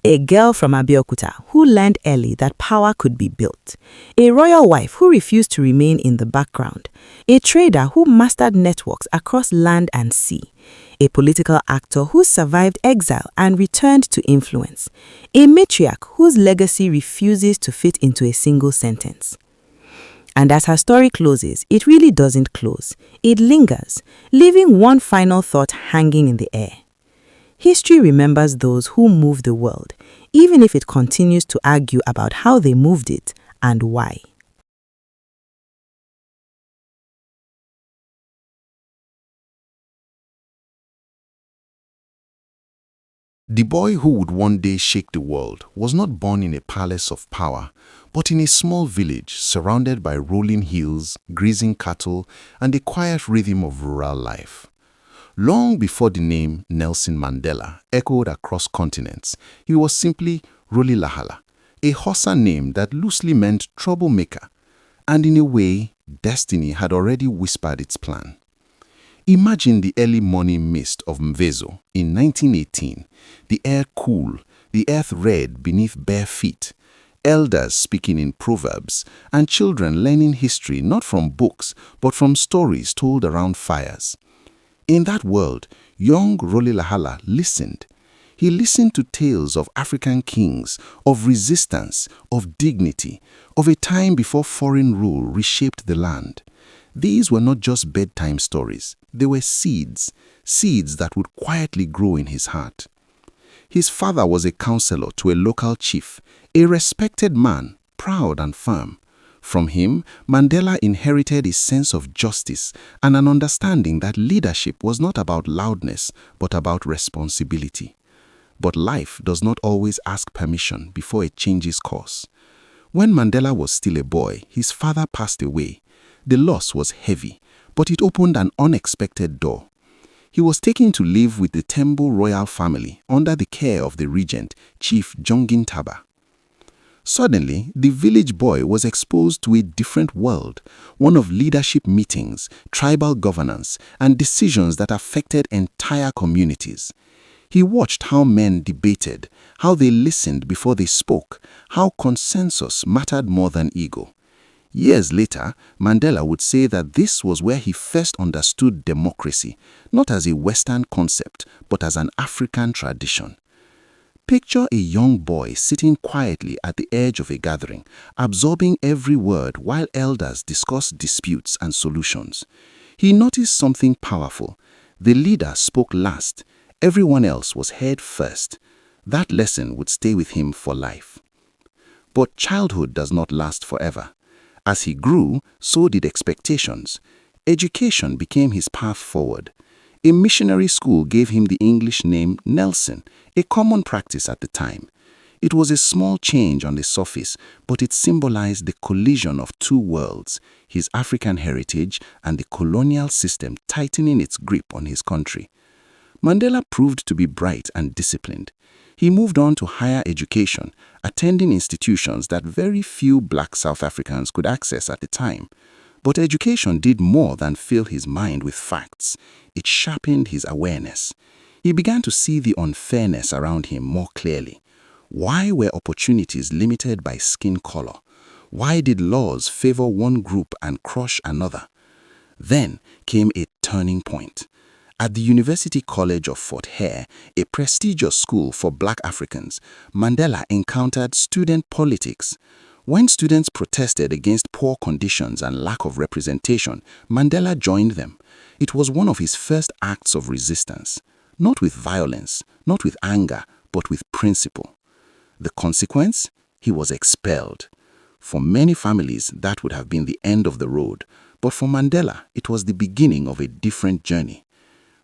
A girl from Abeokuta who learned early that power could be built. A royal wife who refused to remain in the background. A trader who mastered networks across land and sea. A political actor who survived exile and returned to influence. A matriarch whose legacy refuses to fit into a single sentence. And as her story closes, it really doesn't close. It lingers, leaving one final thought hanging in the air. History remembers those who moved the world, even if it continues to argue about how they moved it and why. The boy who would one day shake the world was not born in a palace of power, but in a small village surrounded by rolling hills, grazing cattle, and the quiet rhythm of rural life. Long before the name Nelson Mandela echoed across continents, he was simply Rolihlahla, a Xhosa name that loosely meant troublemaker, and in a way, destiny had already whispered its plan. Imagine the early morning mist of Mvezo in 1918, the air cool, the earth red beneath bare feet, elders speaking in proverbs, and children learning history not from books but from stories told around fires. In that world, young Rolihlahla listened. He listened to tales of African kings, of resistance, of dignity, of a time before foreign rule reshaped the land. These were not just bedtime stories. They were seeds that would quietly grow in his heart. His father was a counselor to a local chief, a respected man, proud and firm. From him, Mandela inherited a sense of justice and an understanding that leadership was not about loudness, but about responsibility. But life does not always ask permission before it changes course. When Mandela was still a boy, his father passed away. The loss was heavy, but it opened an unexpected door. He was taken to live with the Tembo royal family under the care of the regent, Chief Jongin Taba. Suddenly, the village boy was exposed to a different world, one of leadership meetings, tribal governance, and decisions that affected entire communities. He watched how men debated, how they listened before they spoke, how consensus mattered more than ego. Years later, Mandela would say that this was where he first understood democracy, not as a Western concept, but as an African tradition. Picture a young boy sitting quietly at the edge of a gathering, absorbing every word while elders discuss disputes and solutions. He noticed something powerful. The leader spoke last. Everyone else was heard first. That lesson would stay with him for life. But childhood does not last forever. As he grew, so did expectations. Education became his path forward. A missionary school gave him the English name Nelson, a common practice at the time. It was a small change on the surface, but it symbolized the collision of two worlds, his African heritage and the colonial system tightening its grip on his country. Mandela proved to be bright and disciplined. He moved on to higher education, attending institutions that very few black South Africans could access at the time. But education did more than fill his mind with facts. It sharpened his awareness. He began to see the unfairness around him more clearly. Why were opportunities limited by skin color? Why did laws favor one group and crush another? Then came a turning point. At the University College of Fort Hare, a prestigious school for black Africans, Mandela encountered student politics. When students protested against poor conditions and lack of representation, Mandela joined them. It was one of his first acts of resistance. Not with violence, not with anger, but with principle. The consequence? He was expelled. For many families, that would have been the end of the road, but for Mandela, it was the beginning of a different journey.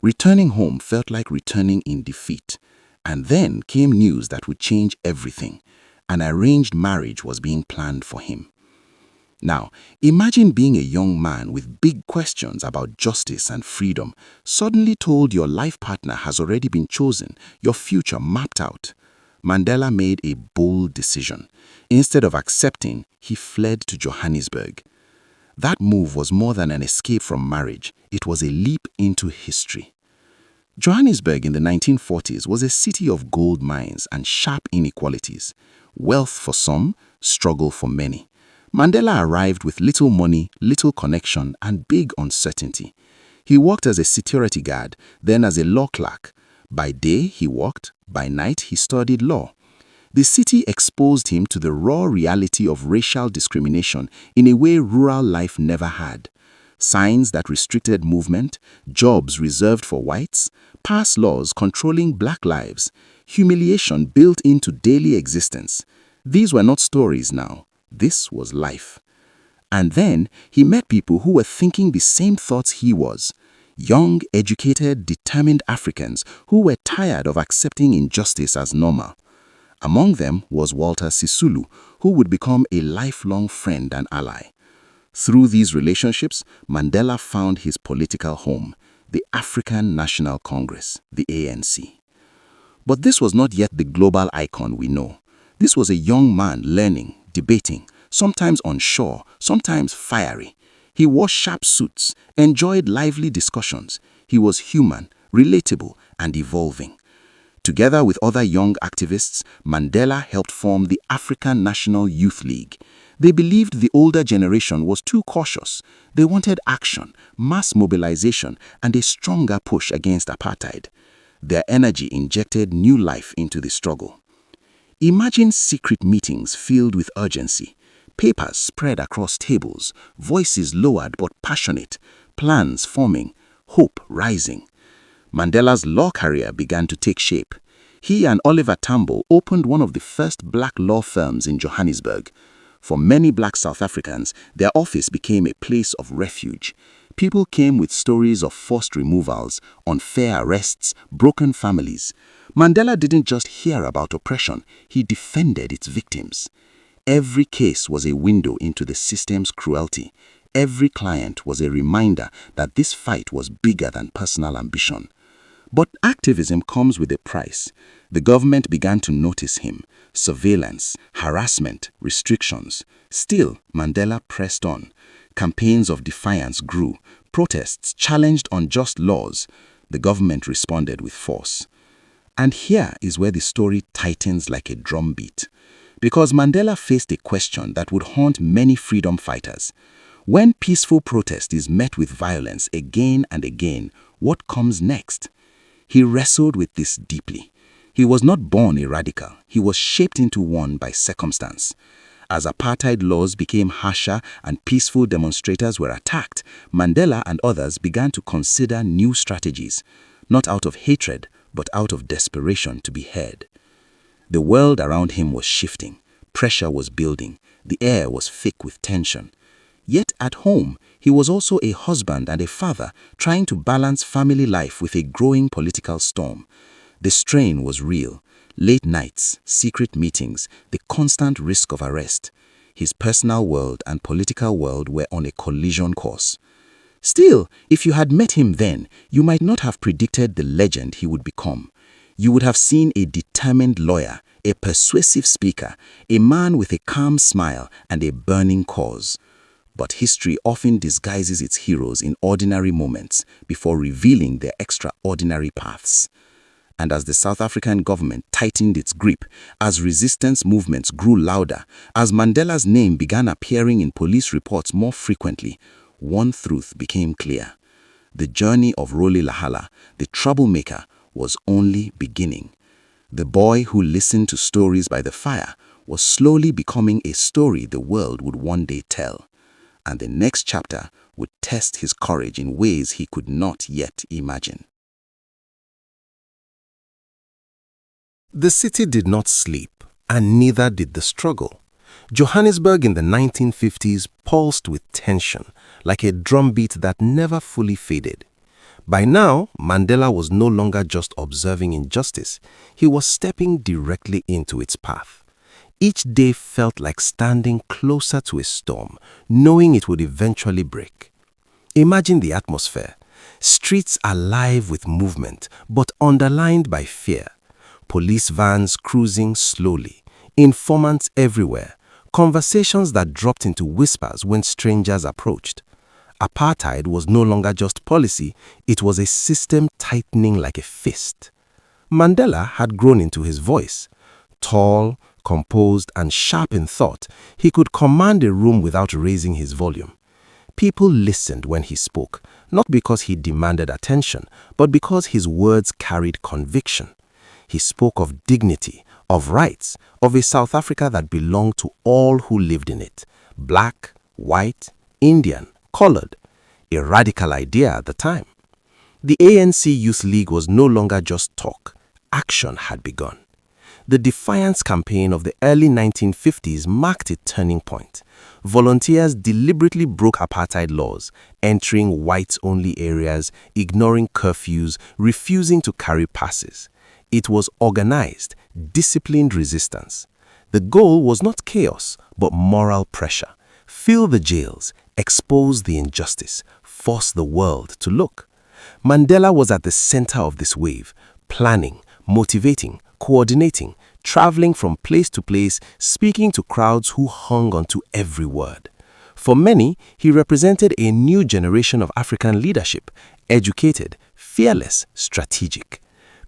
Returning home felt like returning in defeat. And then came news that would change everything. An arranged marriage was being planned for him. Now, imagine being a young man with big questions about justice and freedom, suddenly told your life partner has already been chosen, your future mapped out. Mandela made a bold decision. Instead of accepting, he fled to Johannesburg. That move was more than an escape from marriage. It was a leap into history. Johannesburg in the 1940s was a city of gold mines and sharp inequalities. Wealth for some, struggle for many. Mandela arrived with little money, little connection, and big uncertainty. He worked as a security guard, then as a law clerk. By day, he worked. By night, he studied law. The city exposed him to the raw reality of racial discrimination in a way rural life never had. Signs that restricted movement, jobs reserved for whites, past laws controlling black lives, humiliation built into daily existence. These were not stories now. This was life. And then he met people who were thinking the same thoughts he was. Young, educated, determined Africans who were tired of accepting injustice as normal. Among them was Walter Sisulu, who would become a lifelong friend and ally. Through these relationships, Mandela found his political home, the African National Congress, the ANC. But this was not yet the global icon we know. This was a young man learning, debating, sometimes unsure, sometimes fiery. He wore sharp suits, enjoyed lively discussions. He was human, relatable, and evolving. Together with other young activists, Mandela helped form the African National Youth League. They believed the older generation was too cautious. They wanted action, mass mobilization, and a stronger push against apartheid. Their energy injected new life into the struggle. Imagine secret meetings filled with urgency. Papers spread across tables, voices lowered but passionate, plans forming, hope rising. Mandela's law career began to take shape. He and Oliver Tambo opened one of the first black law firms in Johannesburg. For many black South Africans, their office became a place of refuge. People came with stories of forced removals, unfair arrests, broken families. Mandela didn't just hear about oppression, he defended its victims. Every case was a window into the system's cruelty. Every client was a reminder that this fight was bigger than personal ambition. But activism comes with a price. The government began to notice him. Surveillance, harassment, restrictions. Still, Mandela pressed on. Campaigns of defiance grew. Protests challenged unjust laws. The government responded with force. And here is where the story tightens like a drumbeat. Because Mandela faced a question that would haunt many freedom fighters. When peaceful protest is met with violence again and again, what comes next? He wrestled with this deeply. He was not born a radical. He was shaped into one by circumstance. As apartheid laws became harsher and peaceful demonstrators were attacked, Mandela and others began to consider new strategies, not out of hatred, but out of desperation to be heard. The world around him was shifting. Pressure was building. The air was thick with tension. Yet at home, he was also a husband and a father, trying to balance family life with a growing political storm. The strain was real. Late nights, secret meetings, the constant risk of arrest. His personal world and political world were on a collision course. Still, if you had met him then, you might not have predicted the legend he would become. You would have seen a determined lawyer, a persuasive speaker, a man with a calm smile and a burning cause. But history often disguises its heroes in ordinary moments before revealing their extraordinary paths. And as the South African government tightened its grip, as resistance movements grew louder, as Mandela's name began appearing in police reports more frequently, one truth became clear. The journey of Roli Lahala, the troublemaker, was only beginning. The boy who listened to stories by the fire was slowly becoming a story the world would one day tell. And the next chapter would test his courage in ways he could not yet imagine. The city did not sleep, and neither did the struggle. Johannesburg in the 1950s pulsed with tension, like a drumbeat that never fully faded. By now, Mandela was no longer just observing injustice, he was stepping directly into its path. Each day felt like standing closer to a storm, knowing it would eventually break. Imagine the atmosphere. Streets alive with movement, but underlined by fear. Police vans cruising slowly, informants everywhere, conversations that dropped into whispers when strangers approached. Apartheid was no longer just policy, it was a system tightening like a fist. Mandela had grown into his voice. Tall, composed, and sharp in thought, he could command a room without raising his volume. People listened when he spoke, not because he demanded attention, but because his words carried conviction. He spoke of dignity, of rights, of a South Africa that belonged to all who lived in it, black, white, Indian, colored, a radical idea at the time. The ANC Youth League was no longer just talk, action had begun. The Defiance campaign of the early 1950s marked a turning point. Volunteers deliberately broke apartheid laws, entering whites-only areas, ignoring curfews, refusing to carry passes. It was organized, disciplined resistance. The goal was not chaos, but moral pressure. Fill the jails, expose the injustice, force the world to look. Mandela was at the center of this wave, planning, motivating, coordinating, traveling from place to place, speaking to crowds who hung onto every word. For many, he represented a new generation of African leadership, educated, fearless, strategic.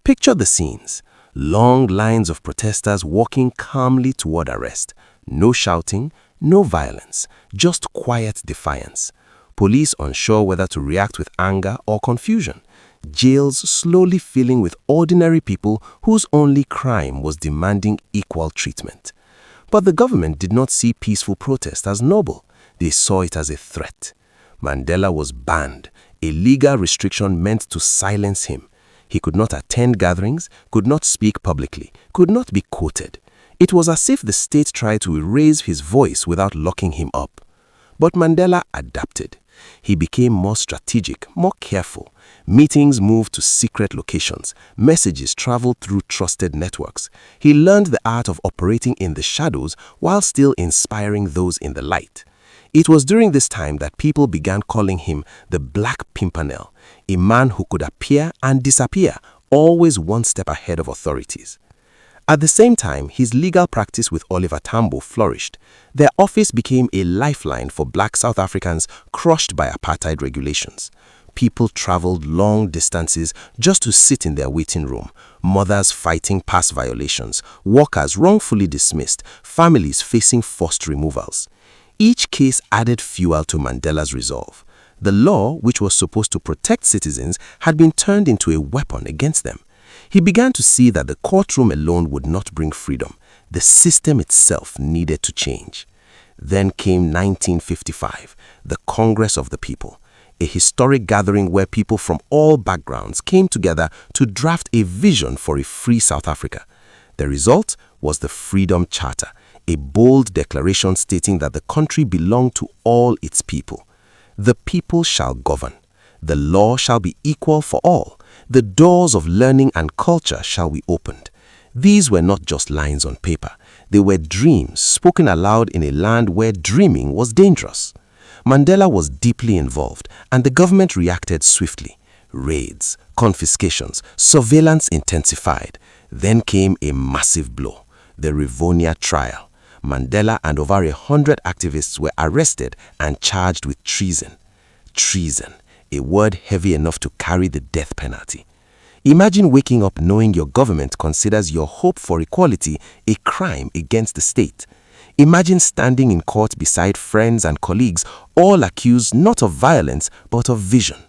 Picture the scenes. Long lines of protesters walking calmly toward arrest. No shouting, no violence, just quiet defiance. Police unsure whether to react with anger or confusion. Jails slowly filling with ordinary people whose only crime was demanding equal treatment. But the government did not see peaceful protest as noble. They saw it as a threat. Mandela was banned, a legal restriction meant to silence him. He could not attend gatherings, could not speak publicly, could not be quoted. It was as if the state tried to erase his voice without locking him up. But Mandela adapted. He became more strategic, more careful. Meetings moved to secret locations. Messages traveled through trusted networks. He learned the art of operating in the shadows while still inspiring those in the light. It was during this time that people began calling him the Black Pimpernel, a man who could appear and disappear, always one step ahead of authorities. At the same time, his legal practice with Oliver Tambo flourished. Their office became a lifeline for black South Africans crushed by apartheid regulations. People traveled long distances just to sit in their waiting room. Mothers fighting pass violations, workers wrongfully dismissed, families facing forced removals. Each case added fuel to Mandela's resolve. The law, which was supposed to protect citizens, had been turned into a weapon against them. He began to see that the courtroom alone would not bring freedom. The system itself needed to change. Then came 1955, the Congress of the People, a historic gathering where people from all backgrounds came together to draft a vision for a free South Africa. The result was the Freedom Charter, a bold declaration stating that the country belonged to all its people. The people shall govern. The law shall be equal for all. The doors of learning and culture shall be opened. These were not just lines on paper. They were dreams spoken aloud in a land where dreaming was dangerous. Mandela was deeply involved, and the government reacted swiftly. Raids, confiscations, surveillance intensified. Then came a massive blow, the Rivonia trial. Mandela and over 100 activists were arrested and charged with treason. Treason, a word heavy enough to carry the death penalty. Imagine waking up knowing your government considers your hope for equality a crime against the state. Imagine standing in court beside friends and colleagues, all accused not of violence but of vision.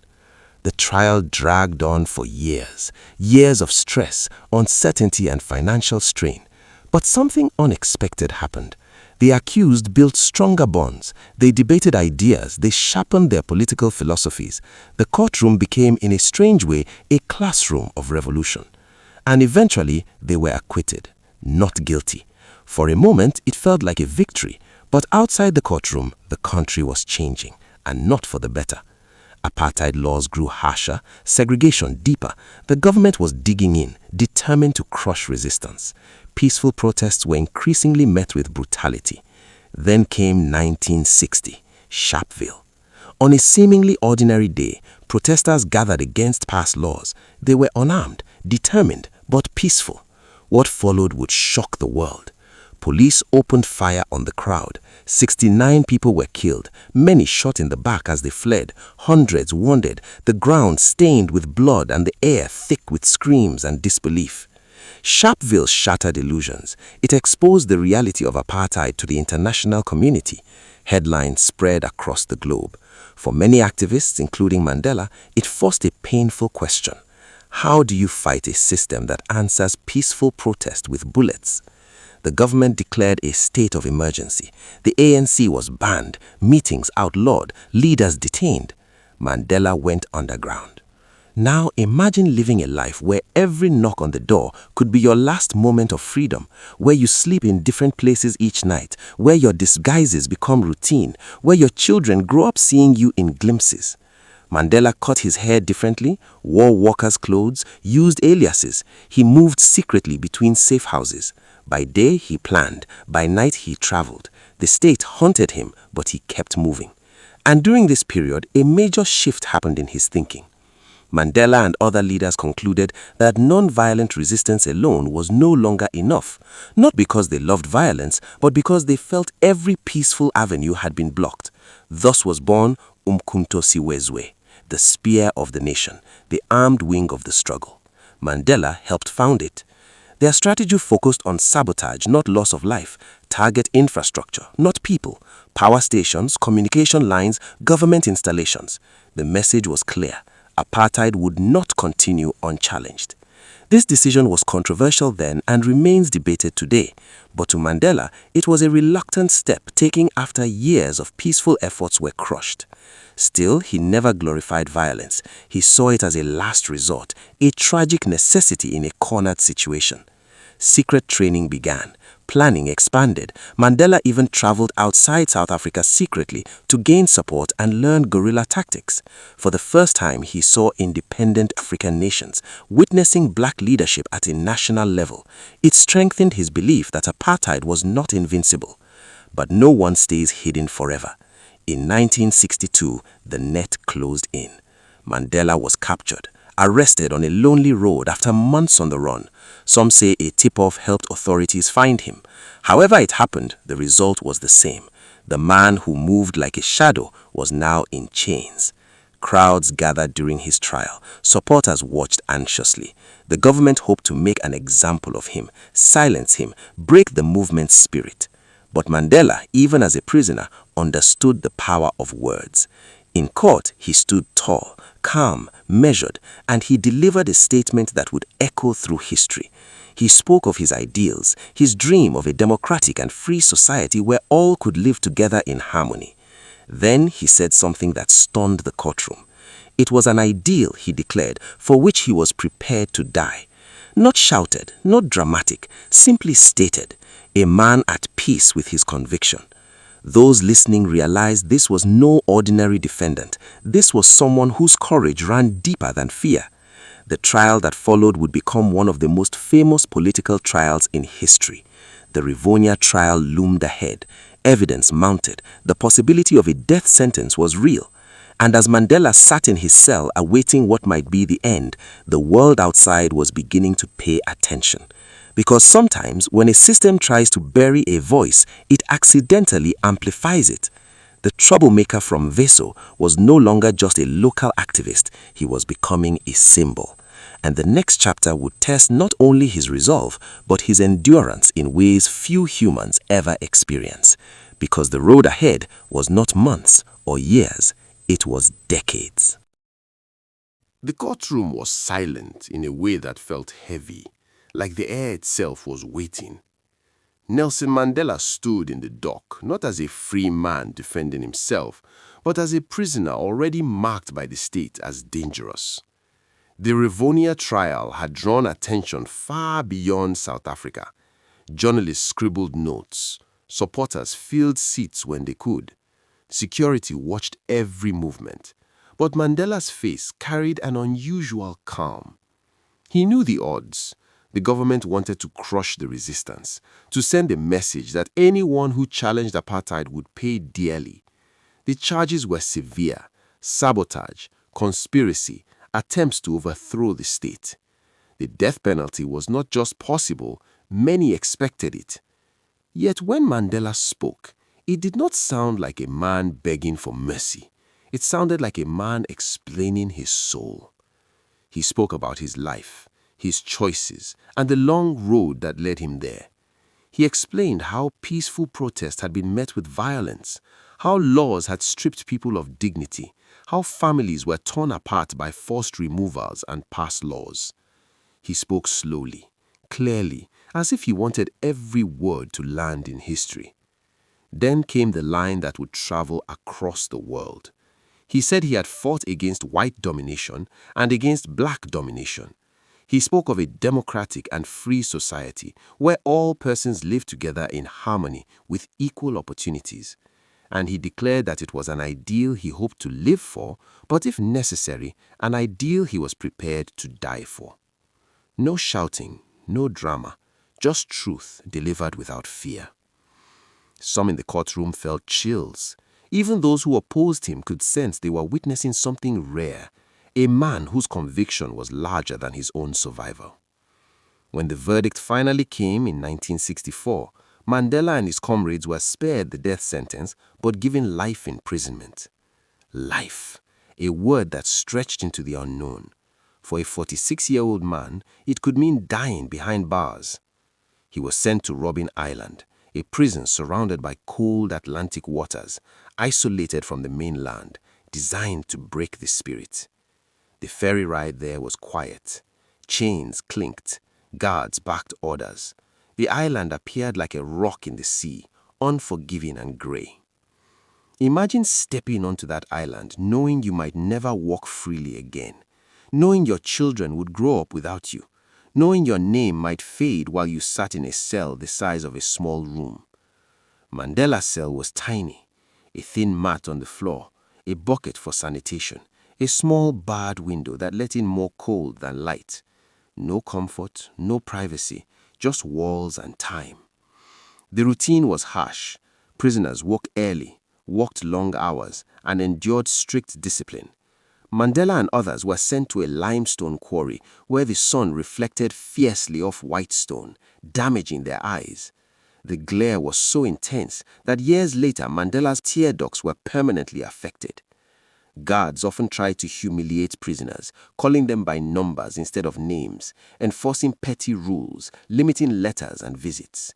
The trial dragged on for years, years of stress, uncertainty and financial strain. But something unexpected happened. The accused built stronger bonds. They debated ideas. They sharpened their political philosophies. The courtroom became, in a strange way, a classroom of revolution. And eventually, they were acquitted, not guilty. For a moment, it felt like a victory. But outside the courtroom, the country was changing, and not for the better. Apartheid laws grew harsher, segregation deeper. The government was digging in, determined to crush resistance. Peaceful protests were increasingly met with brutality. Then came 1960, Sharpeville. On a seemingly ordinary day, protesters gathered against past laws. They were unarmed, determined, but peaceful. What followed would shock the world. Police opened fire on the crowd. 69 people were killed, many shot in the back as they fled, hundreds wounded, the ground stained with blood and the air thick with screams and disbelief. Sharpeville shattered illusions. It exposed the reality of apartheid to the international community. Headlines spread across the globe. For many activists, including Mandela, it forced a painful question. How do you fight a system that answers peaceful protest with bullets? The government declared a state of emergency. The ANC was banned, meetings outlawed, leaders detained. Mandela went underground. Now imagine living a life where every knock on the door could be your last moment of freedom, where you sleep in different places each night, where your disguises become routine, where your children grow up seeing you in glimpses. Mandela cut his hair differently, wore workers' clothes, used aliases. He moved secretly between safe houses. By day, he planned. By night, he traveled. The state haunted him, but he kept moving. And during this period, a major shift happened in his thinking. Mandela and other leaders concluded that non-violent resistance alone was no longer enough, not because they loved violence, but because they felt every peaceful avenue had been blocked. Thus was born Umkhonto Siwezwe, the spear of the nation, the armed wing of the struggle. Mandela helped found it. Their strategy focused on sabotage, not loss of life, target infrastructure, not people, power stations, communication lines, government installations. The message was clear. Apartheid would not continue unchallenged. This decision was controversial then and remains debated today, but to Mandela, it was a reluctant step taken after years of peaceful efforts were crushed. Still, he never glorified violence. He saw it as a last resort, a tragic necessity in a cornered situation. Secret training began. Planning expanded. Mandela even traveled outside South Africa secretly to gain support and learn guerrilla tactics. For the first time, he saw independent African nations, witnessing black leadership at a national level. It strengthened his belief that apartheid was not invincible. But no one stays hidden forever. In 1962, the net closed in. Mandela was captured, arrested on a lonely road after months on the run. Some say a tip-off helped authorities find him. However it happened, the result was the same. The man who moved like a shadow was now in chains. Crowds gathered during his trial. Supporters watched anxiously. The government hoped to make an example of him, silence him, break the movement's spirit. But Mandela, even as a prisoner, understood the power of words. In court, he stood tall, calm, measured, and he delivered a statement that would echo through history. He spoke of his ideals, his dream of a democratic and free society where all could live together in harmony. Then he said something that stunned the courtroom. It was an ideal, he declared, for which he was prepared to die. Not shouted, not dramatic, simply stated. A man at peace with his conviction. Those listening realized this was no ordinary defendant. This was someone whose courage ran deeper than fear. The trial that followed would become one of the most famous political trials in history. The Rivonia trial loomed ahead. Evidence mounted. The possibility of a death sentence was real. And as Mandela sat in his cell awaiting what might be the end, the world outside was beginning to pay attention. Because sometimes when a system tries to bury a voice, it accidentally amplifies it. The troublemaker from Veso was no longer just a local activist, he was becoming a symbol. And the next chapter would test not only his resolve, but his endurance in ways few humans ever experience. Because the road ahead was not months or years, it was decades. The courtroom was silent in a way that felt heavy, like the air itself was waiting. Nelson Mandela stood in the dock, not as a free man defending himself, but as a prisoner already marked by the state as dangerous. The Rivonia trial had drawn attention far beyond South Africa. Journalists scribbled notes. Supporters filled seats when they could. Security watched every movement. But Mandela's face carried an unusual calm. He knew the odds. The government wanted to crush the resistance, to send a message that anyone who challenged apartheid would pay dearly. The charges were severe: sabotage, conspiracy, attempts to overthrow the state. The death penalty was not just possible, many expected it. Yet when Mandela spoke, it did not sound like a man begging for mercy. It sounded like a man explaining his soul. He spoke about his life, his choices, and the long road that led him there. He explained how peaceful protest had been met with violence, how laws had stripped people of dignity, how families were torn apart by forced removals and past laws. He spoke slowly, clearly, as if he wanted every word to land in history. Then came the line that would travel across the world. He said he had fought against white domination and against black domination. He spoke of a democratic and free society where all persons live together in harmony with equal opportunities. And he declared that it was an ideal he hoped to live for, but if necessary, an ideal he was prepared to die for. No shouting, no drama, just truth delivered without fear. Some in the courtroom felt chills. Even those who opposed him could sense they were witnessing something rare, a man whose conviction was larger than his own survival. When the verdict finally came in 1964, Mandela and his comrades were spared the death sentence but given life imprisonment. Life, a word that stretched into the unknown. For a 46-year-old man, it could mean dying behind bars. He was sent to Robben Island, a prison surrounded by cold Atlantic waters, isolated from the mainland, designed to break the spirit. The ferry ride there was quiet. Chains clinked. Guards barked orders. The island appeared like a rock in the sea, unforgiving and grey. Imagine stepping onto that island knowing you might never walk freely again, knowing your children would grow up without you, knowing your name might fade while you sat in a cell the size of a small room. Mandela's cell was tiny, a thin mat on the floor, a bucket for sanitation, a small barred window that let in more cold than light. No comfort, no privacy, just walls and time. The routine was harsh. Prisoners woke early, worked long hours, and endured strict discipline. Mandela and others were sent to a limestone quarry where the sun reflected fiercely off white stone, damaging their eyes. The glare was so intense that years later Mandela's tear ducts were permanently affected. Guards often tried to humiliate prisoners, calling them by numbers instead of names, enforcing petty rules, limiting letters and visits.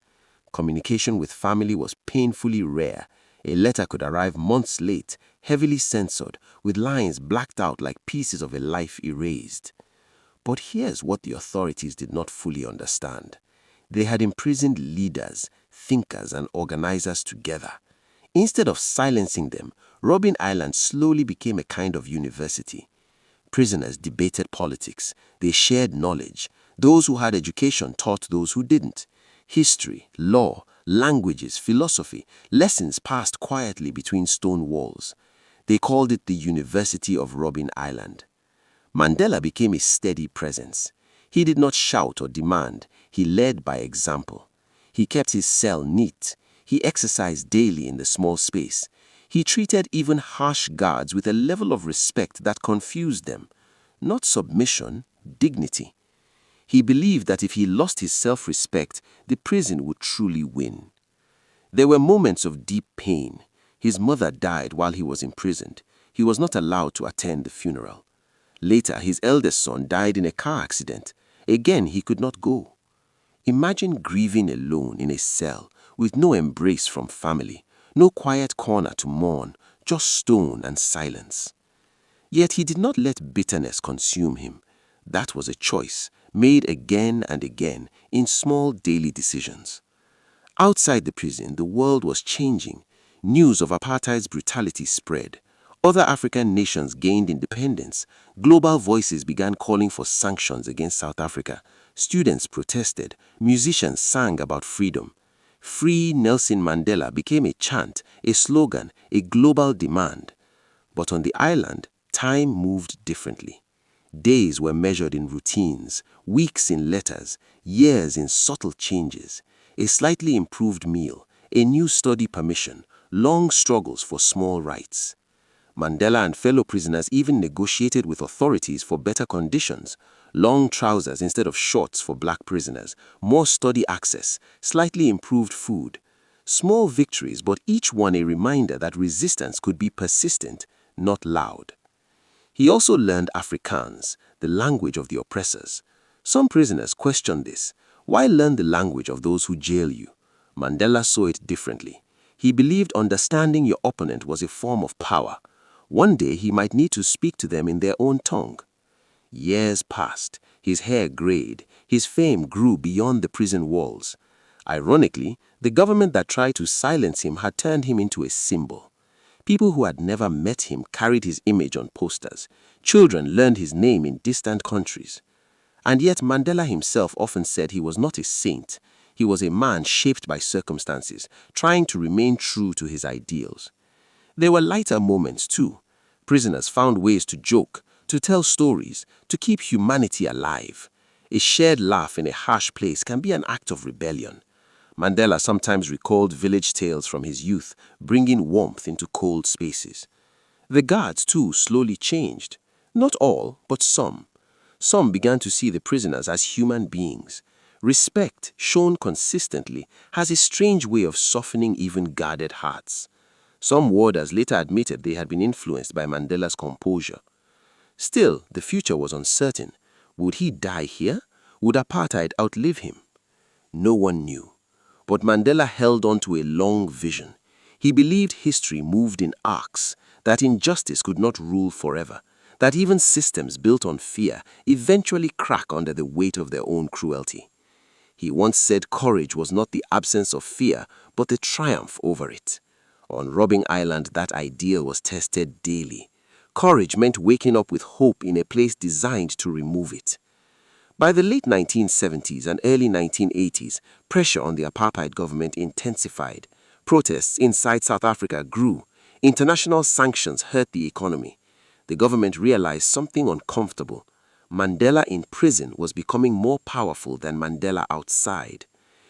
Communication with family was painfully rare. A letter could arrive months late, heavily censored, with lines blacked out like pieces of a life erased. But here's what the authorities did not fully understand. They had imprisoned leaders, thinkers, and organizers together. Instead of silencing them, Robben Island slowly became a kind of university. Prisoners debated politics. They shared knowledge. Those who had education taught those who didn't. History, law, languages, philosophy, lessons passed quietly between stone walls. They called it the University of Robben Island. Mandela became a steady presence. He did not shout or demand, he led by example. He kept his cell neat. He exercised daily in the small space. He treated even harsh guards with a level of respect that confused them. Not submission, dignity. He believed that if he lost his self-respect, the prison would truly win. There were moments of deep pain. His mother died while he was imprisoned. He was not allowed to attend the funeral. Later, his eldest son died in a car accident. Again, he could not go. Imagine grieving alone in a cell with no embrace from family, no quiet corner to mourn, just stone and silence. Yet he did not let bitterness consume him. That was a choice, made again and again in small daily decisions. Outside the prison, the world was changing. News of apartheid's brutality spread. Other African nations gained independence. Global voices began calling for sanctions against South Africa. Students protested. Musicians sang about freedom. Free Nelson Mandela became a chant, a slogan, a global demand. But on the island, time moved differently. Days were measured in routines, weeks in letters, years in subtle changes. A slightly improved meal, a new study permission, long struggles for small rights. Mandela and fellow prisoners even negotiated with authorities for better conditions, long trousers instead of shorts for black prisoners, more study access, slightly improved food. Small victories, but each one a reminder that resistance could be persistent, not loud. He also learned Afrikaans, the language of the oppressors. Some prisoners questioned this. Why learn the language of those who jail you? Mandela saw it differently. He believed understanding your opponent was a form of power. One day he might need to speak to them in their own tongue. Years passed. His hair grayed. His fame grew beyond the prison walls. Ironically, the government that tried to silence him had turned him into a symbol. People who had never met him carried his image on posters. Children learned his name in distant countries. And yet Mandela himself often said he was not a saint. He was a man shaped by circumstances, trying to remain true to his ideals. There were lighter moments too. Prisoners found ways to joke, to tell stories, to keep humanity alive. A shared laugh in a harsh place can be an act of rebellion. Mandela sometimes recalled village tales from his youth, bringing warmth into cold spaces. The guards too slowly changed. Not all, but some. Some began to see the prisoners as human beings. Respect, shown consistently, has a strange way of softening even guarded hearts. Some warders later admitted they had been influenced by Mandela's composure. Still, the future was uncertain. Would he die here? Would apartheid outlive him? No one knew. But Mandela held on to a long vision. He believed history moved in arcs, that injustice could not rule forever, that even systems built on fear eventually crack under the weight of their own cruelty. He once said courage was not the absence of fear, but the triumph over it. On Robben Island, that ideal was tested daily. Courage meant waking up with hope in a place designed to remove it. By the late 1970s and early 1980s, pressure on the apartheid government intensified. Protests inside South Africa grew. International sanctions hurt the economy. The government realized something uncomfortable. Mandela in prison was becoming more powerful than Mandela outside.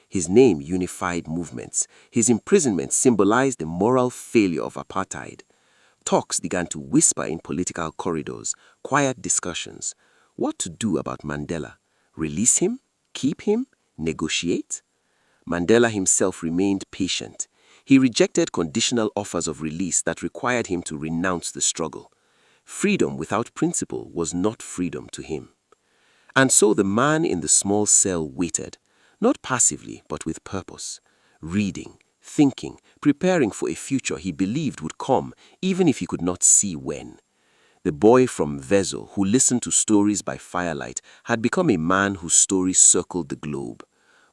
His name unified movements. His imprisonment symbolized the moral failure of apartheid. Talks began to whisper in political corridors, quiet discussions. What to do about Mandela? Release him? Keep him? Negotiate? Mandela himself remained patient. He rejected conditional offers of release that required him to renounce the struggle. Freedom without principle was not freedom to him. And so the man in the small cell waited, not passively but with purpose, reading, thinking, preparing for a future he believed would come even if he could not see when. The boy from Vezo who listened to stories by firelight had become a man whose stories circled the globe.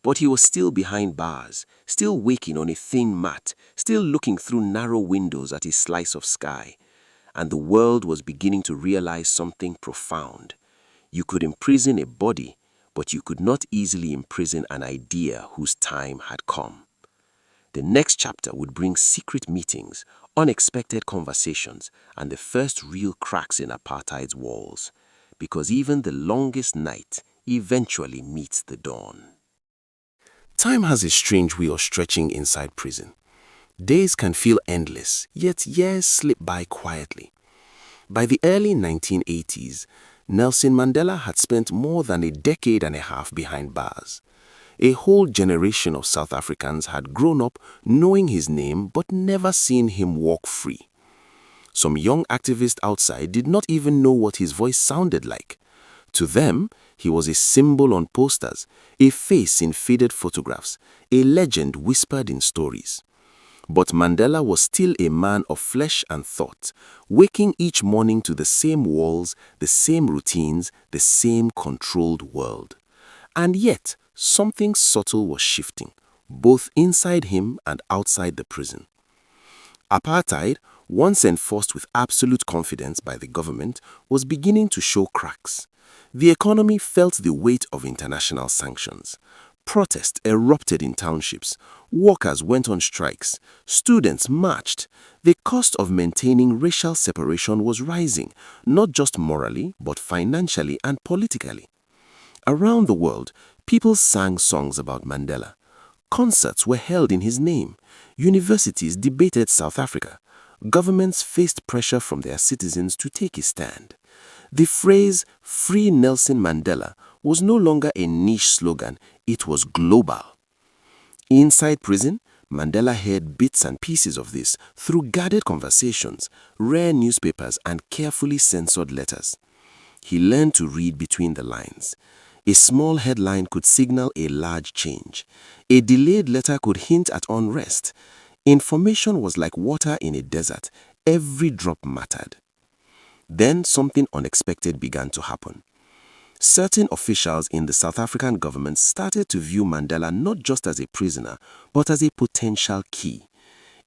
But he was still behind bars, still waking on a thin mat, still looking through narrow windows at his slice of sky. And the world was beginning to realize something profound. You could imprison a body, but you could not easily imprison an idea whose time had come. The next chapter would bring secret meetings, unexpected conversations, and the first real cracks in apartheid's walls. because even the longest night eventually meets the dawn. Time has a strange way of stretching inside prison. Days can feel endless, yet years slip by quietly. By the early 1980s, Nelson Mandela had spent more than a decade and a half behind bars. A whole generation of South Africans had grown up knowing his name but never seen him walk free. Some young activists outside did not even know what his voice sounded like. To them, he was a symbol on posters, a face in faded photographs, a legend whispered in stories. But Mandela was still a man of flesh and thought, waking each morning to the same walls, the same routines, the same controlled world. And yet, something subtle was shifting, both inside him and outside the prison. Apartheid, once enforced with absolute confidence by the government, was beginning to show cracks. The economy felt the weight of international sanctions. Protests erupted in townships. Workers went on strikes. Students marched. The cost of maintaining racial separation was rising, not just morally, but financially and politically. Around the world, people sang songs about Mandela. Concerts were held in his name. Universities debated South Africa. Governments faced pressure from their citizens to take a stand. The phrase, "Free Nelson Mandela," was no longer a niche slogan, it was global. Inside prison, Mandela heard bits and pieces of this through guarded conversations, rare newspapers, and carefully censored letters. He learned to read between the lines. A small headline could signal a large change. A delayed letter could hint at unrest. Information was like water in a desert. Every drop mattered. Then something unexpected began to happen. Certain officials in the South African government started to view Mandela not just as a prisoner, but as a potential key.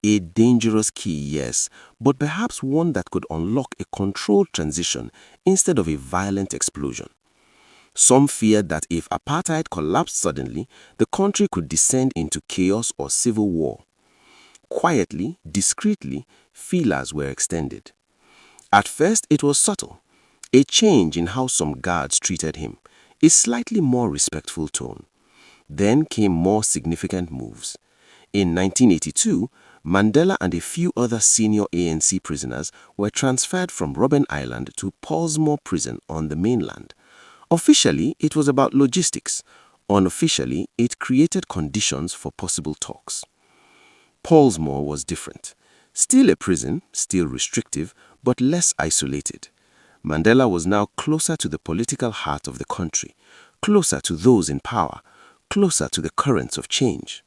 A dangerous key, yes, but perhaps one that could unlock a controlled transition instead of a violent explosion. Some feared that if apartheid collapsed suddenly, the country could descend into chaos or civil war. Quietly, discreetly, feelers were extended. At first, it was subtle. A change in how some guards treated him, a slightly more respectful tone. Then came more significant moves. In 1982, Mandela and a few other senior ANC prisoners were transferred from Robben Island to Pollsmoor Prison on the mainland. Officially, it was about logistics. Unofficially, it created conditions for possible talks. Pollsmoor was different. Still a prison, still restrictive, but less isolated. Mandela was now closer to the political heart of the country, closer to those in power, closer to the currents of change.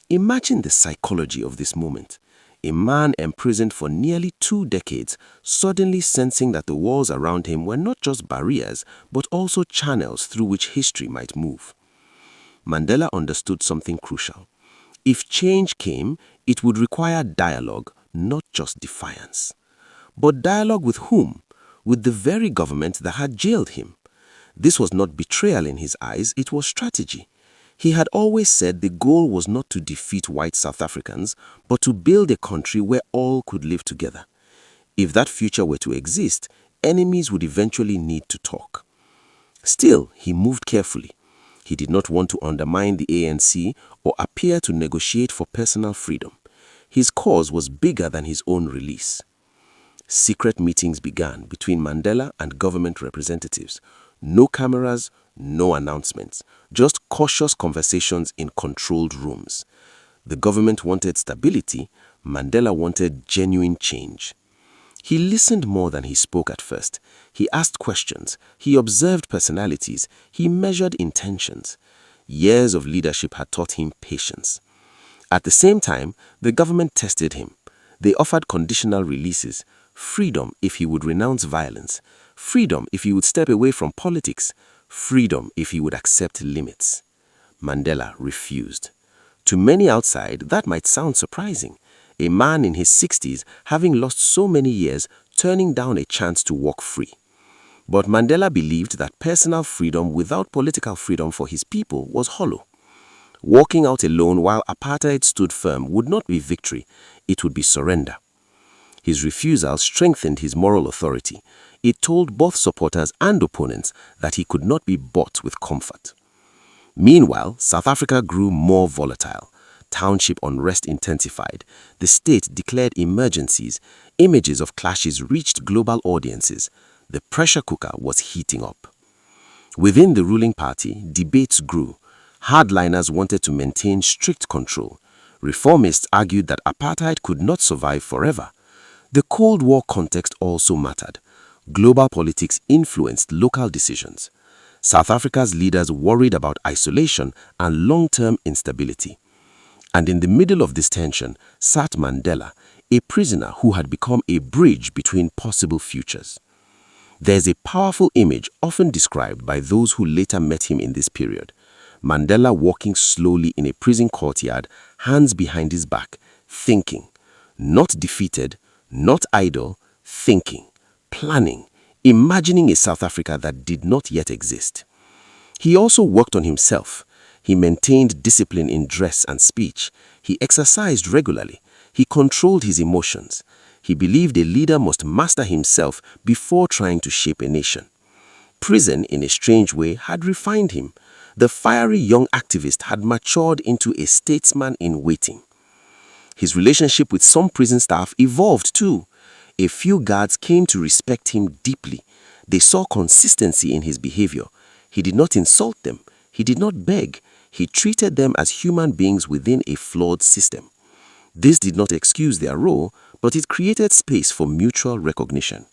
Imagine the psychology of this moment. A man imprisoned for nearly 2 decades, suddenly sensing that the walls around him were not just barriers, but also channels through which history might move. Mandela understood something crucial. If change came, it would require dialogue, not just defiance. But dialogue with whom? With the very government that had jailed him. This was not betrayal in his eyes, it was strategy. He had always said the goal was not to defeat white South Africans, but to build a country where all could live together. If that future were to exist, enemies would eventually need to talk. Still, he moved carefully. He did not want to undermine the ANC or appear to negotiate for personal freedom. His cause was bigger than his own release. Secret meetings began between Mandela and government representatives. No cameras, no announcements, just cautious conversations in controlled rooms. The government wanted stability, Mandela wanted genuine change. He listened more than he spoke at first. He asked questions, he observed personalities, he measured intentions. Years of leadership had taught him patience. At the same time, the government tested him. They offered conditional releases, freedom if he would renounce violence, freedom if he would step away from politics, freedom if he would accept limits. Mandela refused. To many outside, that might sound surprising. A man in his 60s, having lost so many years, turning down a chance to walk free. But Mandela believed that personal freedom without political freedom for his people was hollow. Walking out alone while apartheid stood firm would not be victory, it would be surrender. His refusal strengthened his moral authority. It told both supporters and opponents that he could not be bought with comfort. Meanwhile, South Africa grew more volatile. Township unrest intensified. The state declared emergencies. Images of clashes reached global audiences. The pressure cooker was heating up. Within the ruling party, debates grew. Hardliners wanted to maintain strict control. Reformists argued that apartheid could not survive forever. The Cold War context also mattered. Global politics influenced local decisions. South Africa's leaders worried about isolation and long-term instability. And in the middle of this tension sat Mandela, a prisoner who had become a bridge between possible futures. There's a powerful image often described by those who later met him in this period. Mandela walking slowly in a prison courtyard, hands behind his back, thinking. Not defeated, not idle, thinking, planning, imagining a South Africa that did not yet exist. He also worked on himself. He maintained discipline in dress and speech. He exercised regularly. He controlled his emotions. He believed a leader must master himself before trying to shape a nation. Prison, in a strange way, had refined him. The fiery young activist had matured into a statesman in waiting. His relationship with some prison staff evolved too. A few guards came to respect him deeply. They saw consistency in his behavior. He did not insult them. He did not beg. He treated them as human beings within a flawed system. This did not excuse their role, but it created space for mutual recognition.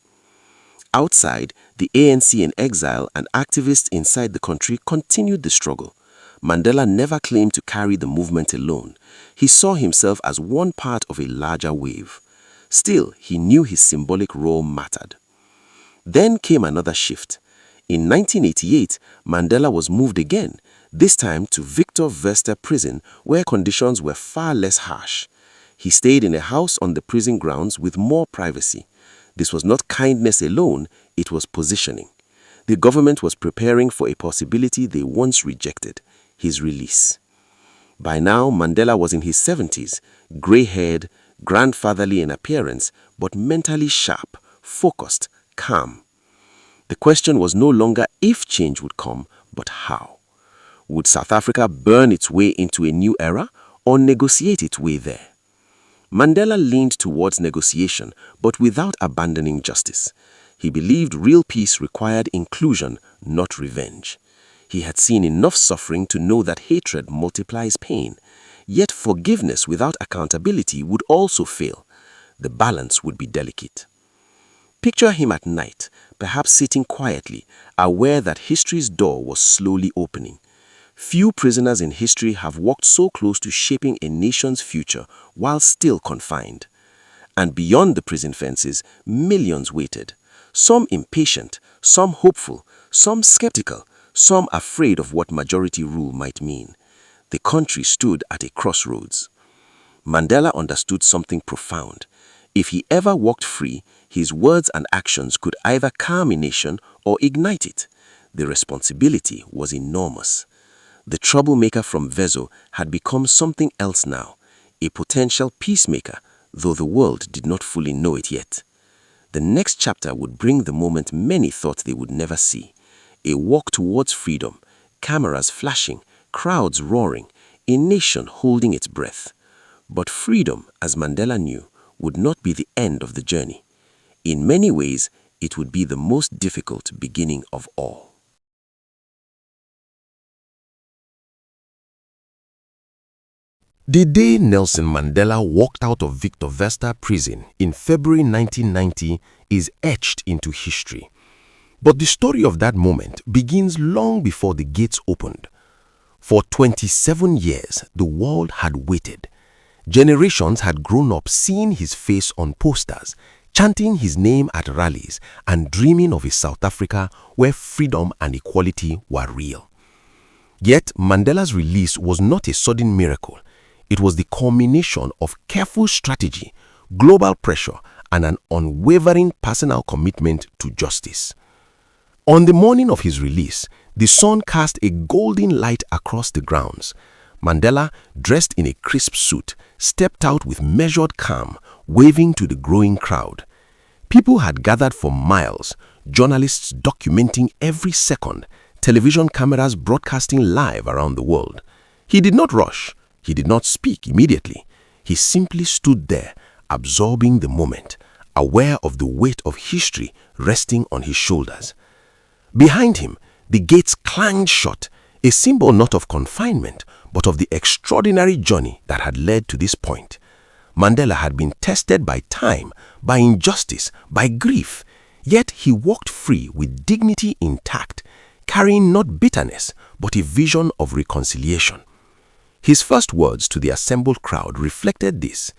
Outside, the ANC in exile and activists inside the country continued the struggle. Mandela never claimed to carry the movement alone. He saw himself as one part of a larger wave. Still, he knew his symbolic role mattered. Then came another shift. In 1988, Mandela was moved again, this time to Victor Verster prison, where conditions were far less harsh. He stayed in a house on the prison grounds with more privacy. This was not kindness alone, it was positioning. The government was preparing for a possibility they once rejected, his release. By now, Mandela was in his 70s, gray-haired, grandfatherly in appearance, but mentally sharp, focused, calm. The question was no longer if change would come, but how. Would South Africa burn its way into a new era or negotiate its way there? Mandela leaned towards negotiation, but without abandoning justice. He believed real peace required inclusion, not revenge. He had seen enough suffering to know that hatred multiplies pain. Yet forgiveness without accountability would also fail. The balance would be delicate. Picture him at night, perhaps sitting quietly, aware that history's door was slowly opening. Few prisoners in history have walked so close to shaping a nation's future while still confined. And beyond the prison fences, millions waited. Some impatient, some hopeful, some skeptical, some afraid of what majority rule might mean. The country stood at a crossroads. Mandela understood something profound. If he ever walked free, his words and actions could either calm a nation or ignite it. The responsibility was enormous. The troublemaker from Vezo had become something else now, a potential peacemaker, though the world did not fully know it yet. The next chapter would bring the moment many thought they would never see. A walk towards freedom, cameras flashing, crowds roaring, a nation holding its breath. But freedom, as Mandela knew, would not be the end of the journey. In many ways, it would be the most difficult beginning of all. The day Nelson Mandela walked out of Victor Verster prison in February 1990 is etched into history. But the story of that moment begins long before the gates opened. For 27 years, the world had waited. Generations had grown up seeing his face on posters, chanting his name at rallies, and dreaming of a South Africa where freedom and equality were real. Yet Mandela's release was not a sudden miracle. It was the culmination of careful strategy, global pressure, and an unwavering personal commitment to justice. On the morning of his release, the sun cast a golden light across the grounds. Mandela, dressed in a crisp suit, stepped out with measured calm, waving to the growing crowd. People had gathered for miles, journalists documenting every second, television cameras broadcasting live around the world. He did not rush. He did not speak immediately. He simply stood there, absorbing the moment, aware of the weight of history resting on his shoulders. Behind him, the gates clanged shut, a symbol not of confinement, but of the extraordinary journey that had led to this point. Mandela had been tested by time, by injustice, by grief, yet he walked free with dignity intact, carrying not bitterness, but a vision of reconciliation. His first words to the assembled crowd reflected this.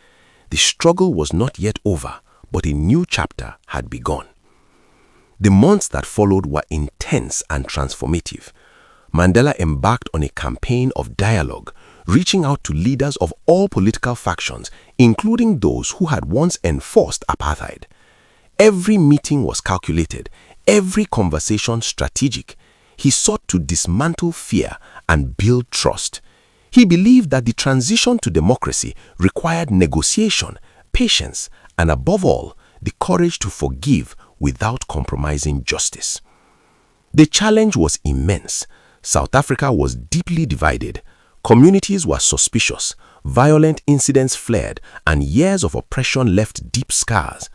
The struggle was not yet over, but a new chapter had begun. The months that followed were intense and transformative. Mandela embarked on a campaign of dialogue, reaching out to leaders of all political factions, including those who had once enforced apartheid. Every meeting was calculated, every conversation strategic. He sought to dismantle fear and build trust. He believed that the transition to democracy required negotiation, patience, and above all, the courage to forgive without compromising justice. The challenge was immense. South Africa was deeply divided. Communities were suspicious, violent incidents flared, and years of oppression left deep scars.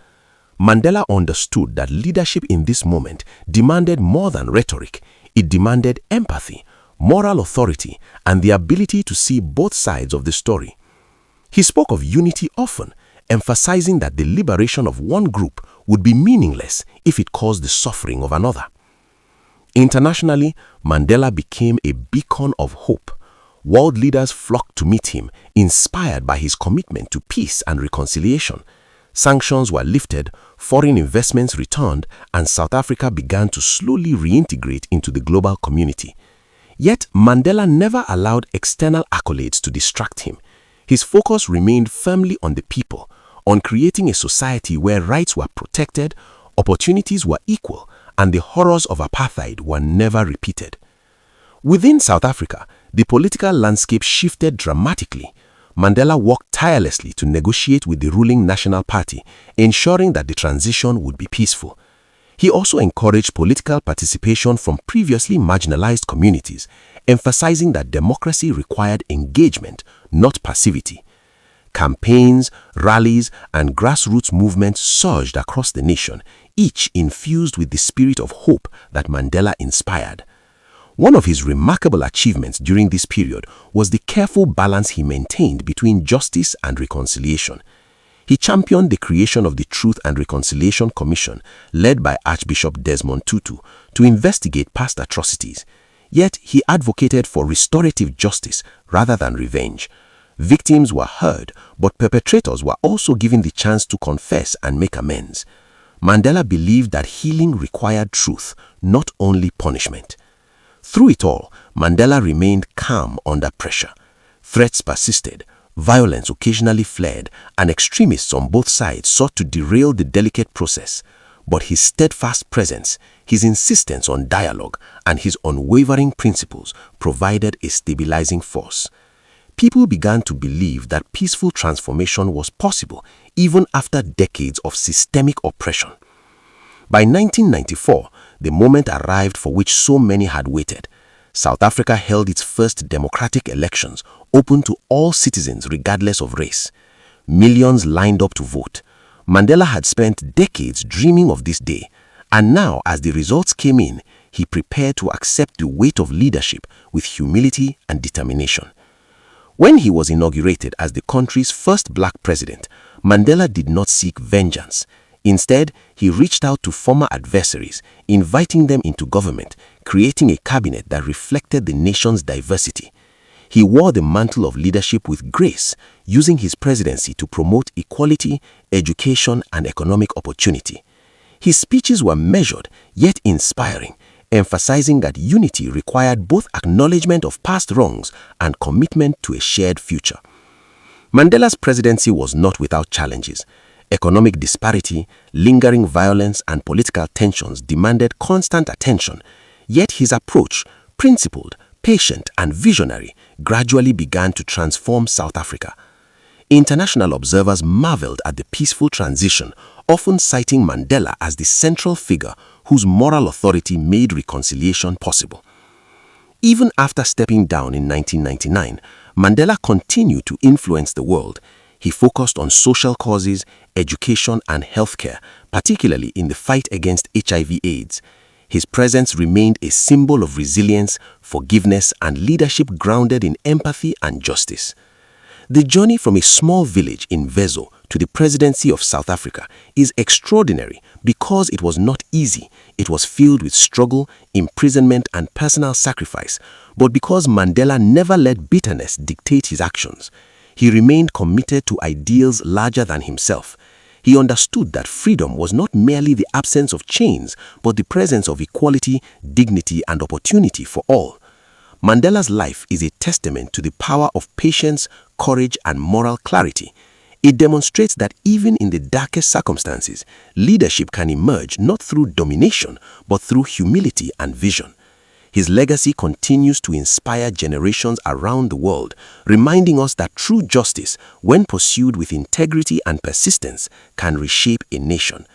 Mandela understood that leadership in this moment demanded more than rhetoric. It demanded empathy, moral authority, and the ability to see both sides of the story. He spoke of unity often, emphasizing that the liberation of one group would be meaningless if it caused the suffering of another. Internationally, Mandela became a beacon of hope. World leaders flocked to meet him, inspired by his commitment to peace and reconciliation. Sanctions were lifted, foreign investments returned, and South Africa began to slowly reintegrate into the global community. Yet Mandela never allowed external accolades to distract him. His focus remained firmly on the people, on creating a society where rights were protected, opportunities were equal, and the horrors of apartheid were never repeated. Within South Africa, the political landscape shifted dramatically. Mandela worked tirelessly to negotiate with the ruling National Party, ensuring that the transition would be peaceful. He also encouraged political participation from previously marginalized communities, emphasizing that democracy required engagement, not passivity. Campaigns, rallies, and grassroots movements surged across the nation, each infused with the spirit of hope that Mandela inspired. One of his remarkable achievements during this period was the careful balance he maintained between justice and reconciliation. He championed the creation of the Truth and Reconciliation Commission, led by Archbishop Desmond Tutu, to investigate past atrocities. Yet he advocated for restorative justice rather than revenge. Victims were heard, but perpetrators were also given the chance to confess and make amends. Mandela believed that healing required truth, not only punishment. Through it all, Mandela remained calm under pressure. Threats persisted, violence occasionally flared, and extremists on both sides sought to derail the delicate process. But his steadfast presence, his insistence on dialogue, and his unwavering principles provided a stabilizing force. People began to believe that peaceful transformation was possible even after decades of systemic oppression. By 1994, the moment arrived for which so many had waited. South Africa held its first democratic elections, open to all citizens regardless of race. Millions lined up to vote. Mandela had spent decades dreaming of this day, and now as the results came in, he prepared to accept the weight of leadership with humility and determination. When he was inaugurated as the country's first black president, Mandela did not seek vengeance. Instead, he reached out to former adversaries, inviting them into government, creating a cabinet that reflected the nation's diversity. He wore the mantle of leadership with grace, using his presidency to promote equality, education, and economic opportunity. His speeches were measured, yet inspiring, emphasizing that unity required both acknowledgement of past wrongs and commitment to a shared future. Mandela's presidency was not without challenges. Economic disparity, lingering violence, and political tensions demanded constant attention, yet his approach, principled, patient and visionary, gradually began to transform South Africa. International observers marveled at the peaceful transition, often citing Mandela as the central figure whose moral authority made reconciliation possible. Even after stepping down in 1999, Mandela continued to influence the world. He focused on social causes, education and healthcare, particularly in the fight against HIV/AIDS. His presence remained a symbol of resilience, forgiveness and leadership grounded in empathy and justice. The journey from a small village in Vezo to the presidency of South Africa is extraordinary because it was not easy. It was filled with struggle, imprisonment and personal sacrifice, but because Mandela never let bitterness dictate his actions. He remained committed to ideals larger than himself. He understood that freedom was not merely the absence of chains, but the presence of equality, dignity and opportunity for all. Mandela's life is a testament to the power of patience, courage and moral clarity. It demonstrates that even in the darkest circumstances, leadership can emerge not through domination, but through humility and vision. His legacy continues to inspire generations around the world, reminding us that true justice, when pursued with integrity and persistence, can reshape a nation.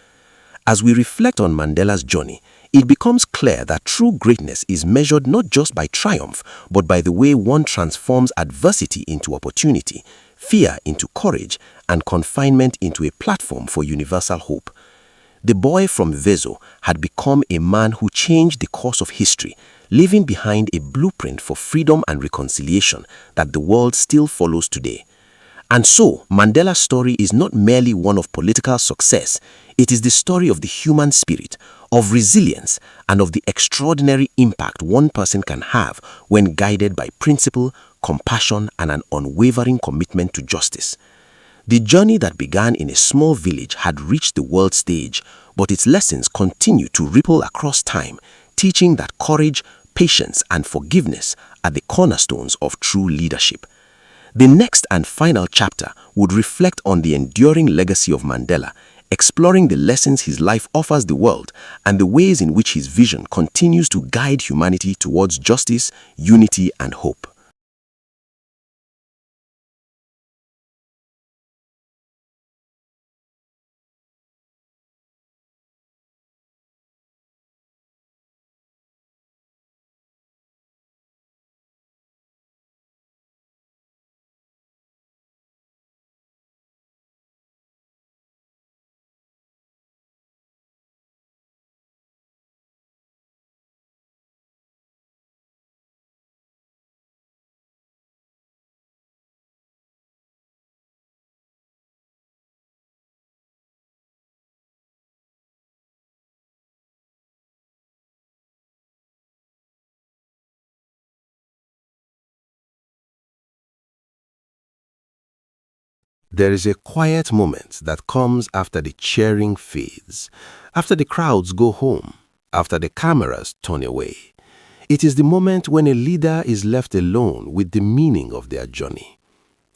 As we reflect on Mandela's journey, it becomes clear that true greatness is measured not just by triumph, but by the way one transforms adversity into opportunity, fear into courage, and confinement into a platform for universal hope. The boy from Vezo had become a man who changed the course of history, leaving behind a blueprint for freedom and reconciliation that the world still follows today. And so, Mandela's story is not merely one of political success, it is the story of the human spirit, of resilience, and of the extraordinary impact one person can have when guided by principle, compassion, and an unwavering commitment to justice. The journey that began in a small village had reached the world stage, but its lessons continue to ripple across time, teaching that courage, patience, and forgiveness are the cornerstones of true leadership. The next and final chapter would reflect on the enduring legacy of Mandela, exploring the lessons his life offers the world and the ways in which his vision continues to guide humanity towards justice, unity, and hope. There is a quiet moment that comes after the cheering fades, after the crowds go home, after the cameras turn away. It is the moment when a leader is left alone with the meaning of their journey.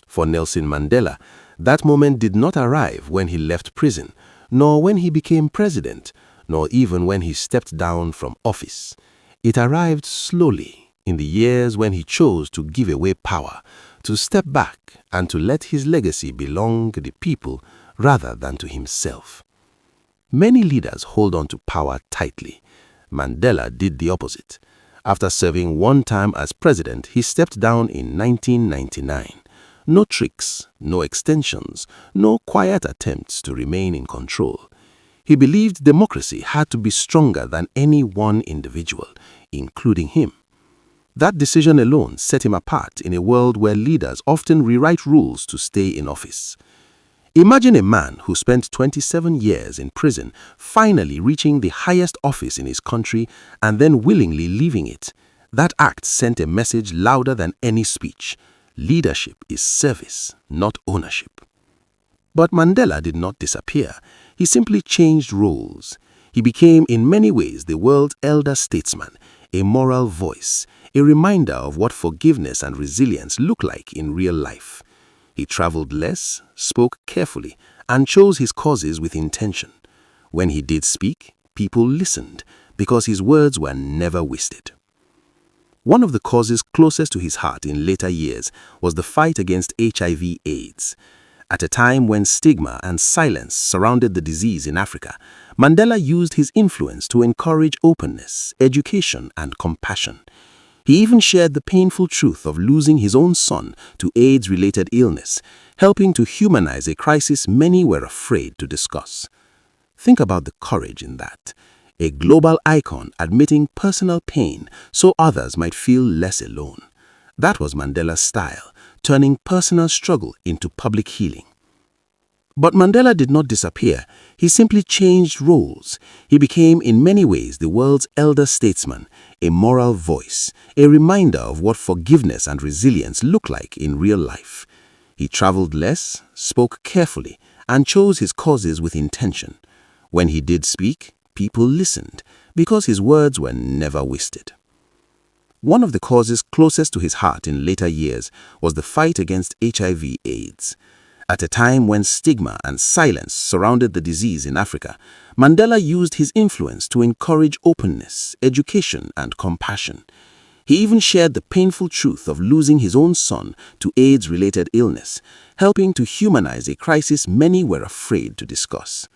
For Nelson Mandela, that moment did not arrive when he left prison, nor when he became president, nor even when he stepped down from office. It arrived slowly in the years when he chose to give away power, to step back and to let his legacy belong to the people rather than to himself. Many leaders hold on to power tightly. Mandela did the opposite. After serving one term as president, he stepped down in 1999. No tricks, no extensions, no quiet attempts to remain in control. He believed democracy had to be stronger than any one individual, including him. That decision alone set him apart in a world where leaders often rewrite rules to stay in office. Imagine a man who spent 27 years in prison finally reaching the highest office in his country and then willingly leaving it. That act sent a message louder than any speech. Leadership is service, not ownership. But Mandela did not disappear. He simply changed roles. He became in many ways the world's elder statesman, a moral voice, a reminder of what forgiveness and resilience look like in real life. He traveled less, spoke carefully, and chose his causes with intention. When he did speak, people listened because his words were never wasted. One of the causes closest to his heart in later years was the fight against HIV/AIDS. At a time when stigma and silence surrounded the disease in Africa, Mandela used his influence to encourage openness, education, and compassion. He even shared the painful truth of losing his own son to AIDS-related illness, helping to humanize a crisis many were afraid to discuss. Think about the courage in that. A global icon admitting personal pain so others might feel less alone. That was Mandela's style, turning personal struggle into public healing. But Mandela did not disappear. He simply changed roles. He became in many ways the world's elder statesman, a moral voice, a reminder of what forgiveness and resilience look like in real life. He traveled less, spoke carefully, and chose his causes with intention. When he did speak, people listened, because his words were never wasted. One of the causes closest to his heart in later years was the fight against HIV/AIDS. At a time when stigma and silence surrounded the disease in Africa, Mandela used his influence to encourage openness, education, and compassion. He even shared the painful truth of losing his own son to AIDS-related illness, helping to humanize a crisis many were afraid to discuss.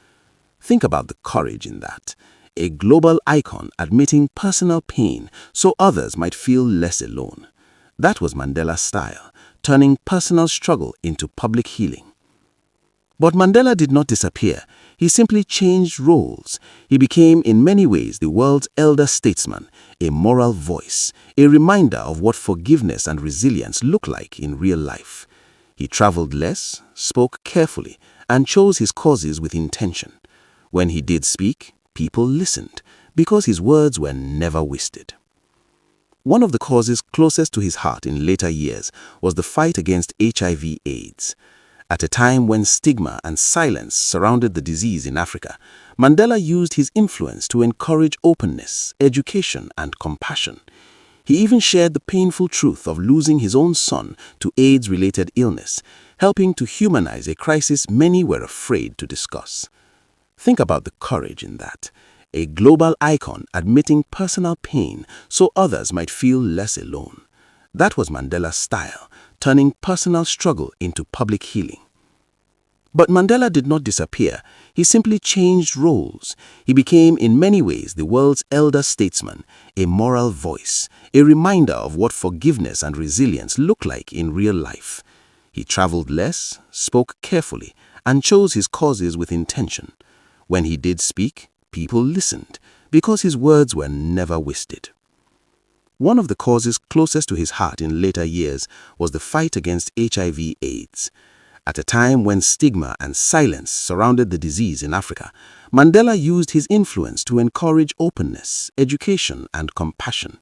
Think about the courage in that. A global icon admitting personal pain so others might feel less alone. That was Mandela's style, turning personal struggle into public healing. But Mandela did not disappear. He simply changed roles. He became in many ways the world's elder statesman, a moral voice, a reminder of what forgiveness and resilience look like in real life. He traveled less, spoke carefully, and chose his causes with intention. When he did speak, people listened, because his words were never wasted. One of the causes closest to his heart in later years was the fight against HIV/AIDS. At a time when stigma and silence surrounded the disease in Africa, Mandela used his influence to encourage openness, education, and compassion. He even shared the painful truth of losing his own son to AIDS-related illness, helping to humanize a crisis many were afraid to discuss. Think about the courage in that. A global icon admitting personal pain so others might feel less alone. That was Mandela's style, turning personal struggle into public healing. But Mandela did not disappear. He simply changed roles. He became in many ways the world's elder statesman, a moral voice, a reminder of what forgiveness and resilience look like in real life. He traveled less, spoke carefully, and chose his causes with intention. When he did speak, people listened, because his words were never wasted. One of the causes closest to his heart in later years was the fight against HIV/AIDS. At a time when stigma and silence surrounded the disease in Africa, Mandela used his influence to encourage openness, education, and compassion.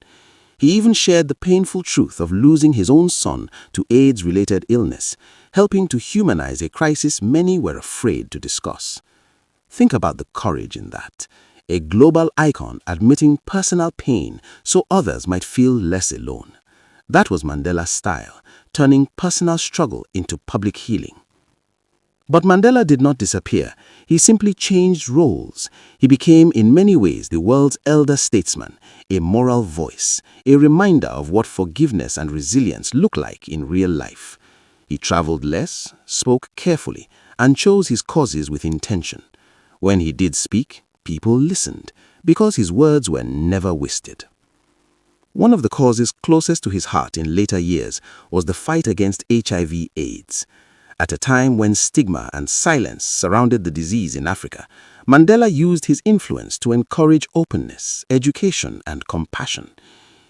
He even shared the painful truth of losing his own son to AIDS-related illness, helping to humanize a crisis many were afraid to discuss. Think about the courage in that. A global icon admitting personal pain so others might feel less alone. That was Mandela's style, turning personal struggle into public healing. But Mandela did not disappear. He simply changed roles. He became in many ways the world's elder statesman, a moral voice, a reminder of what forgiveness and resilience look like in real life. He traveled less, spoke carefully, and chose his causes with intention. When he did speak, people listened, because his words were never wasted. One of the causes closest to his heart in later years was the fight against HIV/AIDS. At a time when stigma and silence surrounded the disease in Africa, Mandela used his influence to encourage openness, education, and compassion.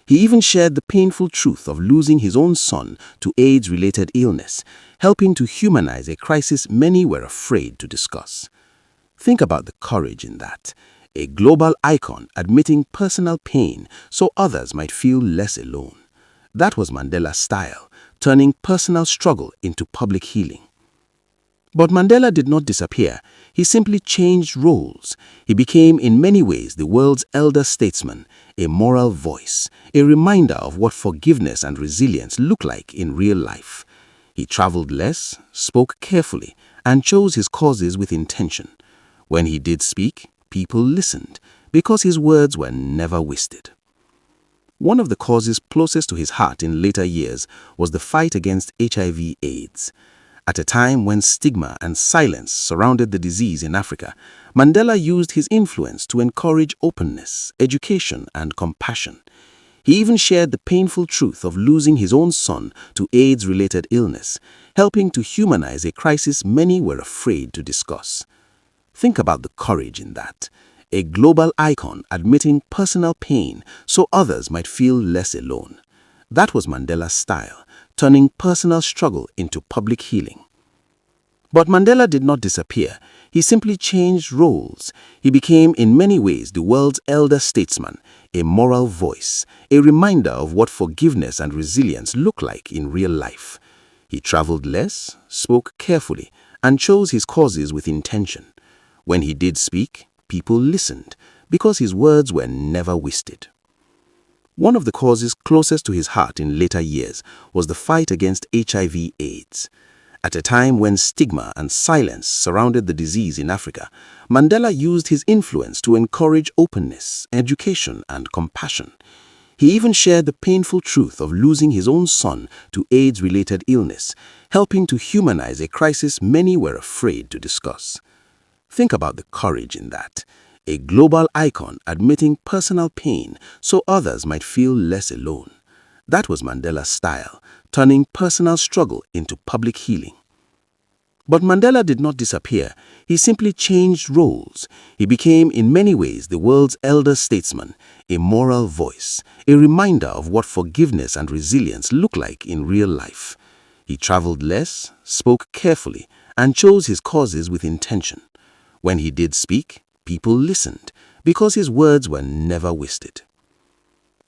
He even shared the painful truth of losing his own son to AIDS-related illness, helping to humanize a crisis many were afraid to discuss. Think about the courage in that. A global icon admitting personal pain so others might feel less alone. That was Mandela's style, turning personal struggle into public healing. But Mandela did not disappear. He simply changed roles. He became in many ways the world's elder statesman, a moral voice, a reminder of what forgiveness and resilience look like in real life. He traveled less, spoke carefully, and chose his causes with intention. When he did speak, people listened, because his words were never wasted. One of the causes closest to his heart in later years was the fight against HIV/AIDS. At a time when stigma and silence surrounded the disease in Africa, Mandela used his influence to encourage openness, education, and compassion. He even shared the painful truth of losing his own son to AIDS-related illness, helping to humanize a crisis many were afraid to discuss. Think about the courage in that. A global icon admitting personal pain so others might feel less alone. That was Mandela's style, turning personal struggle into public healing. But Mandela did not disappear. He simply changed roles. He became in many ways the world's elder statesman, a moral voice, a reminder of what forgiveness and resilience look like in real life. He traveled less, spoke carefully, and chose his causes with intention. When he did speak, people listened, because his words were never wasted. One of the causes closest to his heart in later years was the fight against HIV/AIDS. At a time when stigma and silence surrounded the disease in Africa, Mandela used his influence to encourage openness, education, and compassion. He even shared the painful truth of losing his own son to AIDS-related illness, helping to humanize a crisis many were afraid to discuss. Think about the courage in that. A global icon admitting personal pain so others might feel less alone. That was Mandela's style, turning personal struggle into public healing. But Mandela did not disappear. He simply changed roles. He became in many ways the world's elder statesman, a moral voice, a reminder of what forgiveness and resilience look like in real life. He traveled less, spoke carefully, and chose his causes with intention. When he did speak, people listened, because his words were never wasted.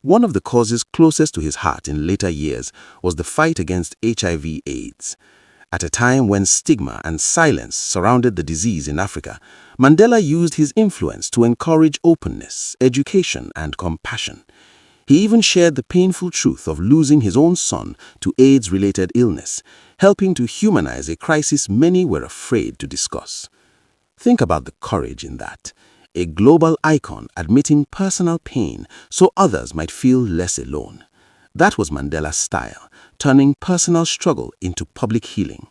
One of the causes closest to his heart in later years was the fight against HIV/AIDS. At a time when stigma and silence surrounded the disease in Africa, Mandela used his influence to encourage openness, education, and compassion. He even shared the painful truth of losing his own son to AIDS-related illness, helping to humanize a crisis many were afraid to discuss. Think about the courage in that. A global icon admitting personal pain so others might feel less alone. That was Mandela's style, turning personal struggle into public healing.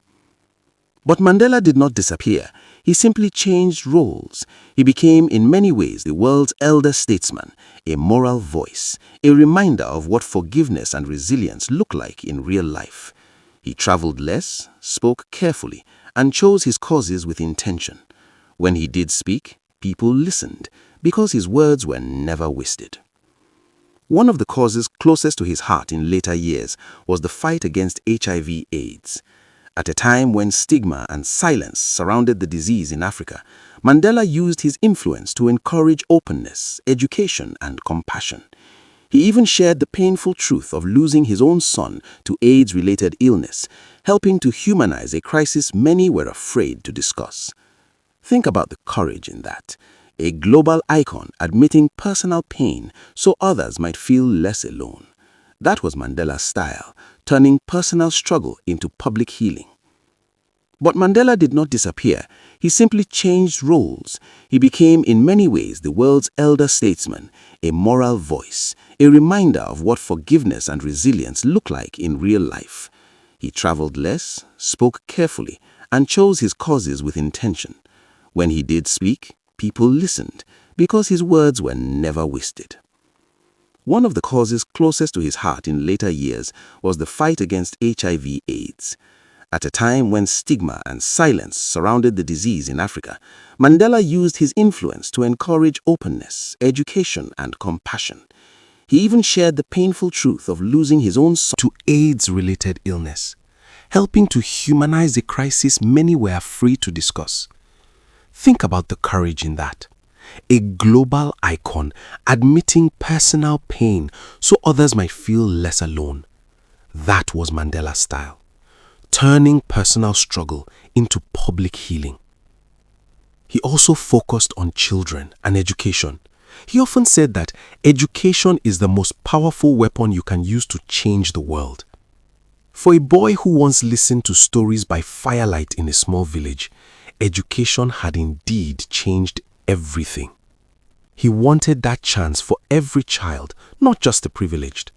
But Mandela did not disappear. He simply changed roles. He became in many ways the world's elder statesman, a moral voice, a reminder of what forgiveness and resilience look like in real life. He traveled less, spoke carefully, and chose his causes with intention. When he did speak, people listened, because his words were never wasted. One of the causes closest to his heart in later years was the fight against HIV/AIDS. At a time when stigma and silence surrounded the disease in Africa, Mandela used his influence to encourage openness, education, and compassion. He even shared the painful truth of losing his own son to AIDS-related illness, helping to humanize a crisis many were afraid to discuss. Think about the courage in that. A global icon admitting personal pain so others might feel less alone. That was Mandela's style, turning personal struggle into public healing. But Mandela did not disappear. He simply changed roles. He became in many ways the world's elder statesman, a moral voice, a reminder of what forgiveness and resilience look like in real life. He traveled less, spoke carefully, and chose his causes with intention. When he did speak, people listened, because his words were never wasted. One of the causes closest to his heart in later years was the fight against HIV/AIDS. At a time when stigma and silence surrounded the disease in Africa, Mandela used his influence to encourage openness, education, and compassion. He even shared the painful truth of losing his own son to AIDS-related illness, helping to humanize a crisis many were afraid to discuss. Think about the courage in that. A global icon admitting personal pain so others might feel less alone. That was Mandela's style, turning personal struggle into public healing. He also focused on children and education. He often said that education is the most powerful weapon you can use to change the world. For a boy who once listened to stories by firelight in a small village, education had indeed changed everything. He wanted that chance for every child, not just the privileged.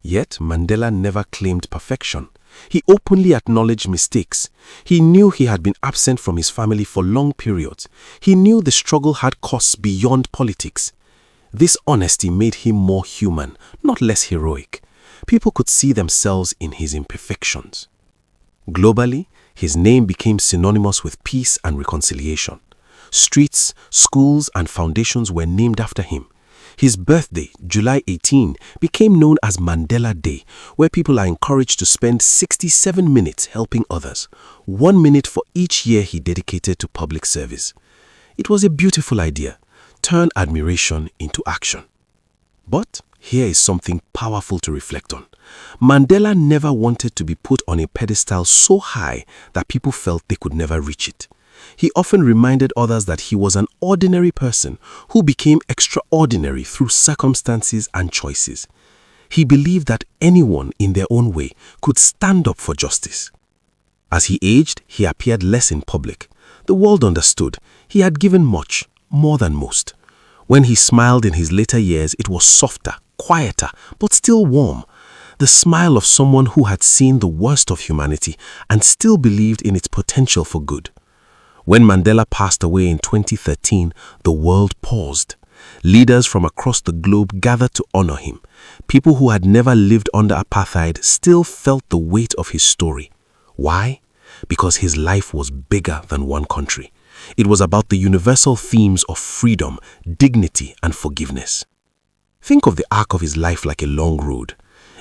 Yet Mandela never claimed perfection. He openly acknowledged mistakes. He knew he had been absent from his family for long periods. He knew the struggle had costs beyond politics. This honesty made him more human, not less heroic. People could see themselves in his imperfections. Globally, his name became synonymous with peace and reconciliation. Streets, schools, and foundations were named after him. His birthday, July 18, became known as Mandela Day, where people are encouraged to spend 67 minutes helping others, 1 minute for each year he dedicated to public service. It was a beautiful idea. Turn admiration into action. But here is something powerful to reflect on. Mandela never wanted to be put on a pedestal so high that people felt they could never reach it. He often reminded others that he was an ordinary person who became extraordinary through circumstances and choices. He believed that anyone in their own way could stand up for justice. As he aged, he appeared less in public. The world understood he had given much, more than most. When he smiled in his later years, it was softer, quieter, but still warm. The smile of someone who had seen the worst of humanity and still believed in its potential for good. When Mandela passed away in 2013, the world paused. Leaders from across the globe gathered to honor him. People who had never lived under apartheid still felt the weight of his story. Why? Because his life was bigger than one country. It was about the universal themes of freedom, dignity, and forgiveness. Think of the arc of his life like a long road.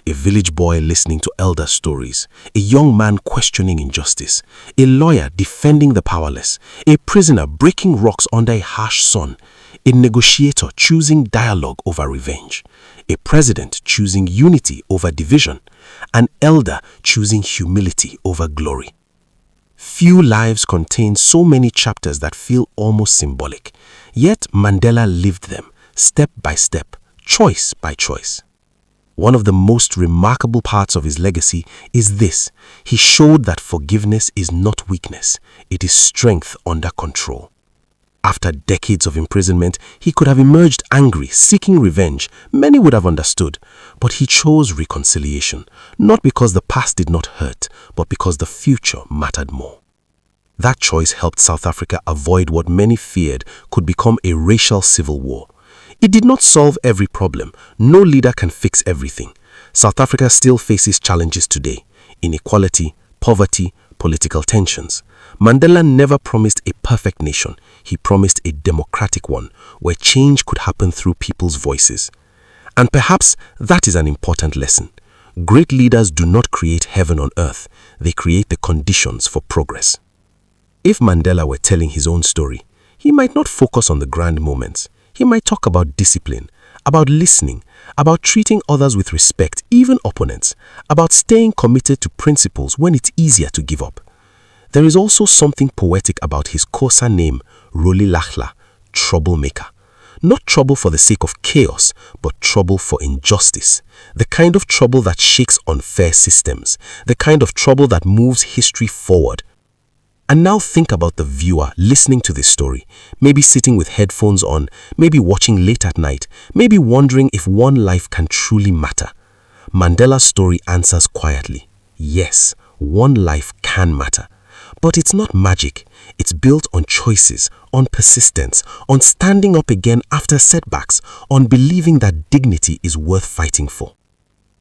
A village boy listening to elder stories, a young man questioning injustice, a lawyer defending the powerless, a prisoner breaking rocks under a harsh sun, a negotiator choosing dialogue over revenge, a president choosing unity over division, an elder choosing humility over glory. Few lives contain so many chapters that feel almost symbolic, yet Mandela lived them, step by step, choice by choice. One of the most remarkable parts of his legacy is this: he showed that forgiveness is not weakness, it is strength under control. After decades of imprisonment, he could have emerged angry, seeking revenge. Many would have understood, but he chose reconciliation, not because the past did not hurt, but because the future mattered more. That choice helped South Africa avoid what many feared could become a racial civil war. It did not solve every problem. No leader can fix everything. South Africa still faces challenges today: inequality, poverty, political tensions. Mandela never promised a perfect nation. He promised a democratic one, where change could happen through people's voices. And perhaps that is an important lesson. Great leaders do not create heaven on earth. They create the conditions for progress. If Mandela were telling his own story, he might not focus on the grand moments. He might talk about discipline, about listening, about treating others with respect, even opponents, about staying committed to principles when it's easier to give up. There is also something poetic about his Xhosa name, Rolihlahla, troublemaker. Not trouble for the sake of chaos, but trouble for injustice. The kind of trouble that shakes unfair systems. The kind of trouble that moves history forward. And now think about the viewer listening to this story, maybe sitting with headphones on, maybe watching late at night, maybe wondering if one life can truly matter. Mandela's story answers quietly: yes, one life can matter. But it's not magic. It's built on choices, on persistence, on standing up again after setbacks, on believing that dignity is worth fighting for.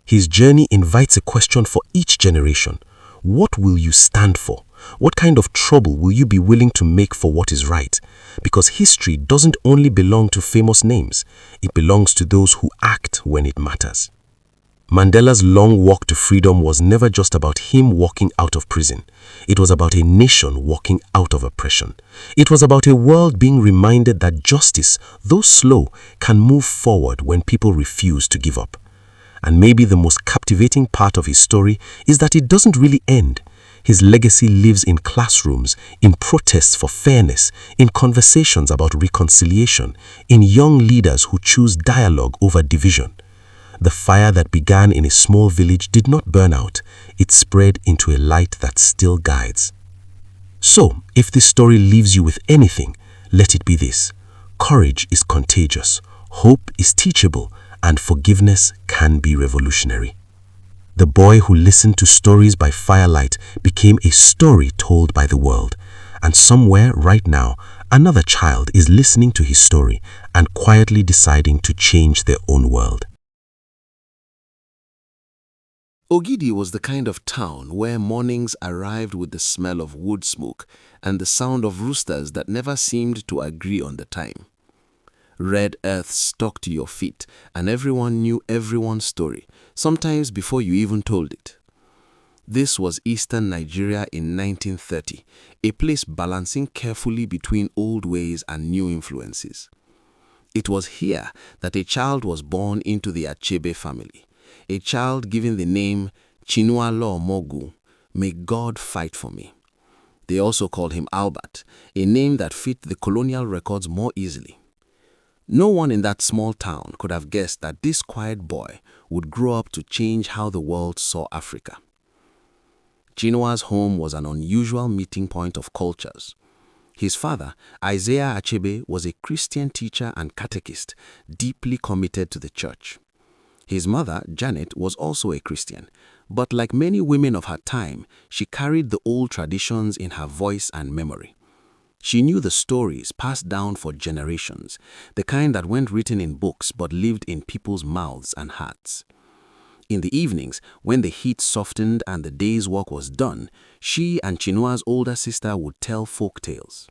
His journey invites a question for each generation. What will you stand for? What kind of trouble will you be willing to make for what is right? Because history doesn't only belong to famous names. It belongs to those who act when it matters. Mandela's long walk to freedom was never just about him walking out of prison. It was about a nation walking out of oppression. It was about a world being reminded that justice, though slow, can move forward when people refuse to give up. And maybe the most captivating part of his story is that it doesn't really end. His legacy lives in classrooms, in protests for fairness, in conversations about reconciliation, in young leaders who choose dialogue over division. The fire that began in a small village did not burn out. It spread into a light that still guides. So, if this story leaves you with anything, let it be this: Courage is contagious, hope is teachable, and forgiveness can be revolutionary. The boy who listened to stories by firelight became a story told by the world. And somewhere right now, another child is listening to his story and quietly deciding to change their own world. Ogidi was the kind of town where mornings arrived with the smell of wood smoke and the sound of roosters that never seemed to agree on the time. Red earth stuck to your feet, and everyone knew everyone's story, sometimes before you even told it. This was eastern Nigeria in 1930, a place balancing carefully between old ways and new influences. It was here that a child was born into the Achebe family, a child given the name Chinua Mogu, may God fight for me. They also called him Albert, a name that fit the colonial records more easily. No one in that small town could have guessed that this quiet boy would grow up to change how the world saw Africa. Chinua's home was an unusual meeting point of cultures. His father, Isaiah Achebe, was a Christian teacher and catechist, deeply committed to the church. His mother, Janet, was also a Christian, but like many women of her time, she carried the old traditions in her voice and memory. She knew the stories passed down for generations, the kind that weren't written in books but lived in people's mouths and hearts. In the evenings, when the heat softened and the day's work was done, she and Chinua's older sister would tell folk tales.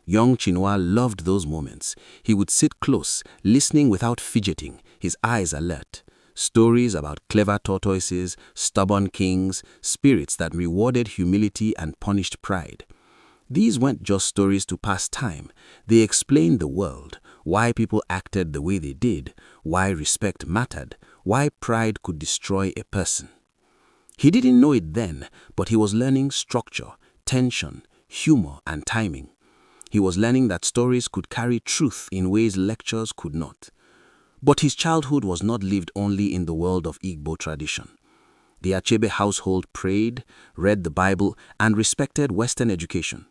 Young Chinua loved those moments. He would sit close, listening without fidgeting, his eyes alert. Stories about clever tortoises, stubborn kings, spirits that rewarded humility and punished pride. These weren't just stories to pass time. They explained the world, why people acted the way they did, why respect mattered, why pride could destroy a person. He didn't know it then, but he was learning structure, tension, humor, and timing. He was learning that stories could carry truth in ways lectures could not. But his childhood was not lived only in the world of Igbo tradition. The Achebe household prayed, read the Bible, and respected Western education.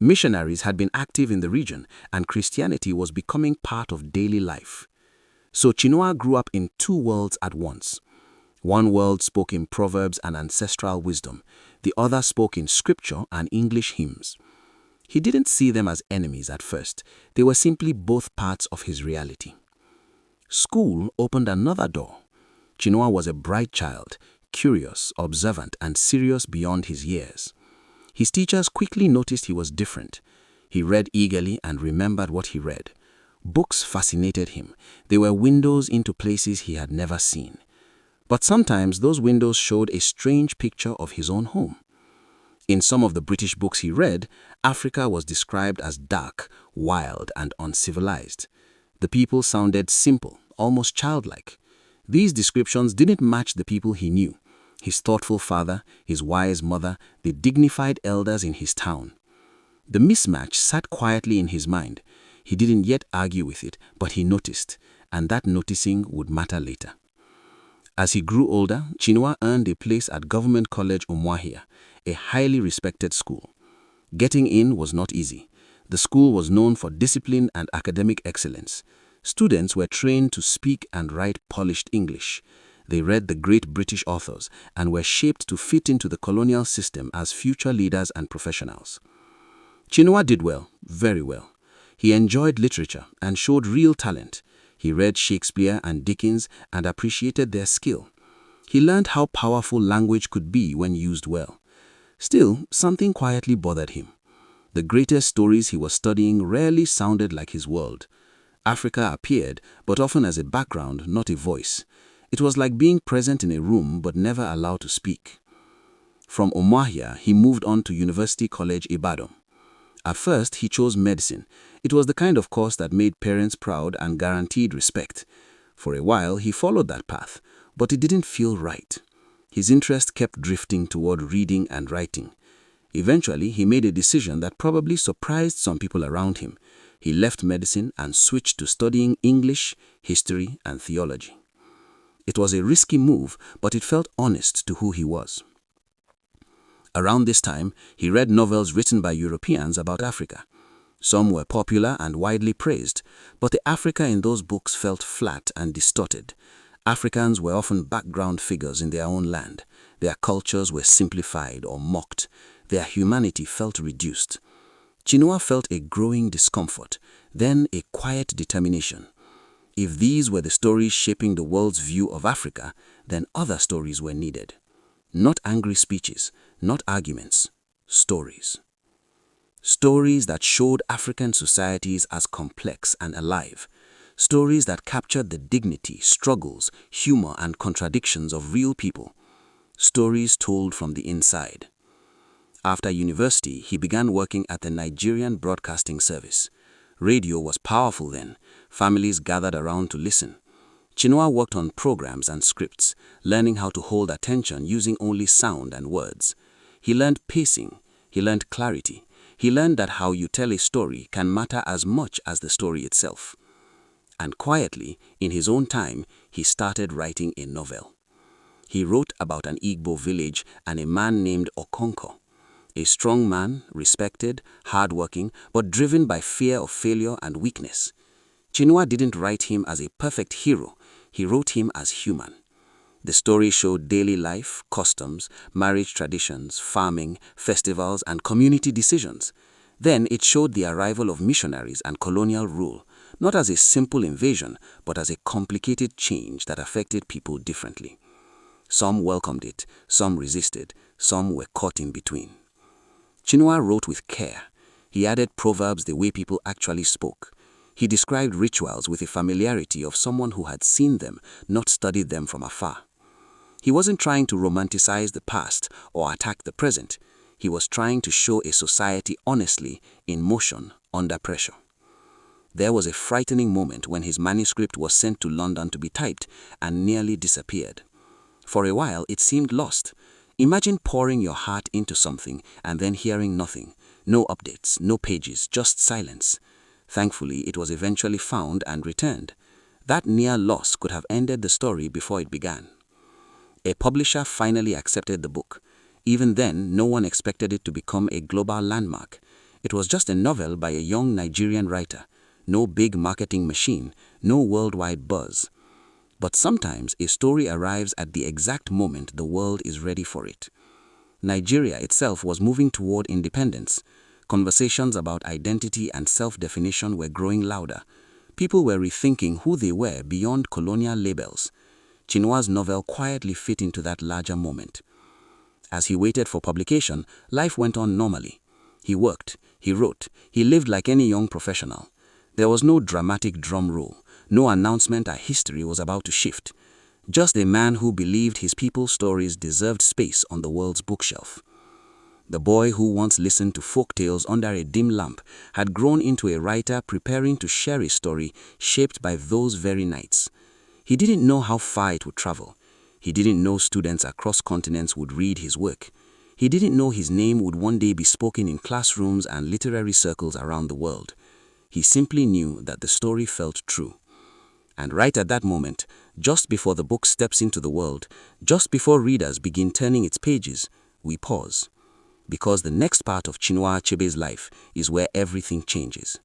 Missionaries had been active in the region, and Christianity was becoming part of daily life. So Chinua grew up in two worlds at once. One world spoke in proverbs and ancestral wisdom. The other spoke in scripture and English hymns. He didn't see them as enemies at first. They were simply both parts of his reality. School opened another door. Chinua was a bright child, curious, observant, and serious beyond his years. His teachers quickly noticed he was different. He read eagerly and remembered what he read. Books fascinated him. They were windows into places he had never seen. But sometimes those windows showed a strange picture of his own home. In some of the British books he read, Africa was described as dark, wild, and uncivilized. The people sounded simple, almost childlike. These descriptions didn't match the people he knew. His thoughtful father, his wise mother, the dignified elders in his town. The mismatch sat quietly in his mind. He didn't yet argue with it, but he noticed, and that noticing would matter later. As he grew older, Chinua earned a place at Government College Umuahia, a highly respected school. Getting in was not easy. The school was known for discipline and academic excellence. Students were trained to speak and write polished English. They read the great British authors and were shaped to fit into the colonial system as future leaders and professionals. Chinua did well, very well. He enjoyed literature and showed real talent. He read Shakespeare and Dickens and appreciated their skill. He learned how powerful language could be when used well. Still, something quietly bothered him. The greatest stories he was studying rarely sounded like his world. Africa appeared, but often as a background, not a voice. It was like being present in a room but never allowed to speak. From Umuahia, he moved on to University College Ibadan. At first, he chose medicine. It was the kind of course that made parents proud and guaranteed respect. For a while, he followed that path, but it didn't feel right. His interest kept drifting toward reading and writing. Eventually, he made a decision that probably surprised some people around him. He left medicine and switched to studying English, history, and theology. It was a risky move, but it felt honest to who he was. Around this time, he read novels written by Europeans about Africa. Some were popular and widely praised, but the Africa in those books felt flat and distorted. Africans were often background figures in their own land. Their cultures were simplified or mocked. Their humanity felt reduced. Chinua felt a growing discomfort, then a quiet determination. If these were the stories shaping the world's view of Africa, then other stories were needed. Not angry speeches, not arguments, stories. Stories that showed African societies as complex and alive. Stories that captured the dignity, struggles, humor, and contradictions of real people. Stories told from the inside. After university, he began working at the Nigerian Broadcasting Service. Radio was powerful then. Families gathered around to listen. Chinua worked on programs and scripts, learning how to hold attention using only sound and words. He learned pacing. He learned clarity. He learned that how you tell a story can matter as much as the story itself. And quietly, in his own time, he started writing a novel. He wrote about an Igbo village and a man named Okonko. A strong man, respected, hardworking, but driven by fear of failure and weakness. Chinua didn't write him as a perfect hero, he wrote him as human. The story showed daily life, customs, marriage traditions, farming, festivals, and community decisions. Then it showed the arrival of missionaries and colonial rule, not as a simple invasion, but as a complicated change that affected people differently. Some welcomed it, some resisted, some were caught in between. Chinua wrote with care. He added proverbs the way people actually spoke. He described rituals with a familiarity of someone who had seen them, not studied them from afar. He wasn't trying to romanticize the past or attack the present. He was trying to show a society honestly in motion under pressure. There was a frightening moment when his manuscript was sent to London to be typed and nearly disappeared. For a while, it seemed lost. Imagine pouring your heart into something and then hearing nothing. No updates, no pages, just silence. Thankfully, it was eventually found and returned. That near loss could have ended the story before it began. A publisher finally accepted the book. Even then, no one expected it to become a global landmark. It was just a novel by a young Nigerian writer. No big marketing machine, no worldwide buzz. But sometimes a story arrives at the exact moment the world is ready for it. Nigeria itself was moving toward independence. Conversations about identity and self-definition were growing louder. People were rethinking who they were beyond colonial labels. Chinua's novel quietly fit into that larger moment. As he waited for publication, life went on normally. He worked, he wrote, he lived like any young professional. There was no dramatic drum roll, no announcement that history was about to shift. Just a man who believed his people's stories deserved space on the world's bookshelf. The boy who once listened to folk tales under a dim lamp had grown into a writer preparing to share a story shaped by those very nights. He didn't know how far it would travel. He didn't know students across continents would read his work. He didn't know his name would one day be spoken in classrooms and literary circles around the world. He simply knew that the story felt true. And right at that moment, just before the book steps into the world, just before readers begin turning its pages, we pause. Because the next part of Chinua Achebe's life is where everything changes.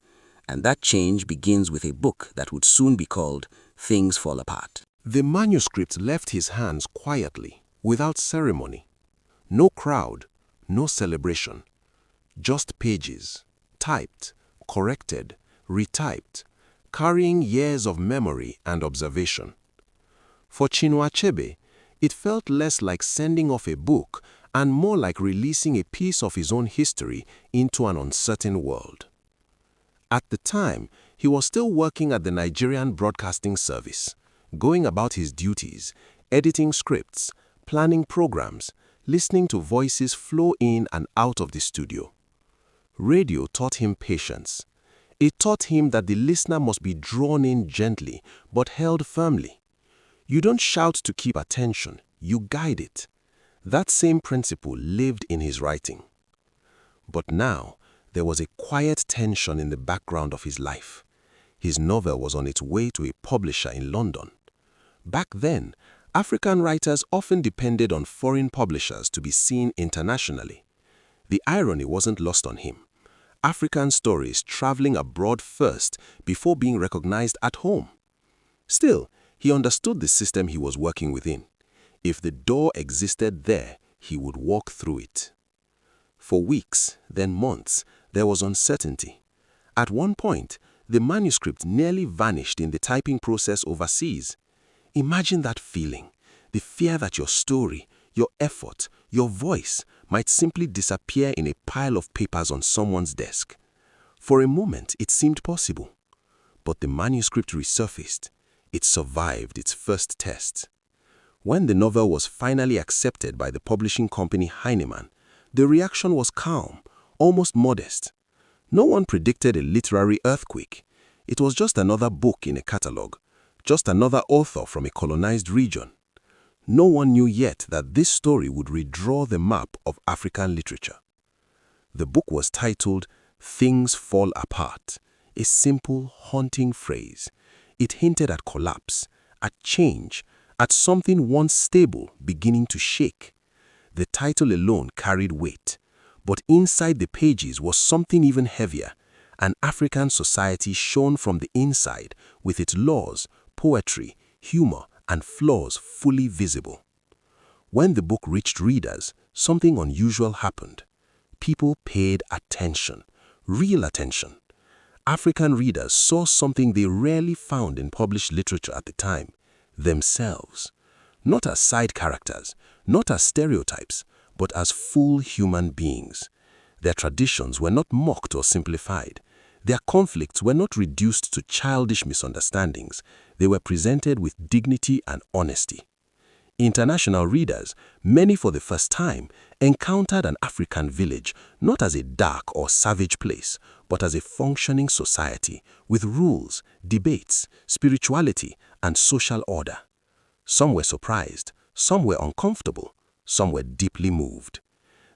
And that change begins with a book that would soon be called Things Fall Apart. The manuscript left his hands quietly, without ceremony. No crowd, no celebration. Just pages, typed, corrected, retyped, carrying years of memory and observation. For Chinua Achebe, it felt less like sending off a book and more like releasing a piece of his own history into an uncertain world. At the time, he was still working at the Nigerian Broadcasting Service, going about his duties, editing scripts, planning programs, listening to voices flow in and out of the studio. Radio taught him patience. It taught him that the listener must be drawn in gently, but held firmly. You don't shout to keep attention, you guide it. That same principle lived in his writing. But now, there was a quiet tension in the background of his life. His novel was on its way to a publisher in London. Back then, African writers often depended on foreign publishers to be seen internationally. The irony wasn't lost on him. African stories traveling abroad first before being recognized at home. Still, he understood the system he was working within. If the door existed there, he would walk through it. For weeks, then months, there was uncertainty. At one point, the manuscript nearly vanished in the typing process overseas. Imagine that feeling, the fear that your story, your effort, your voice might simply disappear in a pile of papers on someone's desk. For a moment, it seemed possible. But the manuscript resurfaced. It survived its first test. When the novel was finally accepted by the publishing company Heinemann, the reaction was calm, almost modest. No one predicted a literary earthquake. It was just another book in a catalogue, just another author from a colonized region. No one knew yet that this story would redraw the map of African literature. The book was titled Things Fall Apart, a simple, haunting phrase. It hinted at collapse, at change, at something once stable beginning to shake. The title alone carried weight, but inside the pages was something even heavier, an African society shown from the inside with its laws, poetry, humor, and flaws fully visible. When the book reached readers, something unusual happened. People paid attention, real attention. African readers saw something they rarely found in published literature at the time, themselves. Not as side characters, not as stereotypes, but as full human beings. Their traditions were not mocked or simplified. Their conflicts were not reduced to childish misunderstandings. They were presented with dignity and honesty. International readers, many for the first time, encountered an African village not as a dark or savage place, but as a functioning society with rules, debates, spirituality, and social order. Some were surprised, some were uncomfortable, some were deeply moved.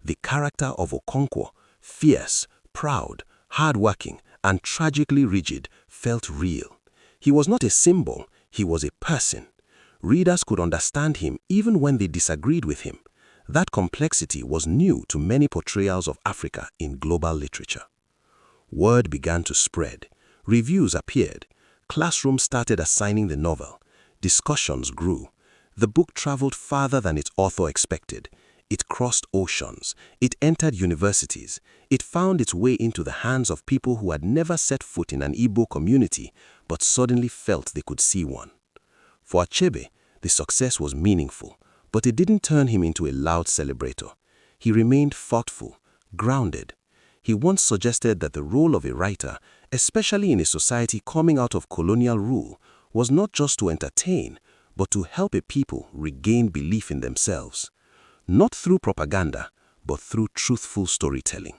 The character of Okonkwo, fierce, proud, hardworking, and tragically rigid, felt real. He was not a symbol, he was a person. Readers could understand him even when they disagreed with him. That complexity was new to many portrayals of Africa in global literature. Word began to spread. Reviews appeared. Classrooms started assigning the novel. Discussions grew. The book traveled farther than its author expected. It crossed oceans. It entered universities. It found its way into the hands of people who had never set foot in an Igbo community, but suddenly felt they could see one. For Achebe, the success was meaningful, but it didn't turn him into a loud celebrator. He remained thoughtful, grounded. He once suggested that the role of a writer, especially in a society coming out of colonial rule, was not just to entertain, but to help a people regain belief in themselves. Not through propaganda, but through truthful storytelling.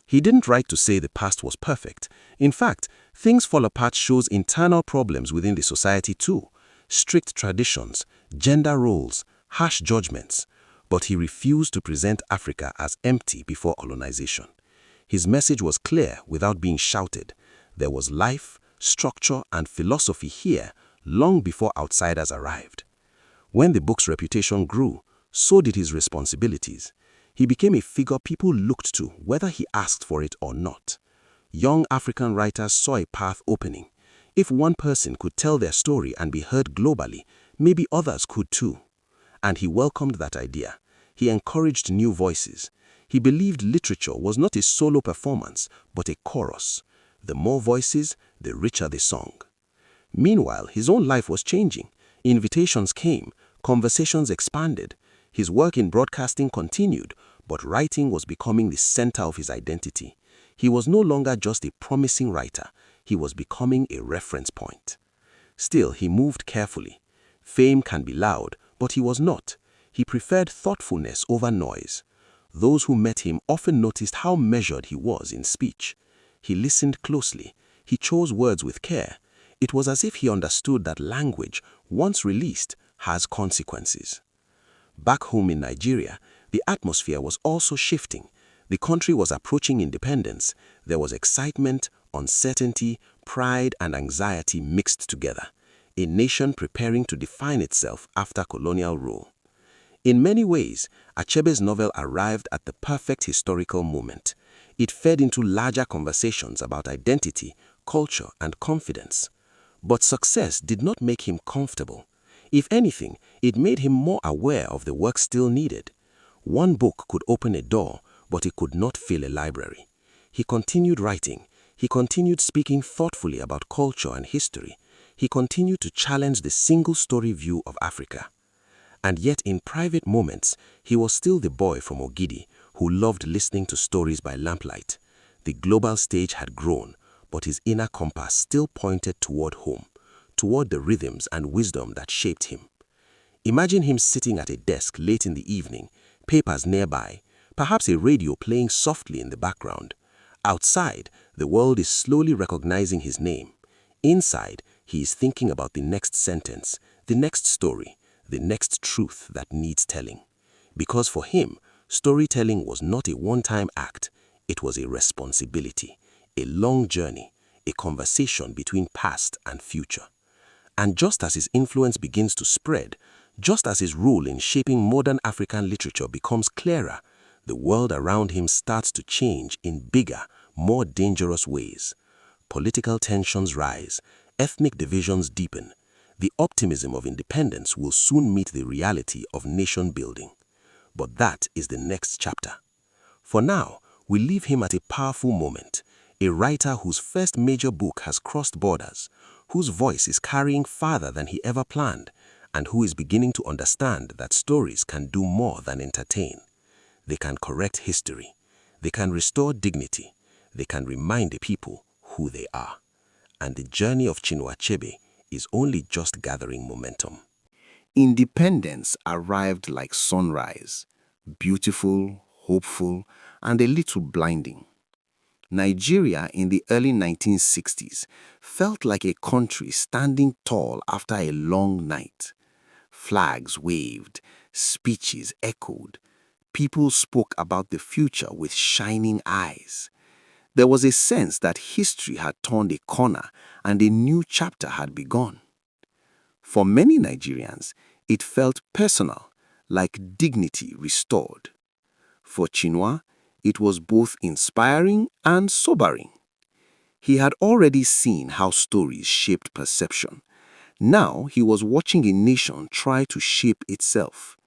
He didn't write to say the past was perfect. In fact, Things Fall Apart shows internal problems within the society too. Strict traditions, gender roles, harsh judgments. But he refused to present Africa as empty before colonization. His message was clear without being shouted. There was life, structure, and philosophy here long before outsiders arrived. When the book's reputation grew, so did his responsibilities. He became a figure people looked to whether he asked for it or not. Young African writers saw a path opening. If one person could tell their story and be heard globally, maybe others could too. And he welcomed that idea. He encouraged new voices. He believed literature was not a solo performance, but a chorus. The more voices, the richer the song. Meanwhile, his own life was changing. Invitations came, conversations expanded. His work in broadcasting continued, but writing was becoming the center of his identity. He was no longer just a promising writer. He was becoming a reference point. Still, he moved carefully. Fame can be loud, but he was not. He preferred thoughtfulness over noise. Those who met him often noticed how measured he was in speech. He listened closely. He chose words with care. It was as if he understood that language, once released, has consequences. Back home in Nigeria, the atmosphere was also shifting. The country was approaching independence. There was excitement, uncertainty, pride, and anxiety mixed together. A nation preparing to define itself after colonial rule. In many ways, Achebe's novel arrived at the perfect historical moment. It fed into larger conversations about identity, culture, and confidence. But success did not make him comfortable. If anything, it made him more aware of the work still needed. One book could open a door, but it could not fill a library. He continued writing. He continued speaking thoughtfully about culture and history. He continued to challenge the single-story view of Africa. And yet in private moments, he was still the boy from Ogidi who loved listening to stories by lamplight. The global stage had grown, but his inner compass still pointed toward home, toward the rhythms and wisdom that shaped him. Imagine him sitting at a desk late in the evening, papers nearby, perhaps a radio playing softly in the background. Outside, the world is slowly recognizing his name. Inside, he is thinking about the next sentence, the next story, the next truth that needs telling. Because for him, storytelling was not a one-time act, it was a responsibility, a long journey, a conversation between past and future. And just as his influence begins to spread, just as his role in shaping modern African literature becomes clearer, the world around him starts to change in bigger, more dangerous ways. Political tensions rise, ethnic divisions deepen. The optimism of independence will soon meet the reality of nation building. But that is the next chapter. For now, we leave him at a powerful moment, a writer whose first major book has crossed borders, whose voice is carrying farther than he ever planned, and who is beginning to understand that stories can do more than entertain. They can correct history, they can restore dignity, they can remind the people who they are. And the journey of Chinua Achebe is only just gathering momentum. Independence arrived like sunrise, beautiful, hopeful, and a little blinding. Nigeria in the early 1960s felt like a country standing tall after a long night. Flags waved, speeches echoed. People spoke about the future with shining eyes. There was a sense that history had turned a corner and a new chapter had begun. For many Nigerians, it felt personal, like dignity restored. For Chinua, it was both inspiring and sobering. He had already seen how stories shaped perception. Now he was watching a nation try to shape itself.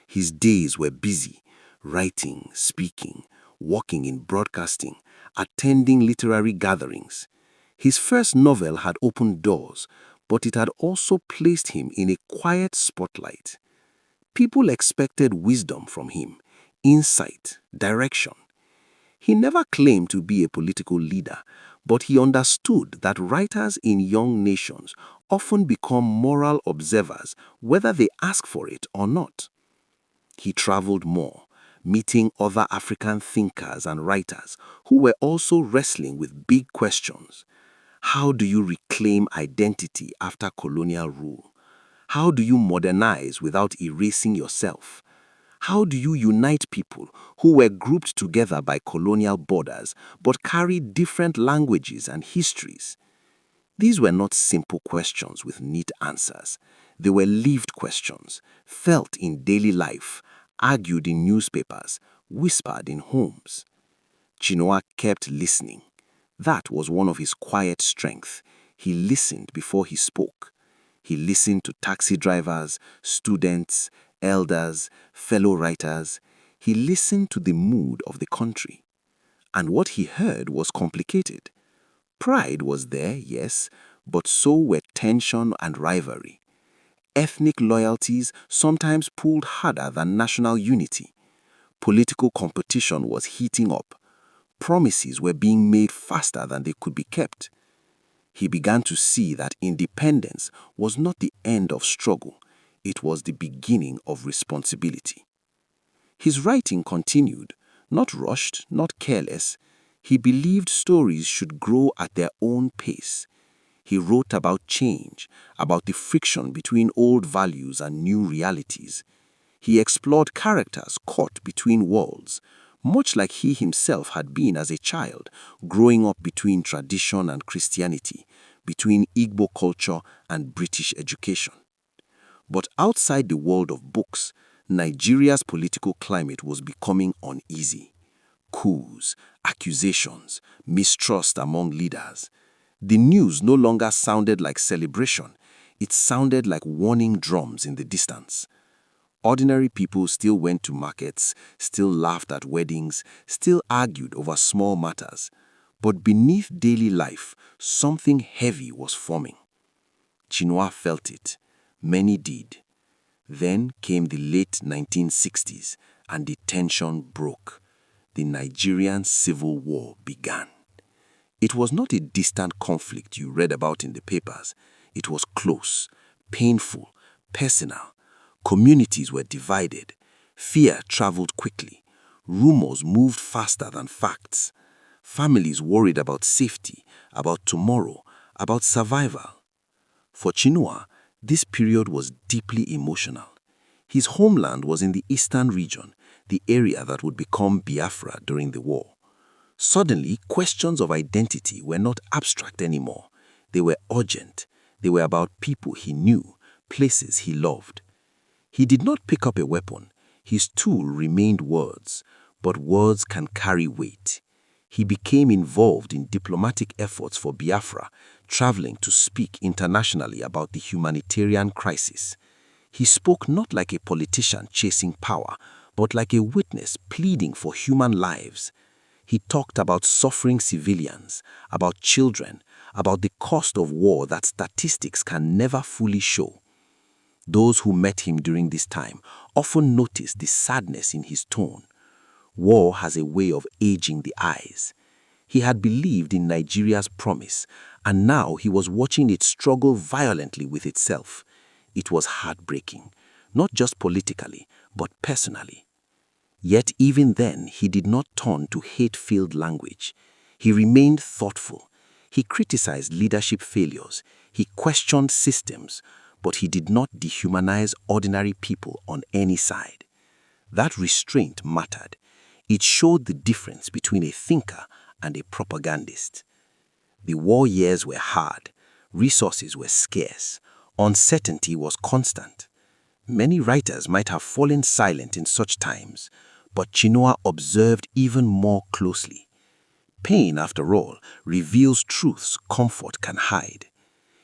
His days were busy, writing, speaking, working in broadcasting, attending literary gatherings. His first novel had opened doors, but it had also placed him in a quiet spotlight. People expected wisdom from him, insight, direction. He never claimed to be a political leader, but he understood that writers in young nations often become moral observers whether they ask for it or not. He traveled more, meeting other African thinkers and writers who were also wrestling with big questions. How do you reclaim identity after colonial rule? How do you modernize without erasing yourself? How do you unite people who were grouped together by colonial borders but carry different languages and histories? These were not simple questions with neat answers. They were lived questions, felt in daily life, argued in newspapers, whispered in homes. Chinua kept listening. That was one of his quiet strengths. He listened before he spoke. He listened to taxi drivers, students, elders, fellow writers. He listened to the mood of the country. And what he heard was complicated. Pride was there, yes, but so were tension and rivalry. Ethnic loyalties sometimes pulled harder than national unity. Political competition was heating up. Promises were being made faster than they could be kept. He began to see that independence was not the end of struggle, it was the beginning of responsibility. His writing continued, not rushed, not careless. He believed stories should grow at their own pace. He wrote about change, about the friction between old values and new realities. He explored characters caught between worlds, much like he himself had been as a child, growing up between tradition and Christianity, between Igbo culture and British education. But outside the world of books, Nigeria's political climate was becoming uneasy. coups, accusations, mistrust among leaders. The news no longer sounded like celebration. It sounded like warning drums in the distance. Ordinary people still went to markets, still laughed at weddings, still argued over small matters. But beneath daily life, something heavy was forming. Chinua felt it. Many did. Then came the late 1960s, and the tension broke. The Nigerian Civil War began. It was not a distant conflict you read about in the papers. It was close, painful, personal. Communities were divided. Fear traveled quickly. Rumors moved faster than facts. Families worried about safety, about tomorrow, about survival. For Chinua, this period was deeply emotional. His homeland was in the eastern region, the area that would become Biafra during the war. Suddenly, questions of identity were not abstract anymore. They were urgent. They were about people he knew, places he loved. He did not pick up a weapon. His tool remained words, but words can carry weight. He became involved in diplomatic efforts for Biafra, traveling to speak internationally about the humanitarian crisis. He spoke not like a politician chasing power, but like a witness pleading for human lives. He talked about suffering civilians, about children, about the cost of war that statistics can never fully show. Those who met him during this time often noticed the sadness in his tone. War has a way of aging the eyes. He had believed in Nigeria's promise, and now he was watching it struggle violently with itself. It was heartbreaking, not just politically, but personally. Yet even then, he did not turn to hate-filled language. He remained thoughtful. He criticized leadership failures. He questioned systems, but he did not dehumanize ordinary people on any side. That restraint mattered. It showed the difference between a thinker and a propagandist. The war years were hard. Resources were scarce. Uncertainty was constant. Many writers might have fallen silent in such times, but Chinua observed even more closely. Pain, after all, reveals truths comfort can hide.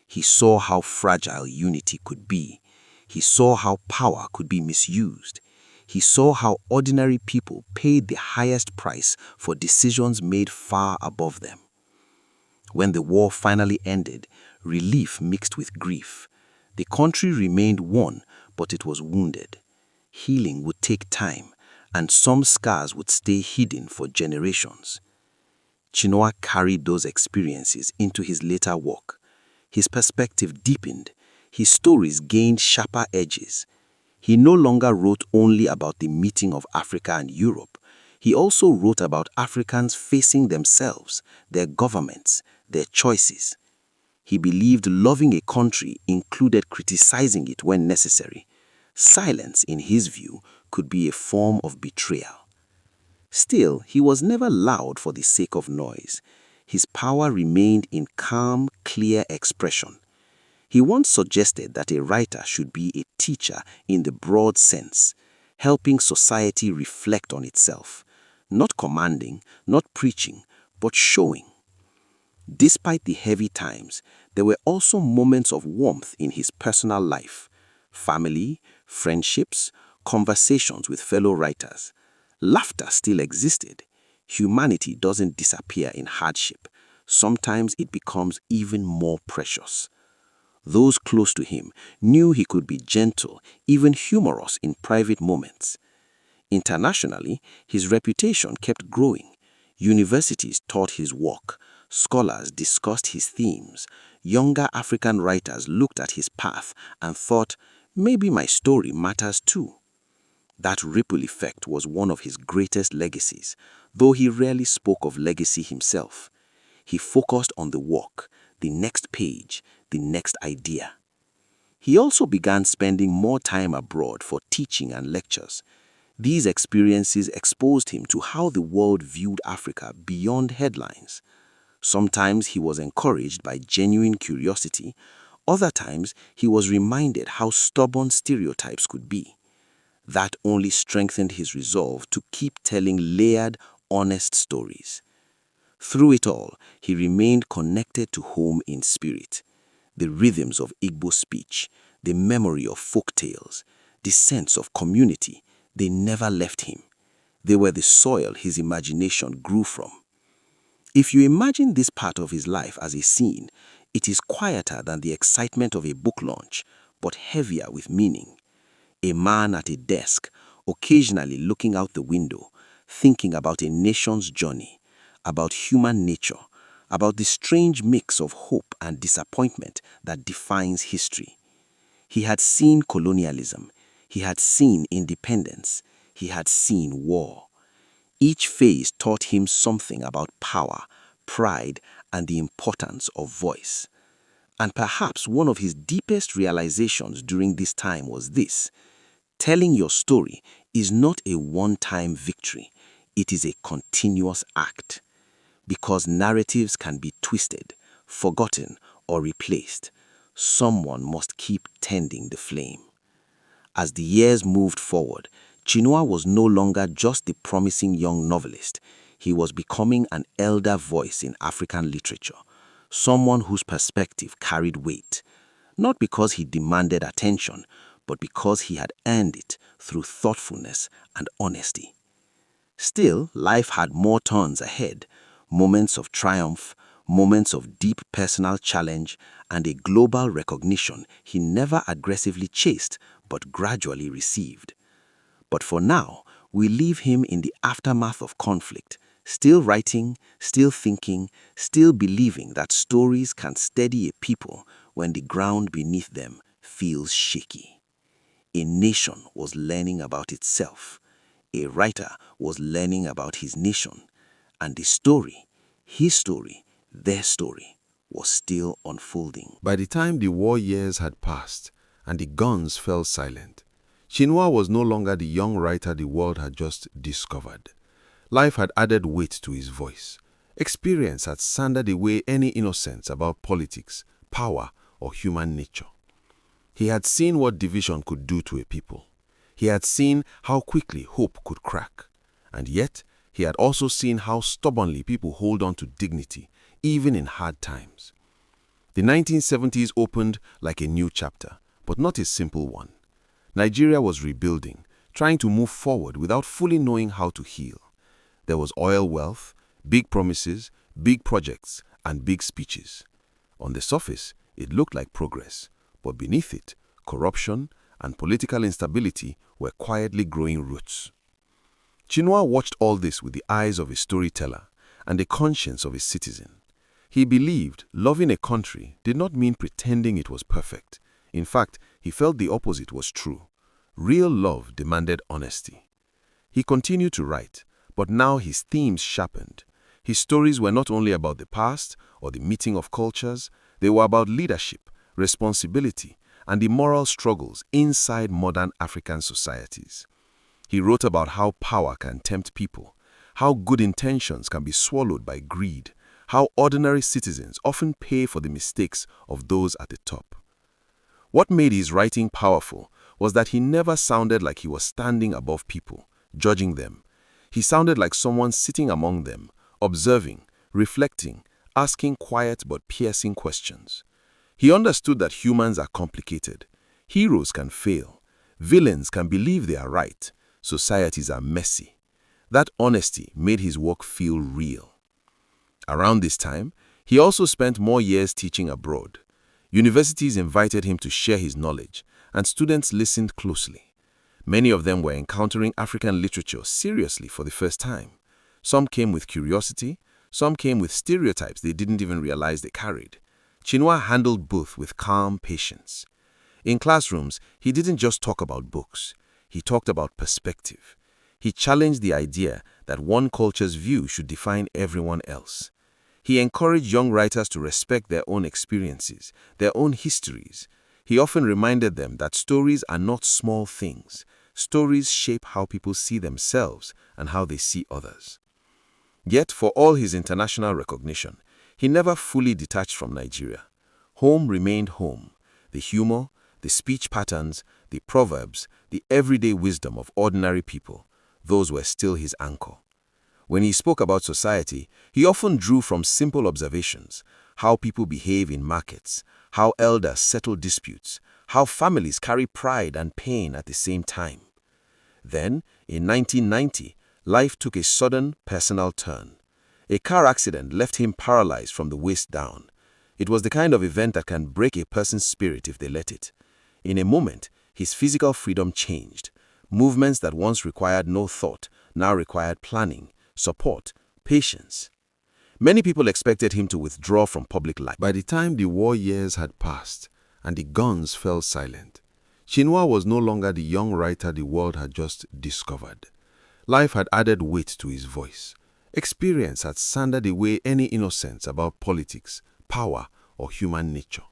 He saw how fragile unity could be. He saw how power could be misused. He saw how ordinary people paid the highest price for decisions made far above them. When the war finally ended, relief mixed with grief. The country remained one, but it was wounded. Healing would take time, and some scars would stay hidden for generations. Chinua carried those experiences into his later work. His perspective deepened. His stories gained sharper edges. He no longer wrote only about the meeting of Africa and Europe. He also wrote about Africans facing themselves, their governments, their choices. He believed loving a country included criticizing it when necessary. Silence, in his view, could be a form of betrayal. Still, he was never loud for the sake of noise. His power remained in calm, clear expression. He once suggested that a writer should be a teacher in the broad sense, helping society reflect on itself, not commanding, not preaching, but showing. Despite the heavy times, there were also moments of warmth in his personal life. Family, friendships, conversations with fellow writers. Laughter still existed. Humanity doesn't disappear in hardship. Sometimes it becomes even more precious. Those close to him knew he could be gentle, even humorous in private moments. Internationally, his reputation kept growing. Universities taught his work. Scholars discussed his themes. Younger African writers looked at his path and thought, maybe my story matters too. That ripple effect was one of his greatest legacies, though he rarely spoke of legacy himself. He focused on the work, the next page, the next idea. He also began spending more time abroad for teaching and lectures. These experiences exposed him to how the world viewed Africa beyond headlines. Sometimes he was encouraged by genuine curiosity. Other times he was reminded how stubborn stereotypes could be. That only strengthened his resolve to keep telling layered, honest stories. Through it all, he remained connected to home in spirit. The rhythms of Igbo speech, the memory of folk tales, the sense of community, they never left him. They were the soil his imagination grew from. If you imagine this part of his life as a scene, it is quieter than the excitement of a book launch, but heavier with meaning. A man at a desk, occasionally looking out the window, thinking about a nation's journey, about human nature, about the strange mix of hope and disappointment that defines history. He had seen colonialism, he had seen independence, he had seen war. Each phase taught him something about power, pride, and the importance of voice. And perhaps one of his deepest realizations during this time was this: telling your story is not a one-time victory, it is a continuous act. Because narratives can be twisted, forgotten, or replaced, someone must keep tending the flame. As the years moved forward, Chinua was no longer just the promising young novelist. He was becoming an elder voice in African literature, someone whose perspective carried weight, not because he demanded attention, but because he had earned it through thoughtfulness and honesty. Still, life had more turns ahead, moments of triumph, moments of deep personal challenge, and a global recognition he never aggressively chased but gradually received. But for now, we leave him in the aftermath of conflict, still writing, still thinking, still believing that stories can steady a people when the ground beneath them feels shaky. A nation was learning about itself. A writer was learning about his nation. And the story, his story, their story, was still unfolding. By the time the war years had passed and the guns fell silent, Chinua was no longer the young writer the world had just discovered. Life had added weight to his voice. Experience had sanded away any innocence about politics, power, or human nature. He had seen what division could do to a people. He had seen how quickly hope could crack. And yet, he had also seen how stubbornly people hold on to dignity, even in hard times. The 1970s opened like a new chapter, but not a simple one. Nigeria was rebuilding, trying to move forward without fully knowing how to heal. There was oil wealth, big promises, big projects, and big speeches. On the surface, it looked like progress, but beneath it, corruption and political instability were quietly growing roots. Chinua watched all this with the eyes of a storyteller and the conscience of a citizen. He believed loving a country did not mean pretending it was perfect. In fact, he felt the opposite was true. Real love demanded honesty. He continued to write, but now his themes sharpened. His stories were not only about the past or the meeting of cultures, they were about leadership, responsibility, and the moral struggles inside modern African societies. He wrote about how power can tempt people, how good intentions can be swallowed by greed, how ordinary citizens often pay for the mistakes of those at the top. What made his writing powerful was that he never sounded like he was standing above people, judging them. He sounded like someone sitting among them, observing, reflecting, asking quiet but piercing questions. He understood that humans are complicated. Heroes can fail. Villains can believe they are right. Societies are messy. That honesty made his work feel real. Around this time, he also spent more years teaching abroad. Universities invited him to share his knowledge, and students listened closely. Many of them were encountering African literature seriously for the first time. Some came with curiosity, some came with stereotypes they didn't even realize they carried. Chinua handled both with calm patience. In classrooms, he didn't just talk about books. He talked about perspective. He challenged the idea that one culture's view should define everyone else. He encouraged young writers to respect their own experiences, their own histories. He often reminded them that stories are not small things. Stories shape how people see themselves and how they see others. Yet, for all his international recognition, he never fully detached from Nigeria. Home remained home. The humor, the speech patterns, the proverbs, the everyday wisdom of ordinary people, those were still his anchor. When he spoke about society, he often drew from simple observations: how people behave in markets, how elders settle disputes, how families carry pride and pain at the same time. Then, in 1990, life took a sudden, personal turn. A car accident left him paralyzed from the waist down. It was the kind of event that can break a person's spirit if they let it. In a moment, his physical freedom changed. Movements that once required no thought now required planning, support, patience. Many people expected him to withdraw from public life. By the time the war years had passed and the guns fell silent, Chinua was no longer the young writer the world had just discovered. Life had added weight to his voice. Experience had sanded away any innocence about politics, power, or human nature.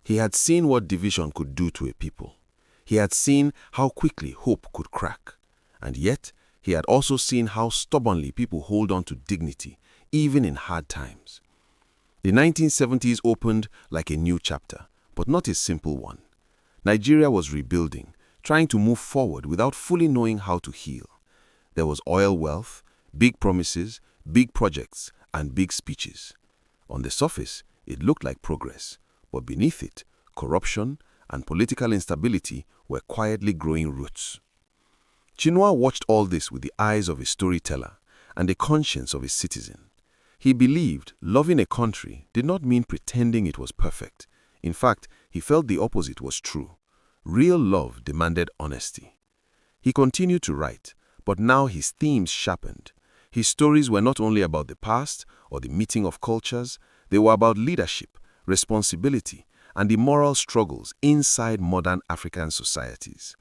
He had seen what division could do to a people. He had seen how quickly hope could crack. And yet, he had also seen how stubbornly people hold on to dignity, even in hard times. The 1970s opened like a new chapter, but not a simple one. Nigeria was rebuilding, trying to move forward without fully knowing how to heal. There was oil wealth, big promises, big projects, and big speeches. On the surface, it looked like progress, but beneath it, corruption and political instability were quietly growing roots. Chinua watched all this with the eyes of a storyteller and the conscience of a citizen. He believed loving a country did not mean pretending it was perfect. In fact, he felt the opposite was true. Real love demanded honesty. He continued to write, but now his themes sharpened. His stories were not only about the past or the meeting of cultures, they were about leadership, responsibility, and the moral struggles inside modern African societies.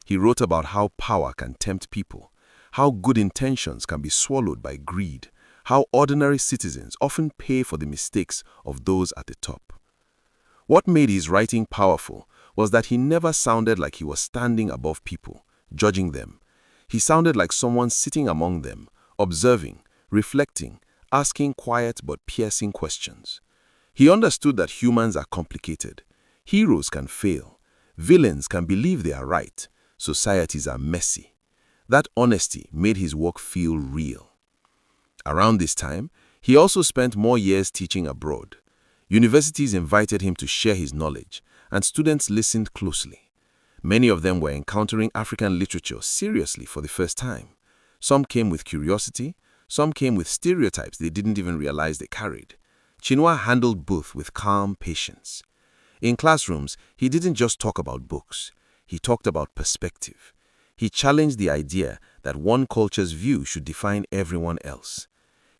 He wrote about how power can tempt people, how good intentions can be swallowed by greed, how ordinary citizens often pay for the mistakes of those at the top. What made his writing powerful was that he never sounded like he was standing above people, judging them. He sounded like someone sitting among them, observing, reflecting, asking quiet but piercing questions. He understood that humans are complicated. Heroes can fail. Villains can believe they are right. Societies are messy. That honesty made his work feel real. Around this time, he also spent more years teaching abroad. Universities invited him to share his knowledge, and students listened closely. Many of them were encountering African literature seriously for the first time. Some came with curiosity, some came with stereotypes they didn't even realize they carried. Chinua handled both with calm patience. In classrooms, he didn't just talk about books. He talked about perspective. He challenged the idea that one culture's view should define everyone else.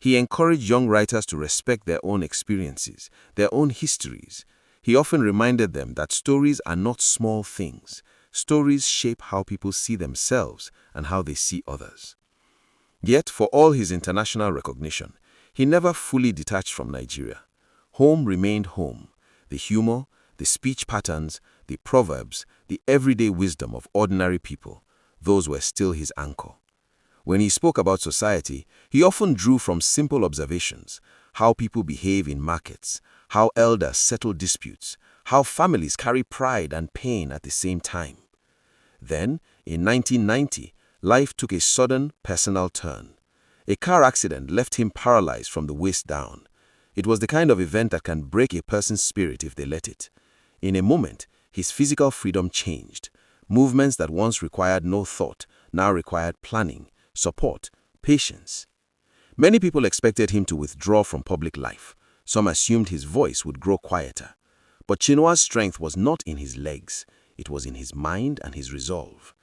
He encouraged young writers to respect their own experiences, their own histories. He often reminded them that stories are not small things. Stories shape how people see themselves and how they see others. Yet, for all his international recognition, he never fully detached from Nigeria. Home remained home. The humor, the speech patterns, the proverbs, the everyday wisdom of ordinary people, those were still his anchor. When he spoke about society, he often drew from simple observations: how people behave in markets, how elders settle disputes, how families carry pride and pain at the same time. Then, in 1990, life took a sudden, personal turn. A car accident left him paralyzed from the waist down. It was the kind of event that can break a person's spirit if they let it. In a moment, his physical freedom changed. Movements that once required no thought now required planning, support, patience. Many people expected him to withdraw from public life. Some assumed his voice would grow quieter. But Chinua's strength was not in his legs. It was in his mind and his resolve.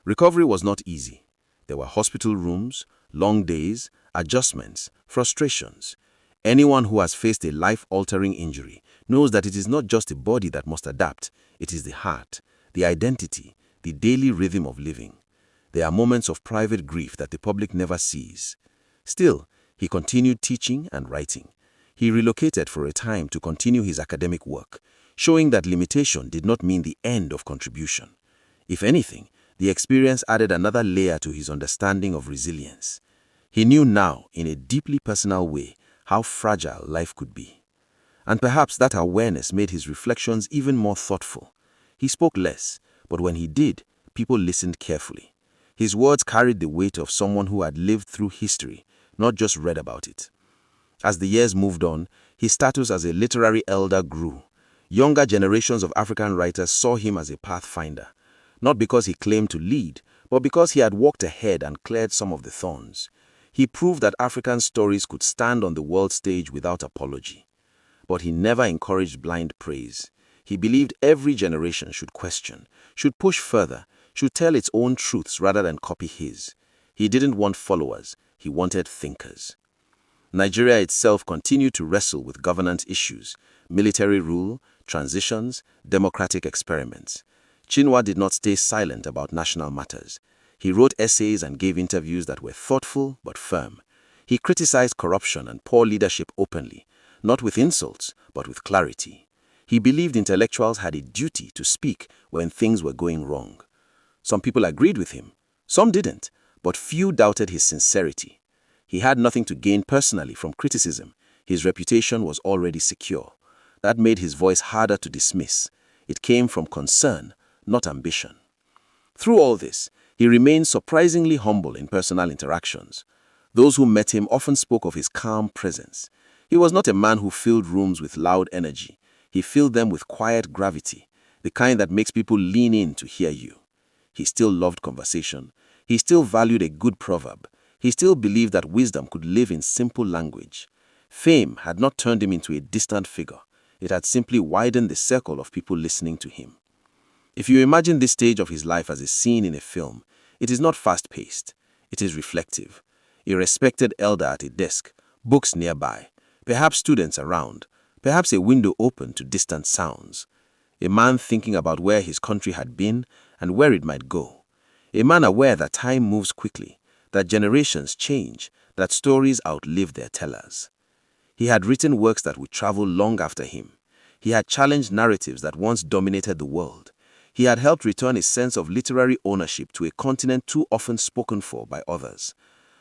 Recovery was not easy. There were hospital rooms, long days, adjustments, frustrations. Anyone who has faced a life-altering injury knows that it is not just the body that must adapt. It is the heart, the identity, the daily rhythm of living. There are moments of private grief that the public never sees. Still, he continued teaching and writing. He relocated for a time to continue his academic work, showing that limitation did not mean the end of contribution. If anything, the experience added another layer to his understanding of resilience. He knew now, in a deeply personal way, how fragile life could be. And perhaps that awareness made his reflections even more thoughtful. He spoke less, but when he did, people listened carefully. His words carried the weight of someone who had lived through history, not just read about it. As the years moved on, his status as a literary elder grew. Younger generations of African writers saw him as a pathfinder, not because he claimed to lead, but because he had walked ahead and cleared some of the thorns. He proved that African stories could stand on the world stage without apology. But he never encouraged blind praise. He believed every generation should question, should push further, should tell its own truths rather than copy his. He didn't want followers, he wanted thinkers. Nigeria itself continued to wrestle with governance issues, military rule, transitions, democratic experiments. Chinua did not stay silent about national matters. He wrote essays and gave interviews that were thoughtful but firm. He criticized corruption and poor leadership openly, not with insults, but with clarity. He believed intellectuals had a duty to speak when things were going wrong. Some people agreed with him, some didn't, but few doubted his sincerity. He had nothing to gain personally from criticism. His reputation was already secure. That made his voice harder to dismiss. It came from concern, not ambition. Through all this, he remained surprisingly humble in personal interactions. Those who met him often spoke of his calm presence. He was not a man who filled rooms with loud energy. He filled them with quiet gravity, the kind that makes people lean in to hear you. He still loved conversation. He still valued a good proverb. He still believed that wisdom could live in simple language. Fame had not turned him into a distant figure. It had simply widened the circle of people listening to him. If you imagine this stage of his life as a scene in a film, it is not fast-paced. It is reflective. A respected elder at a desk, books nearby, perhaps students around, perhaps a window open to distant sounds. A man thinking about where his country had been and where it might go. A man aware that time moves quickly, that generations change, that stories outlive their tellers. He had written works that would travel long after him. He had challenged narratives that once dominated the world. He had helped return a sense of literary ownership to a continent too often spoken for by others.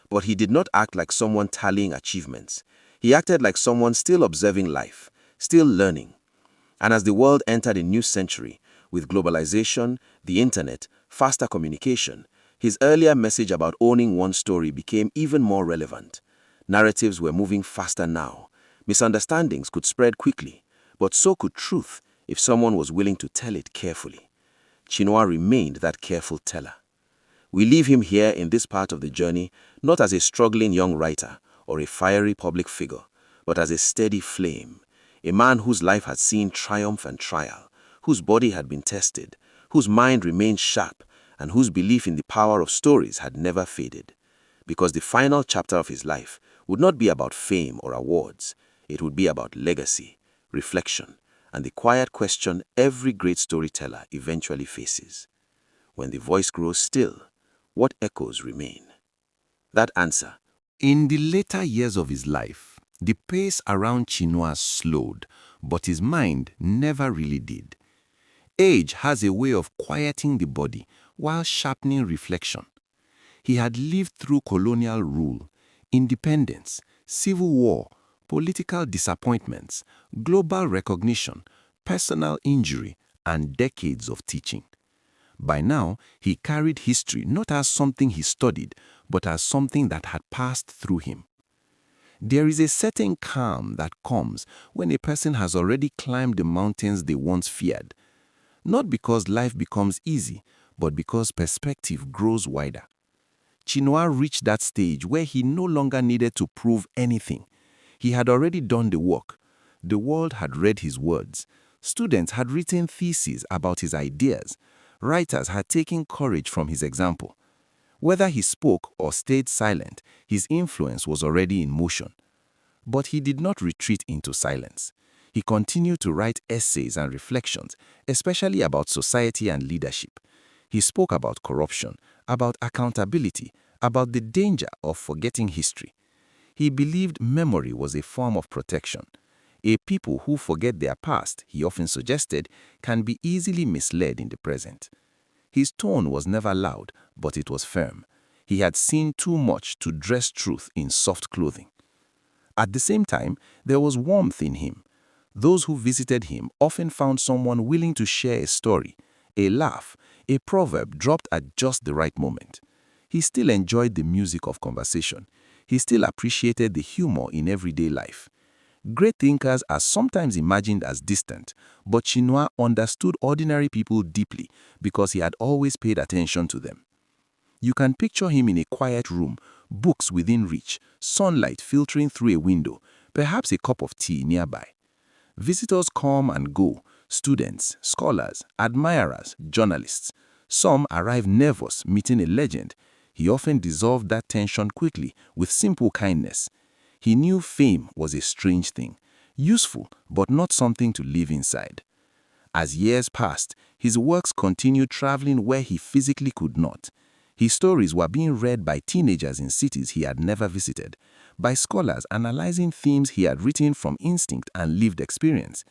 But he did not act like someone tallying achievements. He acted like someone still observing life, still learning. And as the world entered a new century, with globalization, the internet, faster communication, his earlier message about owning one's story became even more relevant. Narratives were moving faster now. Misunderstandings could spread quickly, but so could truth if someone was willing to tell it carefully. Chinua remained that careful teller. We leave him here in this part of the journey not as a struggling young writer or a fiery public figure, but as a steady flame, a man whose life had seen triumph and trial, whose body had been tested, whose mind remained sharp, and whose belief in the power of stories had never faded. Because the final chapter of his life would not be about fame or awards. It would be about legacy, reflection, and the quiet question every great storyteller eventually faces. When the voice grows still, what echoes remain? That answer. In the later years of his life, the pace around Chinua slowed, but his mind never really did. Age has a way of quieting the body while sharpening reflection. He had lived through colonial rule, independence, civil war, political disappointments, global recognition, personal injury, and decades of teaching. By now, he carried history not as something he studied, but as something that had passed through him. There is a certain calm that comes when a person has already climbed the mountains they once feared, not because life becomes easy, but because perspective grows wider. Chinua reached that stage where he no longer needed to prove anything. He had already done the work. The world had read his words. Students had written theses about his ideas. Writers had taken courage from his example. Whether he spoke or stayed silent, his influence was already in motion. But he did not retreat into silence. He continued to write essays and reflections, especially about society and leadership. He spoke about corruption, about accountability, about the danger of forgetting history. He believed memory was a form of protection. A people who forget their past, he often suggested, can be easily misled in the present. His tone was never loud, but it was firm. He had seen too much to dress truth in soft clothing. At the same time, there was warmth in him. Those who visited him often found someone willing to share a story, a laugh, a proverb dropped at just the right moment. He still enjoyed the music of conversation. He still appreciated the humor in everyday life. Great thinkers are sometimes imagined as distant, but Chinua understood ordinary people deeply because he had always paid attention to them. You can picture him in a quiet room, books within reach, sunlight filtering through a window, perhaps a cup of tea nearby. Visitors come and go, students, scholars, admirers, journalists. Some arrive nervous meeting a legend. He often dissolved that tension quickly with simple kindness. He knew fame was a strange thing, useful but not something to live inside. As years passed, his works continued traveling where he physically could not. His stories were being read by teenagers in cities he had never visited, by scholars analyzing themes he had written from instinct and lived experience.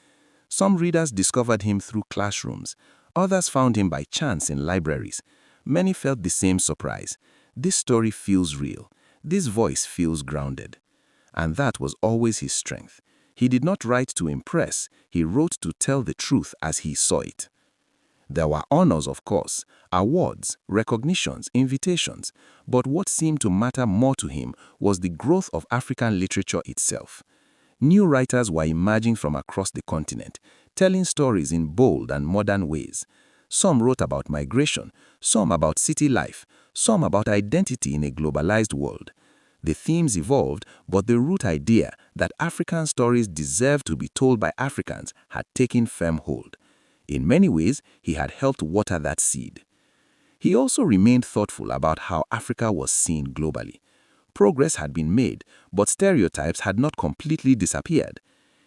Some readers discovered him through classrooms, others found him by chance in libraries. Many felt the same surprise. This story feels real. This voice feels grounded. And that was always his strength. He did not write to impress, he wrote to tell the truth as he saw it. There were honors, of course, awards, recognitions, invitations, but what seemed to matter more to him was the growth of African literature itself. New writers were emerging from across the continent, telling stories in bold and modern ways. Some wrote about migration, some about city life, some about identity in a globalized world. The themes evolved, but the root idea that African stories deserve to be told by Africans had taken firm hold. In many ways, he had helped water that seed. He also remained thoughtful about how Africa was seen globally. Progress had been made, but stereotypes had not completely disappeared.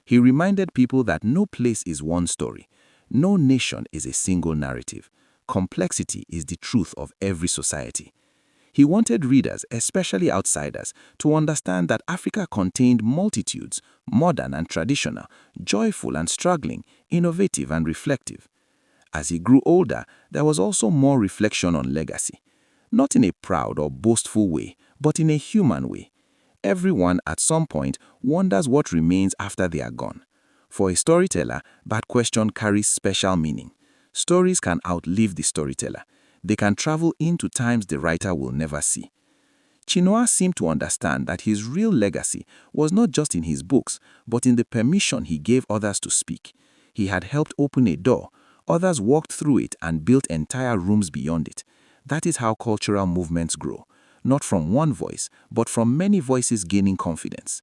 He reminded people that no place is one story. No nation is a single narrative. Complexity is the truth of every society. He wanted readers, especially outsiders, to understand that Africa contained multitudes, modern and traditional, joyful and struggling, innovative and reflective. As he grew older, there was also more reflection on legacy. Not in a proud or boastful way, but in a human way. Everyone at some point wonders what remains after they are gone. For a storyteller, that question carries special meaning. Stories can outlive the storyteller. They can travel into times the writer will never see. Chinua seemed to understand that his real legacy was not just in his books, but in the permission he gave others to speak. He had helped open a door, others walked through it and built entire rooms beyond it. That is how cultural movements grow, not from one voice, but from many voices gaining confidence.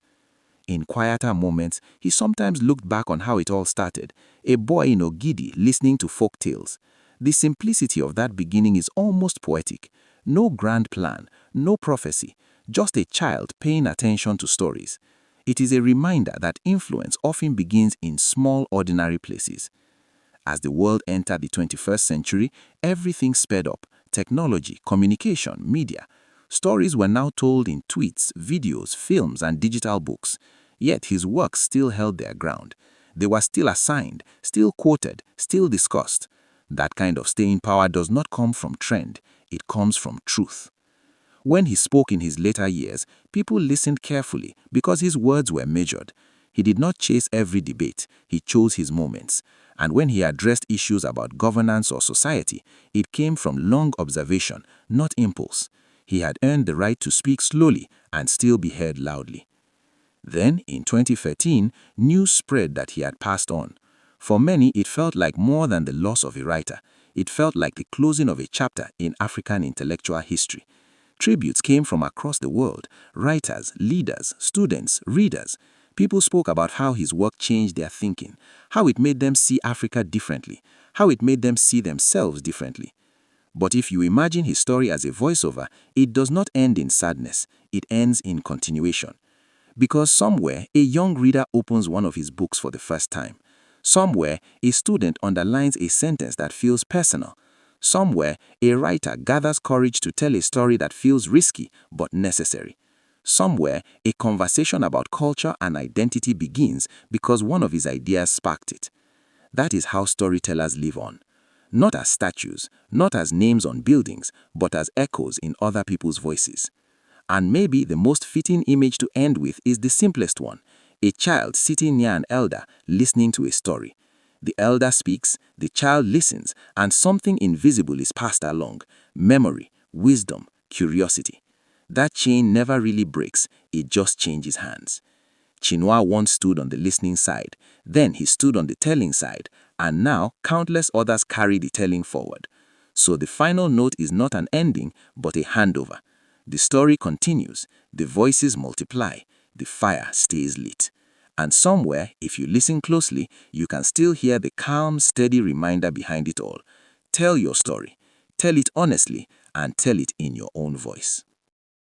In quieter moments, he sometimes looked back on how it all started, a boy in Ogidi listening to folk tales. The simplicity of that beginning is almost poetic. No grand plan, no prophecy, just a child paying attention to stories. It is a reminder that influence often begins in small, ordinary places. As the world entered the 21st century, everything sped up. Technology, communication, media. Stories were now told in tweets, videos, films, and digital books. Yet his works still held their ground. They were still assigned, still quoted, still discussed. That kind of staying power does not come from trend, it comes from truth. When he spoke in his later years, people listened carefully because his words were measured. He did not chase every debate, he chose his moments. And when he addressed issues about governance or society, it came from long observation, not impulse. He had earned the right to speak slowly and still be heard loudly. Then, in 2013, news spread that he had passed on. For many, it felt like more than the loss of a writer. It felt like the closing of a chapter in African intellectual history. Tributes came from across the world, writers, leaders, students, readers. People spoke about how his work changed their thinking, how it made them see Africa differently, how it made them see themselves differently. But if you imagine his story as a voiceover, it does not end in sadness, it ends in continuation. Because somewhere, a young reader opens one of his books for the first time. Somewhere, a student underlines a sentence that feels personal. Somewhere, a writer gathers courage to tell a story that feels risky but necessary. Somewhere, a conversation about culture and identity begins because one of his ideas sparked it. That is how storytellers live on. Not as statues, not as names on buildings, but as echoes in other people's voices. And maybe the most fitting image to end with is the simplest one. A child sitting near an elder, listening to a story. The elder speaks, the child listens, and something invisible is passed along. Memory, wisdom, Curiosity. That chain never really breaks, it just changes hands. Chinua once stood on the listening side, then he stood on the telling side, and now countless others carry the telling forward. So the final note is not an ending, but a handover. The story continues, the voices multiply, the fire stays lit. And somewhere, if you listen closely, you can still hear the calm, steady reminder behind it all. Tell your story. Tell it honestly, and tell it in your own voice.